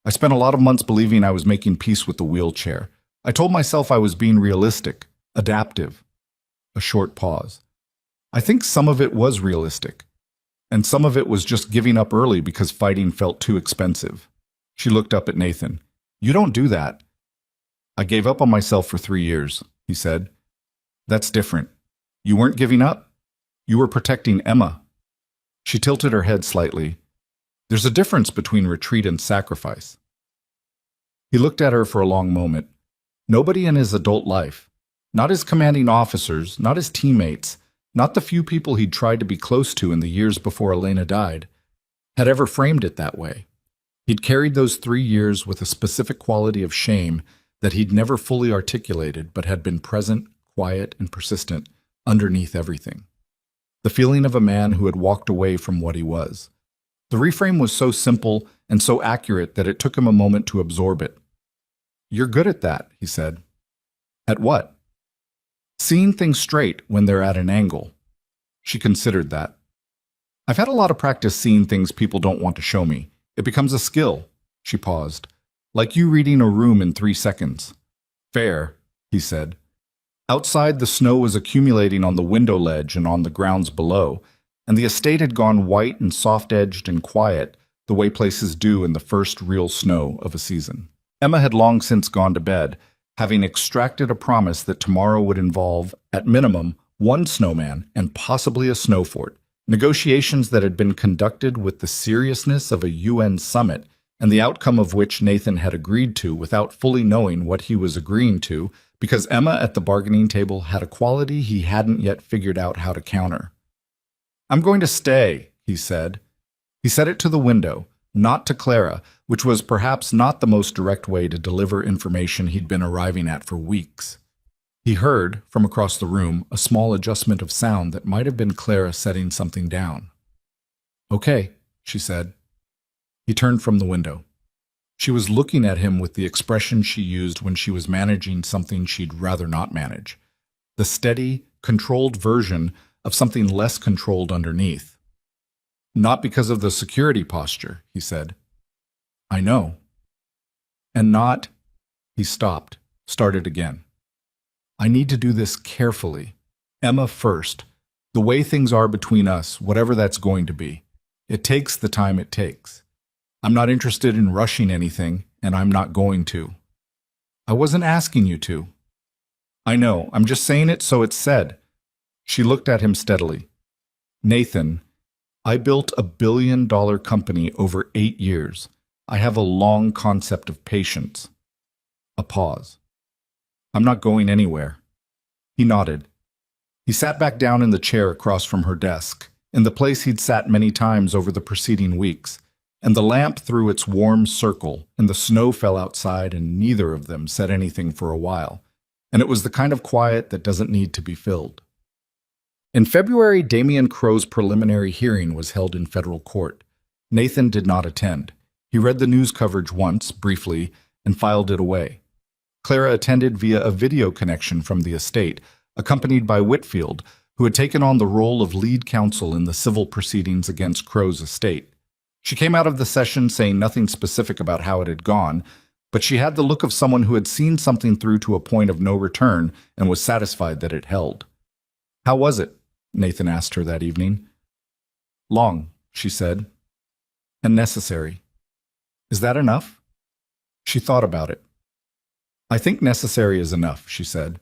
"I spent a lot of months believing I was making peace with the wheelchair. I told myself I was being realistic, adaptive." A short pause. "I think some of it was realistic, and some of it was just giving up early because fighting felt too expensive." She looked up at Nathan. "You don't do that." "I gave up on myself for 3 years," he said. "That's different. You weren't giving up. You were protecting Emma." She tilted her head slightly. "There's a difference between retreat and sacrifice." He looked at her for a long moment. Nobody in his adult life, not his commanding officers, not his teammates, not the few people he'd tried to be close to in the years before Elena died, had ever framed it that way. He'd carried those 3 years with a specific quality of shame that he'd never fully articulated but had been present, quiet, and persistent underneath everything. The feeling of a man who had walked away from what he was. The reframe was so simple and so accurate that it took him a moment to absorb it. "You're good at that," he said. "At what?" "Seeing things straight when they're at an angle." She considered that. "I've had a lot of practice seeing things people don't want to show me. It becomes a skill." She paused. "Like you reading a room in 3 seconds." "Fair," he said. Outside, the snow was accumulating on the window ledge and on the grounds below, and the estate had gone white and soft-edged and quiet, the way places do in the first real snow of a season. Emma had long since gone to bed, having extracted a promise that tomorrow would involve, at minimum, one snowman and possibly a snow fort, negotiations that had been conducted with the seriousness of a UN summit, and the outcome of which Nathan had agreed to without fully knowing what he was agreeing to, because Emma at the bargaining table had a quality he hadn't yet figured out how to counter. "I'm going to stay," he said. He said it to the window, not to Clara, which was perhaps not the most direct way to deliver information he'd been arriving at for weeks. He heard, from across the room, a small adjustment of sound that might have been Clara setting something down. "Okay," she said. He turned from the window. She was looking at him with the expression she used when she was managing something she'd rather not manage, the steady, controlled version of something less controlled underneath. "Not because of the security posture," he said. "I know." "And not—" He stopped, started again. "I need to do this carefully. Emma first. The way things are between us, whatever that's going to be. It takes the time it takes. I'm not interested in rushing anything, and I'm not going to." "I wasn't asking you to." "I know, I'm just saying it so it's said." She looked at him steadily. "Nathan, I built a billion-dollar company over 8 years. I have a long concept of patience." A pause. "I'm not going anywhere." He nodded. He sat back down in the chair across from her desk, in the place he'd sat many times over the preceding weeks, and the lamp threw its warm circle, and the snow fell outside, and neither of them said anything for a while, and it was the kind of quiet that doesn't need to be filled. In February, Damian Crow's preliminary hearing was held in federal court. Nathan did not attend. He read the news coverage once, briefly, and filed it away. Clara attended via a video connection from the estate, accompanied by Whitfield, who had taken on the role of lead counsel in the civil proceedings against Crow's estate. She came out of the session saying nothing specific about how it had gone, but she had the look of someone who had seen something through to a point of no return and was satisfied that it held. "How was it?" Nathan asked her that evening. "Long," she said. "And necessary." "Is that enough?" She thought about it. "I think necessary is enough," she said.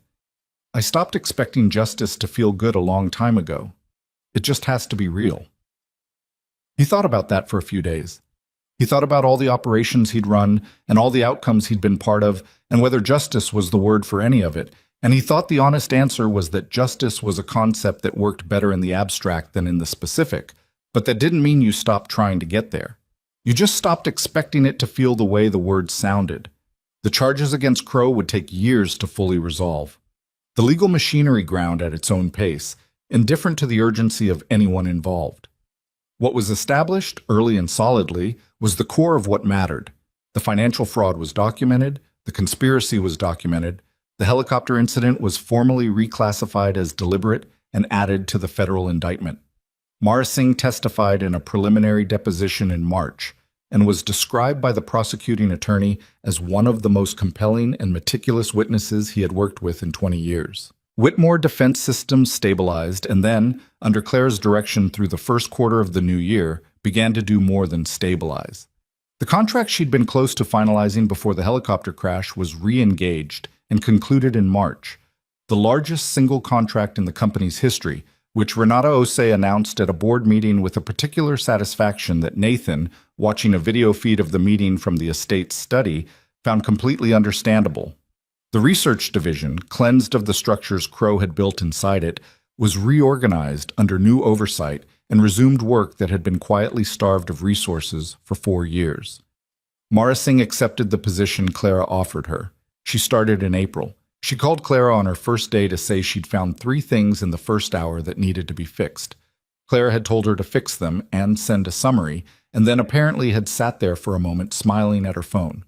"I stopped expecting justice to feel good a long time ago. It just has to be real." He thought about that for a few days. He thought about all the operations he'd run and all the outcomes he'd been part of and whether justice was the word for any of it, and he thought the honest answer was that justice was a concept that worked better in the abstract than in the specific, but that didn't mean you stopped trying to get there. You just stopped expecting it to feel the way the words sounded. The charges against Crow would take years to fully resolve. The legal machinery ground at its own pace, indifferent to the urgency of anyone involved. What was established, early and solidly, was the core of what mattered. The financial fraud was documented, the conspiracy was documented, the helicopter incident was formally reclassified as deliberate and added to the federal indictment. Mara Singh testified in a preliminary deposition in March and was described by the prosecuting attorney as one of the most compelling and meticulous witnesses he had worked with in 20 years. Whitmore defense systems stabilized and then, under Clara's direction through the first quarter of the new year, began to do more than stabilize. The contract she'd been close to finalizing before the helicopter crash was re-engaged and concluded in March, the largest single contract in the company's history, which Renata Ose announced at a board meeting with a particular satisfaction that Nathan, watching a video feed of the meeting from the estate's study, found completely understandable. The research division, cleansed of the structures Crow had built inside it, was reorganized under new oversight and resumed work that had been quietly starved of resources for 4 years. Mara Singh accepted the position Clara offered her. She started in April. She called Clara on her first day to say she'd found 3 things in the first hour that needed to be fixed. Clara had told her to fix them and send a summary, and then apparently had sat there for a moment smiling at her phone.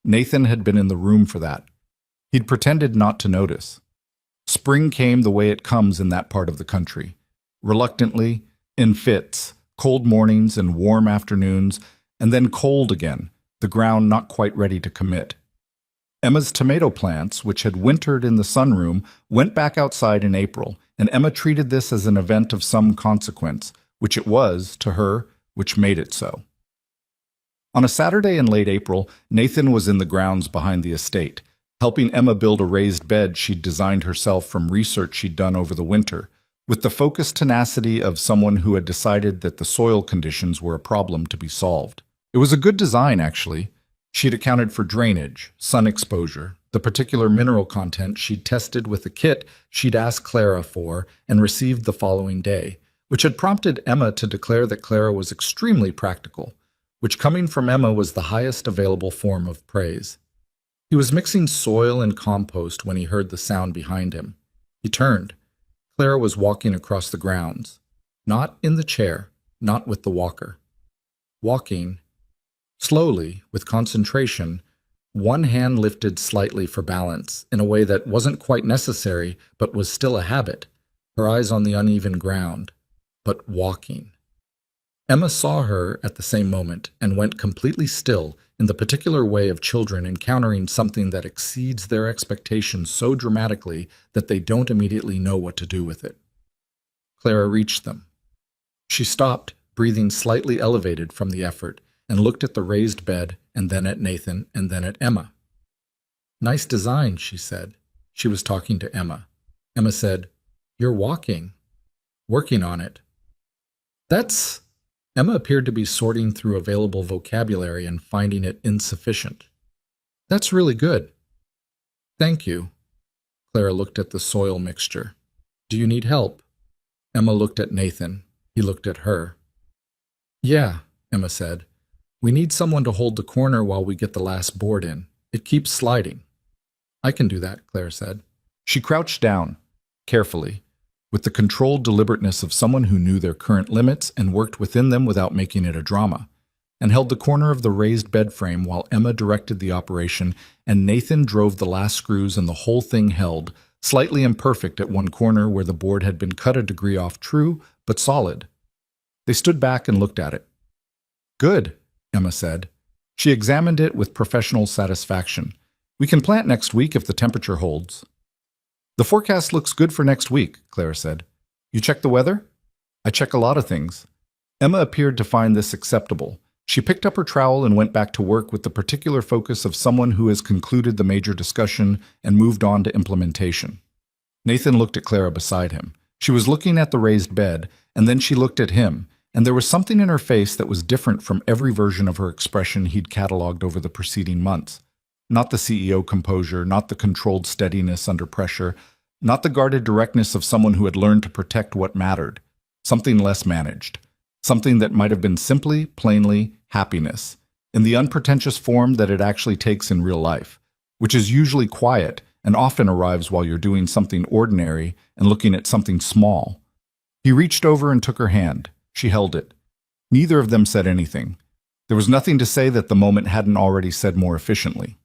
Nathan had been in the room for that. He'd pretended not to notice. Spring came the way it comes in that part of the country. Reluctantly, in fits, cold mornings and warm afternoons, and then cold again, the ground not quite ready to commit. Emma's tomato plants, which had wintered in the sunroom, went back outside in April, and Emma treated this as an event of some consequence, which it was to her, which made it so. On a Saturday in late April, Nathan was in the grounds behind the estate, helping Emma build a raised bed she'd designed herself from research she'd done over the winter, with the focused tenacity of someone who had decided that the soil conditions were a problem to be solved. It was a good design, actually. She'd accounted for drainage, sun exposure, the particular mineral content she'd tested with a kit she'd asked Clara for and received the following day, which had prompted Emma to declare that Clara was extremely practical, which coming from Emma was the highest available form of praise. He was mixing soil and compost when he heard the sound behind him. He turned. Clara was walking across the grounds. Not in the chair, not with the walker. Walking, slowly, with concentration, one hand lifted slightly for balance, in a way that wasn't quite necessary, but was still a habit, her eyes on the uneven ground, but walking. Emma saw her at the same moment and went completely still in the particular way of children encountering something that exceeds their expectations so dramatically that they don't immediately know what to do with it. Clara reached them. She stopped, breathing slightly elevated from the effort, and looked at the raised bed, and then at Nathan, and then at Emma. "Nice design," she said. She was talking to Emma. Emma said, "You're walking." "Working on it." "That's—" Emma appeared to be sorting through available vocabulary and finding it insufficient. "That's really good." "Thank you." Clara looked at the soil mixture. "Do you need help?" Emma looked at Nathan. He looked at her. "Yeah," Emma said. "We need someone to hold the corner while we get the last board in. It keeps sliding." "I can do that," Claire said. She crouched down, carefully, with the controlled deliberateness of someone who knew their current limits and worked within them without making it a drama, and held the corner of the raised bed frame while Emma directed the operation and Nathan drove the last screws and the whole thing held, slightly imperfect at one corner where the board had been cut a degree off true, but solid. They stood back and looked at it. "Good," Emma said. She examined it with professional satisfaction. "We can plant next week if the temperature holds." "The forecast looks good for next week," Clara said. "You check the weather?" "I check a lot of things." Emma appeared to find this acceptable. She picked up her trowel and went back to work with the particular focus of someone who has concluded the major discussion and moved on to implementation. Nathan looked at Clara beside him. She was looking at the raised bed, and then she looked at him, and there was something in her face that was different from every version of her expression he'd catalogued over the preceding months. Not the CEO composure, not the controlled steadiness under pressure, not the guarded directness of someone who had learned to protect what mattered. Something less managed. Something that might have been simply, plainly, happiness, in the unpretentious form that it actually takes in real life, which is usually quiet and often arrives while you're doing something ordinary and looking at something small. He reached over and took her hand. She held it. Neither of them said anything. There was nothing to say that the moment hadn't already said more efficiently.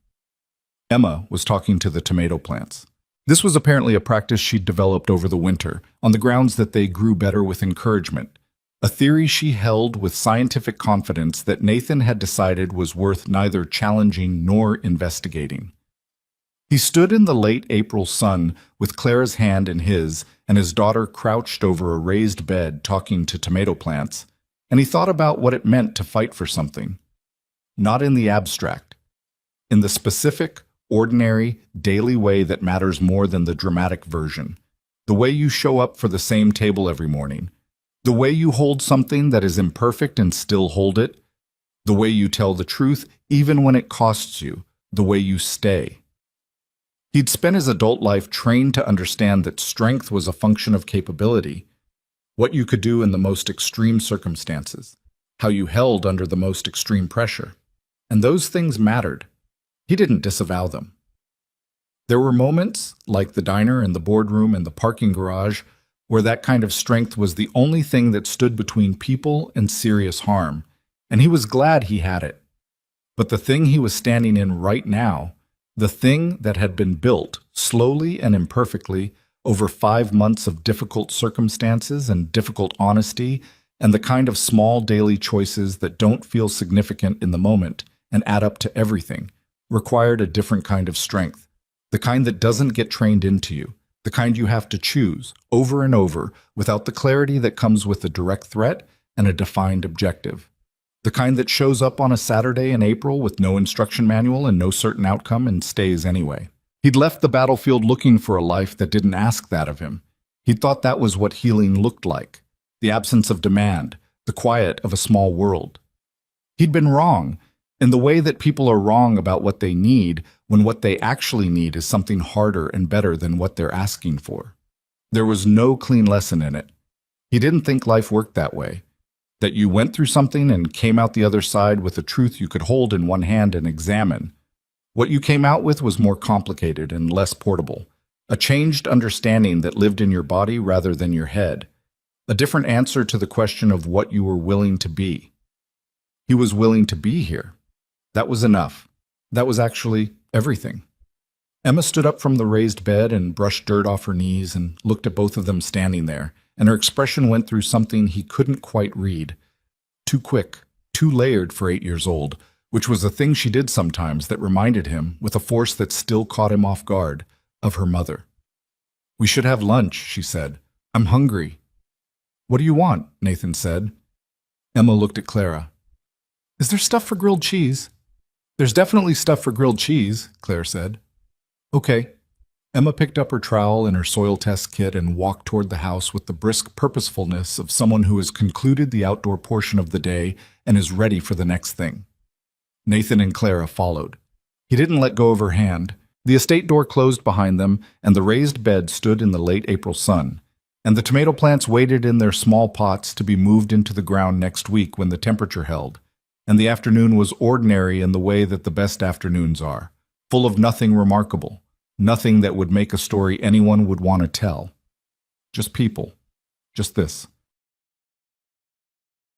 Emma was talking to the tomato plants. This was apparently a practice she'd developed over the winter, on the grounds that they grew better with encouragement. A theory she held with scientific confidence that Nathan had decided was worth neither challenging nor investigating. He stood in the late April sun with Clara's hand in his and his daughter crouched over a raised bed talking to tomato plants, and he thought about what it meant to fight for something. Not in the abstract. In the specific, ordinary, daily way that matters more than the dramatic version. The way you show up for the same table every morning. The way you hold something that is imperfect and still hold it. The way you tell the truth even when it costs you. The way you stay. He'd spent his adult life trained to understand that strength was a function of capability, what you could do in the most extreme circumstances, how you held under the most extreme pressure. And those things mattered. He didn't disavow them. There were moments, like the diner and the boardroom and the parking garage, where that kind of strength was the only thing that stood between people and serious harm, and he was glad he had it. But the thing he was standing in right now, the thing that had been built, slowly and imperfectly, over 5 months of difficult circumstances and difficult honesty, and the kind of small daily choices that don't feel significant in the moment and add up to everything, required a different kind of strength, the kind that doesn't get trained into you, the kind you have to choose over and over without the clarity that comes with a direct threat and a defined objective. The kind that shows up on a Saturday in April with no instruction manual and no certain outcome and stays anyway. He'd left the battlefield looking for a life that didn't ask that of him. He'd thought that was what healing looked like, the absence of demand, the quiet of a small world. He'd been wrong, in the way that people are wrong about what they need when what they actually need is something harder and better than what they're asking for. There was no clean lesson in it. He didn't think life worked that way, that you went through something and came out the other side with a truth you could hold in one hand and examine. What you came out with was more complicated and less portable, a changed understanding that lived in your body rather than your head, a different answer to the question of what you were willing to be. He was willing to be here. That was enough. That was actually everything. Emma stood up from the raised bed and brushed dirt off her knees and looked at both of them standing there, and her expression went through something he couldn't quite read. Too quick, too layered for 8 years old, which was a thing she did sometimes that reminded him, with a force that still caught him off guard, of her mother. "We should have lunch," she said. "I'm hungry." "What do you want?" Nathan said. Emma looked at Clara. "Is there stuff for grilled cheese?" "There's definitely stuff for grilled cheese," Claire said. "Okay." Emma picked up her trowel and her soil test kit and walked toward the house with the brisk purposefulness of someone who has concluded the outdoor portion of the day and is ready for the next thing. Nathan and Clara followed. He didn't let go of her hand. The estate door closed behind them, and the raised bed stood in the late April sun, and the tomato plants waited in their small pots to be moved into the ground next week when the temperature held, and the afternoon was ordinary in the way that the best afternoons are, full of nothing remarkable, nothing that would make a story anyone would want to tell. Just people. Just this.